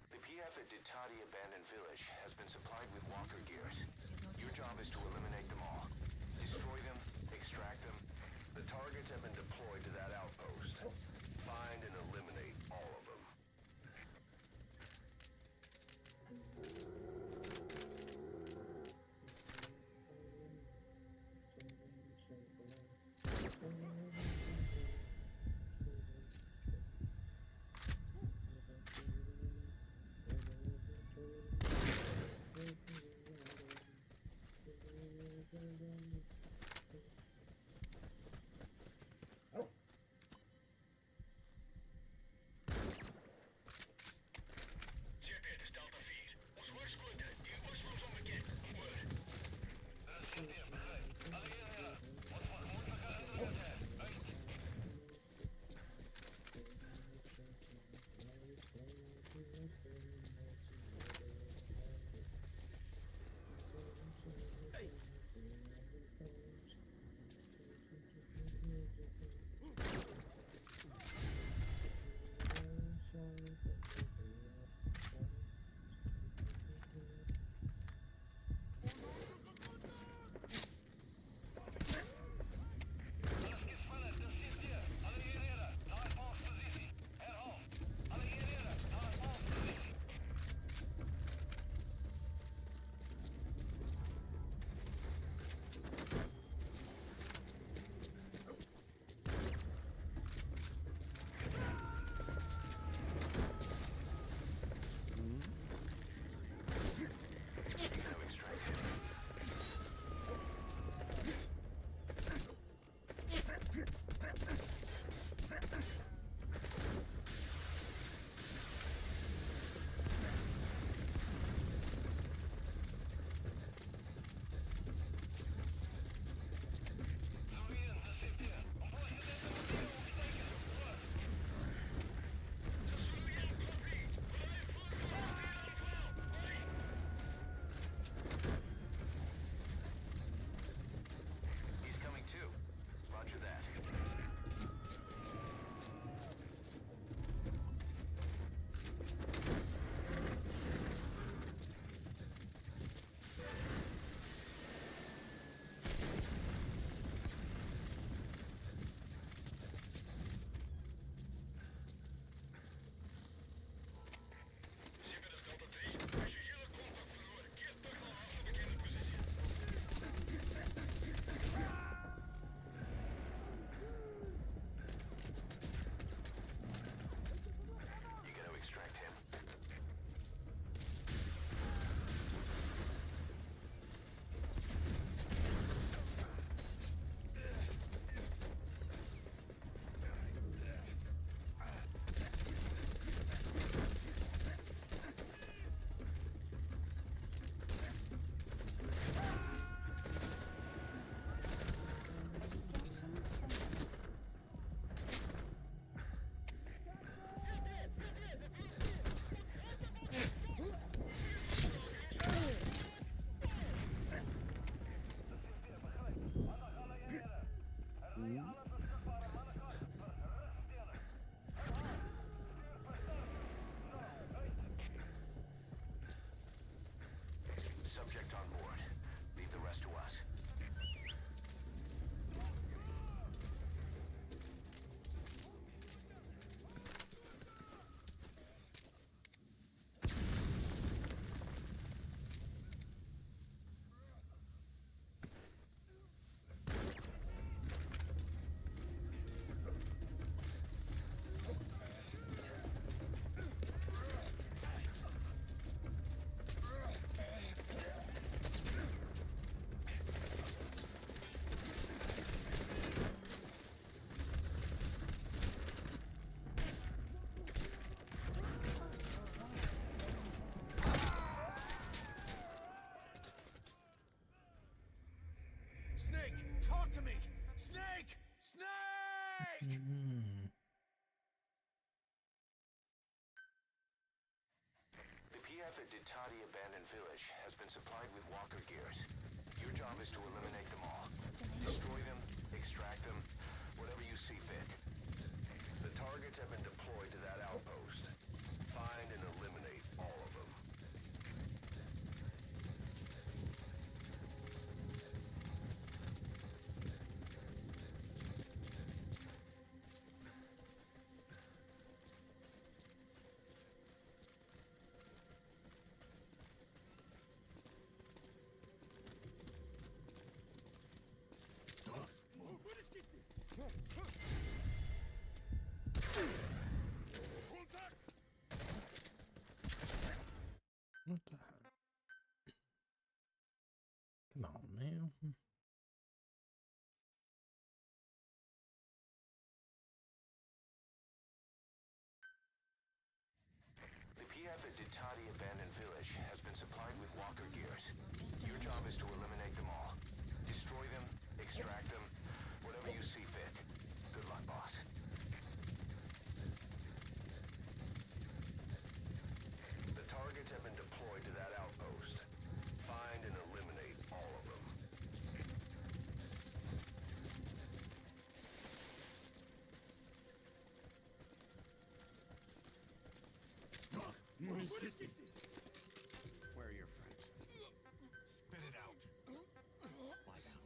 The PF at Ditati Abandoned Village has been supplied with walker gears. Your job is to eliminate them all. Destroy them, extract them. The targets have been deployed to that outpost. Find and eliminate all of them. Snake, talk to me! Snake! Snake! The PF at Ditati Abandoned Village has been supplied with walker gears. Your job is to eliminate them all. Destroy them, extract them, whatever you see fit. The targets have been deployed to that outpost. Find and eliminate all of them. What the heck? Come on now. The PF at Ditati Abandoned Village has been supplied with walker gears. Your job is to eliminate them all. Destroy them, extract them, whatever you see fit. Good luck, boss. The targets have been deployed to that outpost. Find and eliminate all of them. Where are your friends? Spit it out. Lie down.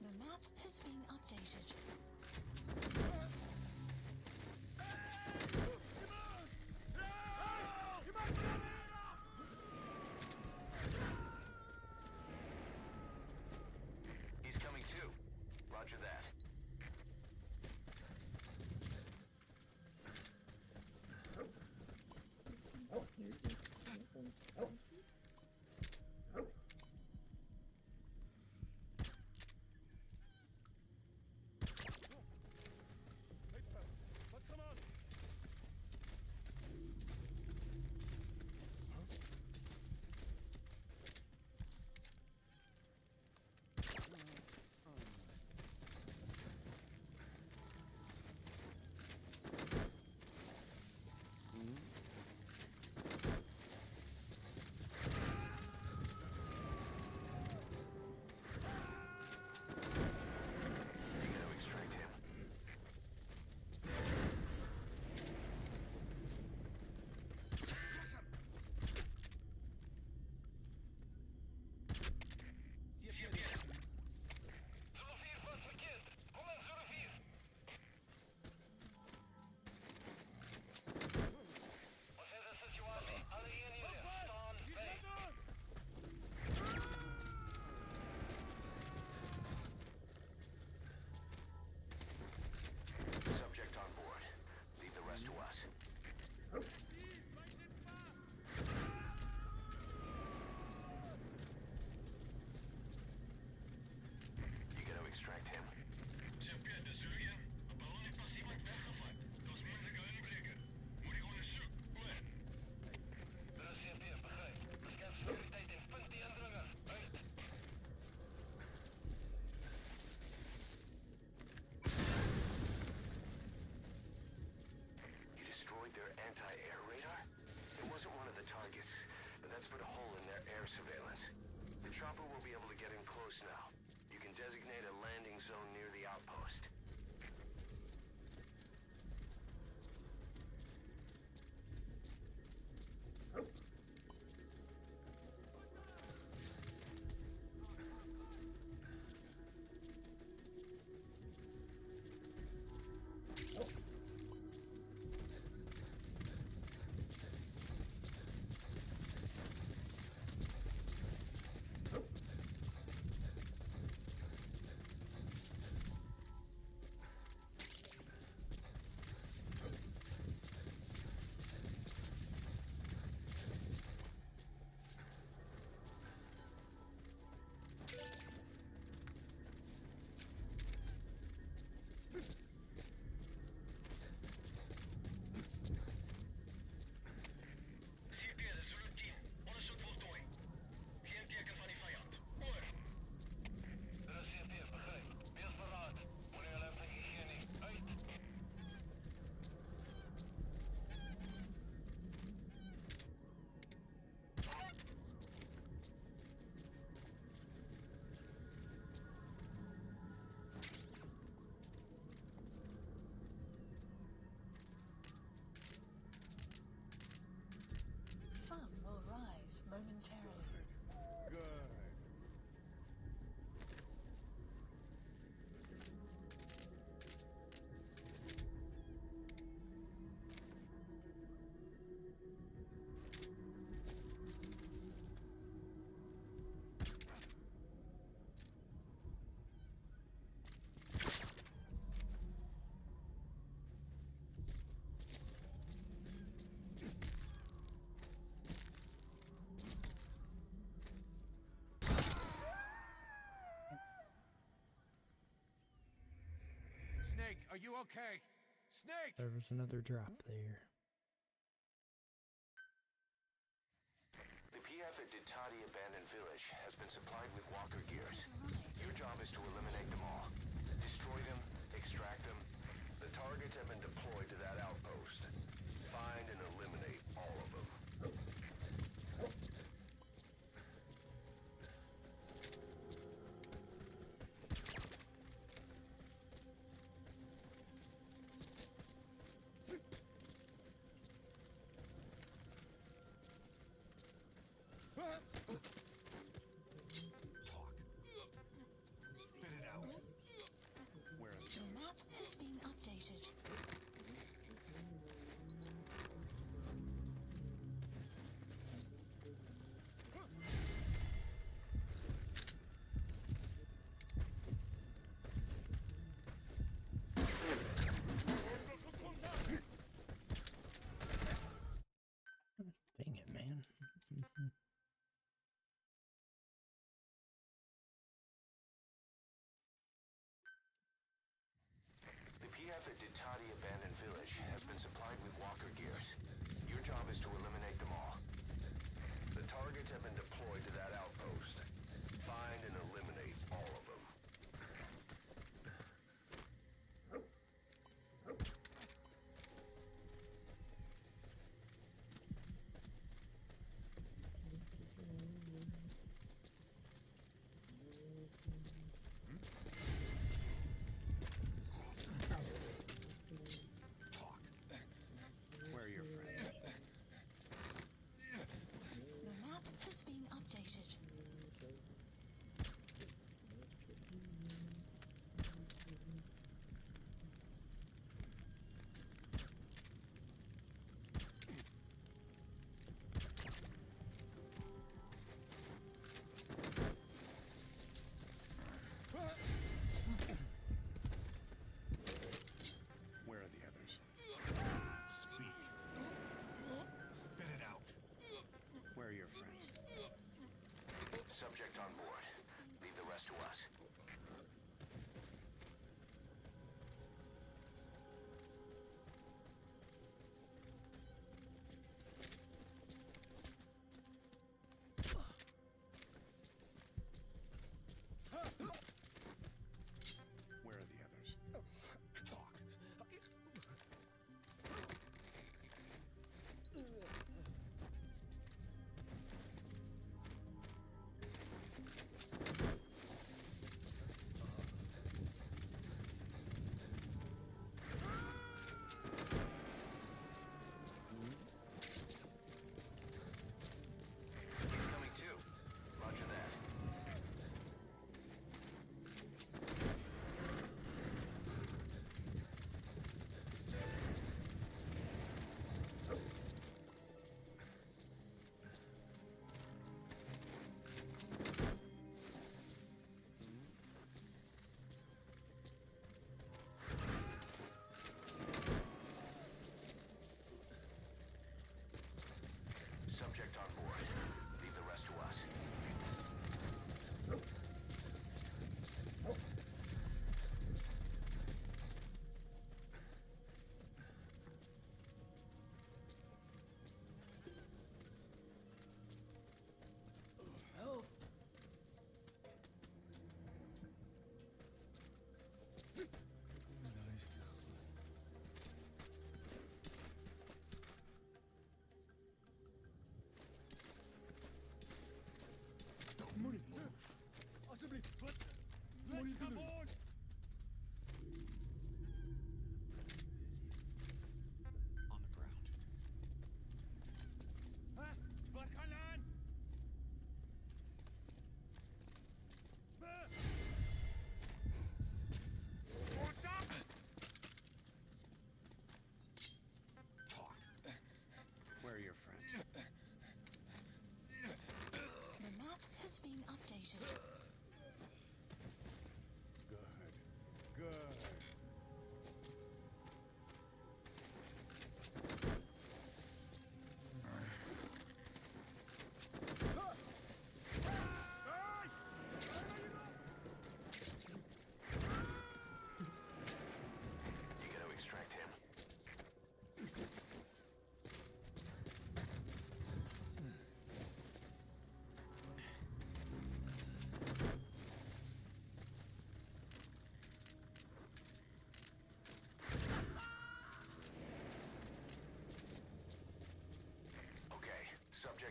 The map has been updated. He's coming too. Roger that. Are you okay? Snake! There was another drop there. The PF at Ditati Abandoned Village has been supplied with walker gears. Your job is to eliminate them all. Destroy them, extract them. The targets have been deployed to that outpost. Find and eliminate all of them. Spit it out. Where are The map has been updated. Dang it, man. The PF at Ditati Abandoned Village has been supplied with walker gears. Your job is to eliminate them all. The targets have been deployed to that outpost. Find and eliminate all of them. Where are your friends? The map has been updated. Where are the others? Speak. Spit it out. Where are your friends? Subject on board. Leave the rest to us. Where are the others? Talk.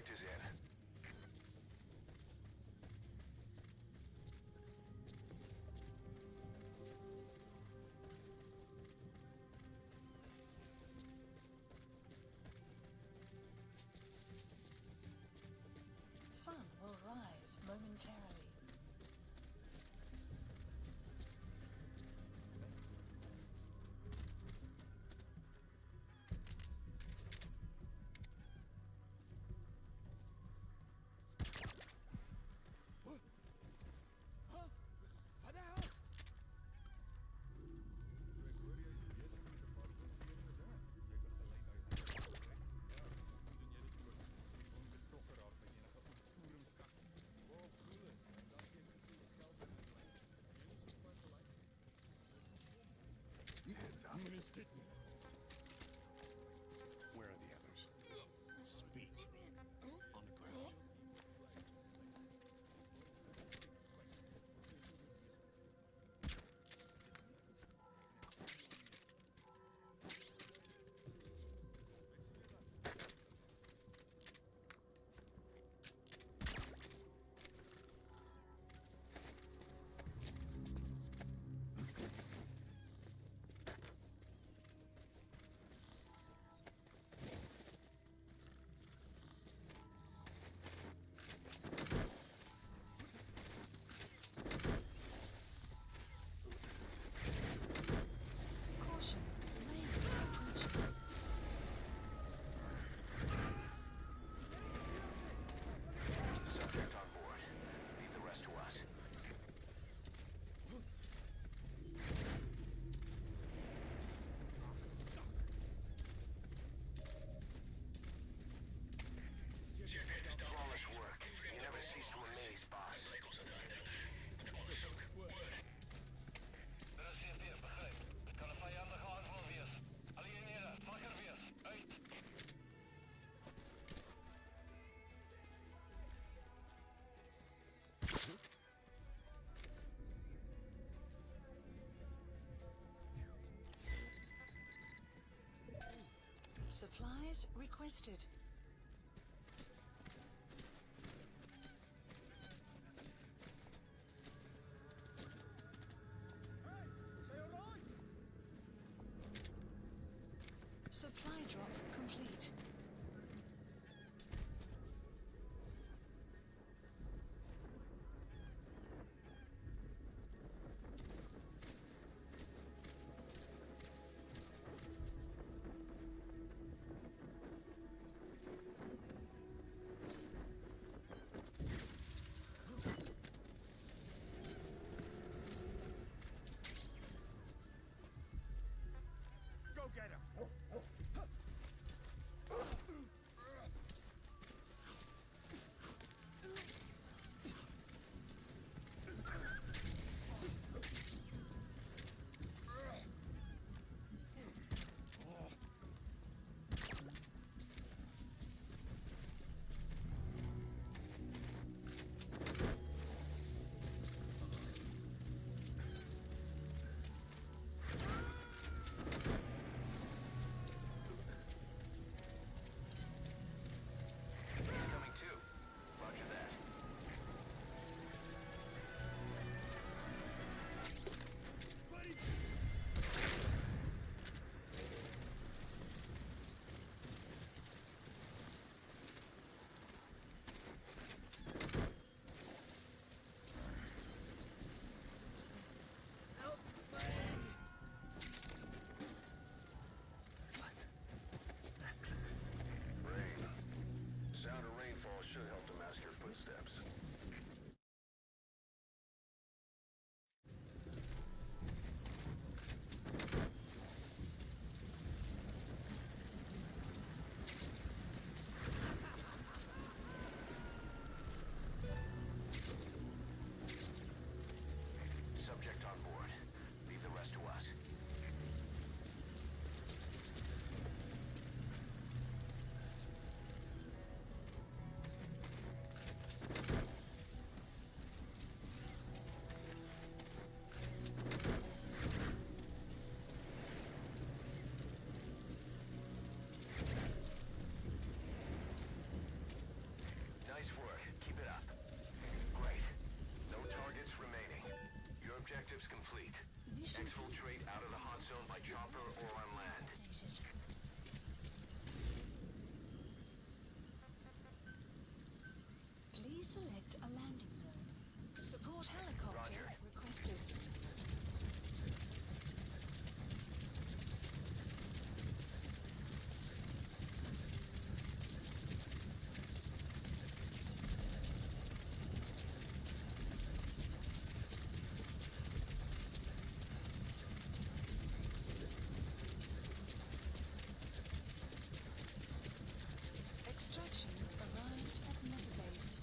Contact is in. Sun will rise momentarily. Where are the others? Speak. On the ground. Caution, rain approaching. Subject on board. Leave the rest to us. Flawless work. You never cease to amaze, boss. Dat is CFD, begreep. Het kan een vijandige aanval wees. Alieneren, wakker wees. Uit. Supplies requested. Supply drop complete. Exfiltrate out of the hot zone by chopper or on land. Please select a landing zone. Support helicopter requested. Extraction arrived at Mother Base.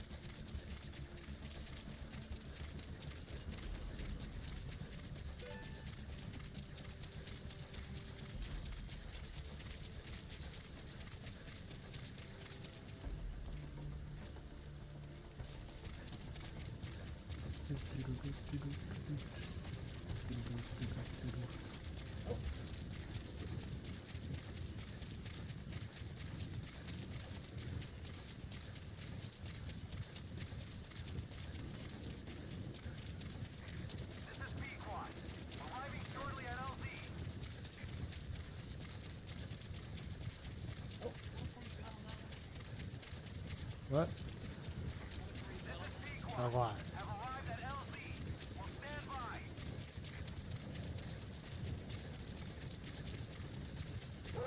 This is Pequod. Arriving shortly at LZ. What? A lot. Have arrived at LZ. Will stand by.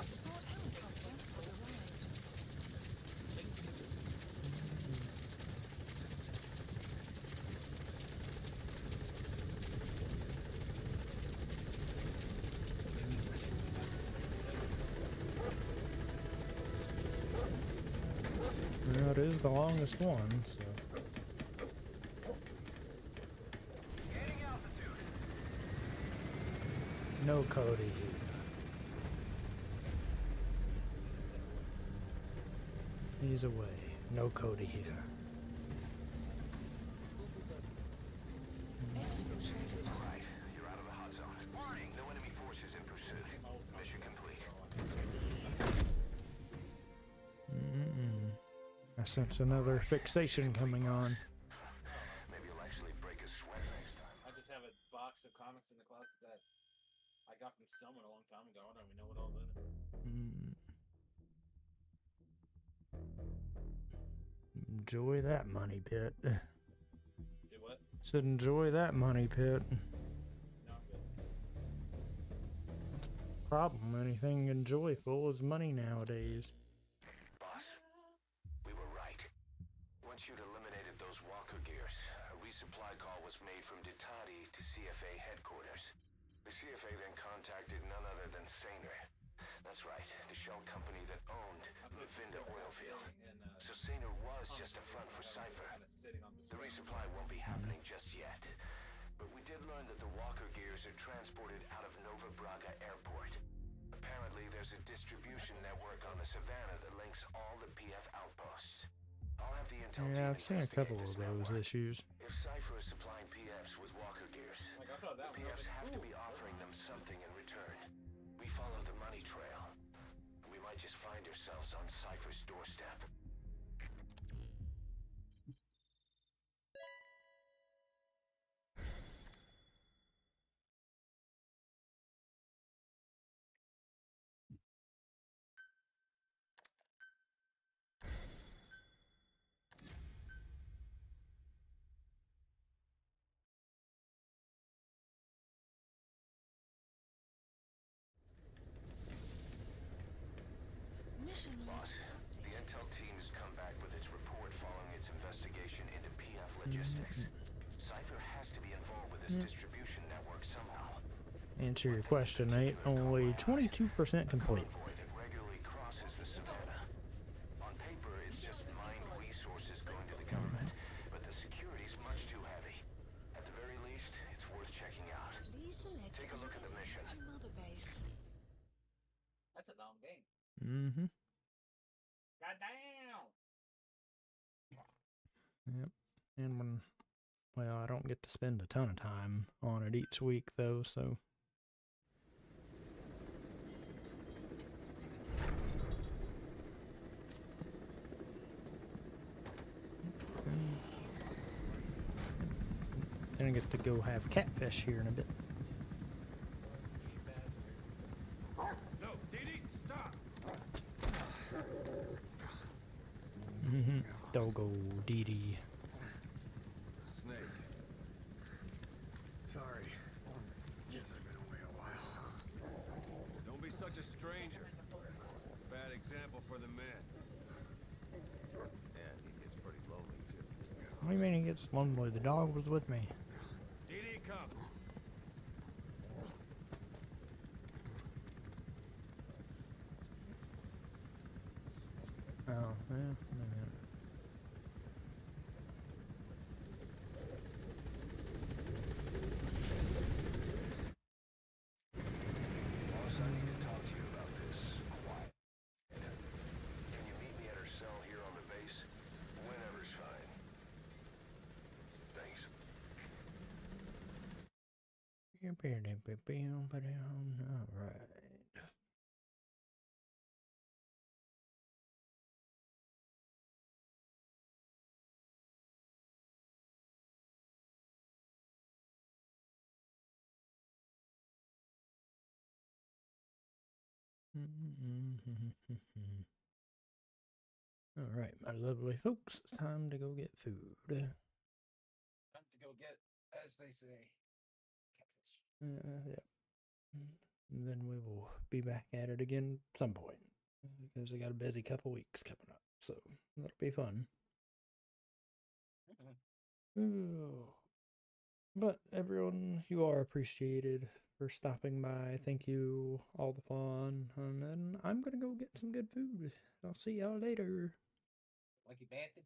Support helicopter has arrived. Well, it is the longest one, so. Gaining altitude. No Cody here. He's away. No Cody here. Exfiltrated. Right, you're out of the hot zone. Warning, no enemy forces in pursuit. Mission complete. I sense another fixation coming on. Maybe you'll actually break a sweat next time. I just have a box of comics in the closet that I got from someone a long time ago. I don't even know what all's in it. Enjoy that money pit. Do what? Said enjoy that money pit. No, I'm good. Problem, anything enjoyable is money nowadays. Boss, we were right. Once you'd eliminated those walker gears, a resupply call was made from Ditati to CFA headquarters. The CFA then contacted none other than Saner. That's right, the shell company that owned the Vinda oil field. So Saner was just a front for Cypher. The resupply won't be happening just yet. But we did learn that the walker gears are transported out of Nova Braga Airport. Apparently there's a distribution network on the Savannah that links all the PF outposts. I'll have the intel Yeah, team I've seen a investigate couple this of those network. issues. If Cypher is supplying PFs with walker gears, Like, I saw that the one. I was PFs like, have to ooh, be offering them something in return. We follow the money trail. We might just find ourselves on Cypher's doorstep. Mission Boss, the intel team has come back with its report following its investigation into PF logistics. Cypher has to be involved with this distribution network somehow. Answer your question, Nate. Only 22% complete. Convoy that regularly crosses the Savannah. On paper, it's just mined resources going to the government, but the security's much too heavy. At the very least, it's worth checking out. Please select Take a look at the mission. to Mother Base. That's a long game. Mm-hmm. Goddamn! Yep. And when, well, I don't get to spend a ton of time on it each week, though, so. Gonna get to go have catfish here in a bit. Doggo Dee Dee. Snake. Sorry. Guess I've been away a while. Don't be such a stranger. Bad example for the men. Yeah, he gets pretty lonely too. What do you mean he gets lonely? The dog was with me. Dee Dee, come. Oh, yeah. Man. Boss, I need to talk to you about this. Quiet. Can you meet me at her cell here on the base? Whenever's fine. Thanks. Alright. Alright, my lovely folks, it's time to go get food. Time to go get, as they say, catfish. Yeah. And then we will be back at it again some point. Because I got a busy couple weeks coming up. So that'll be fun. Oh. But everyone, you are appreciated for stopping by. Thank you, all the fun. And then I'm going to go get some good food. I'll see y'all later. Like you banted?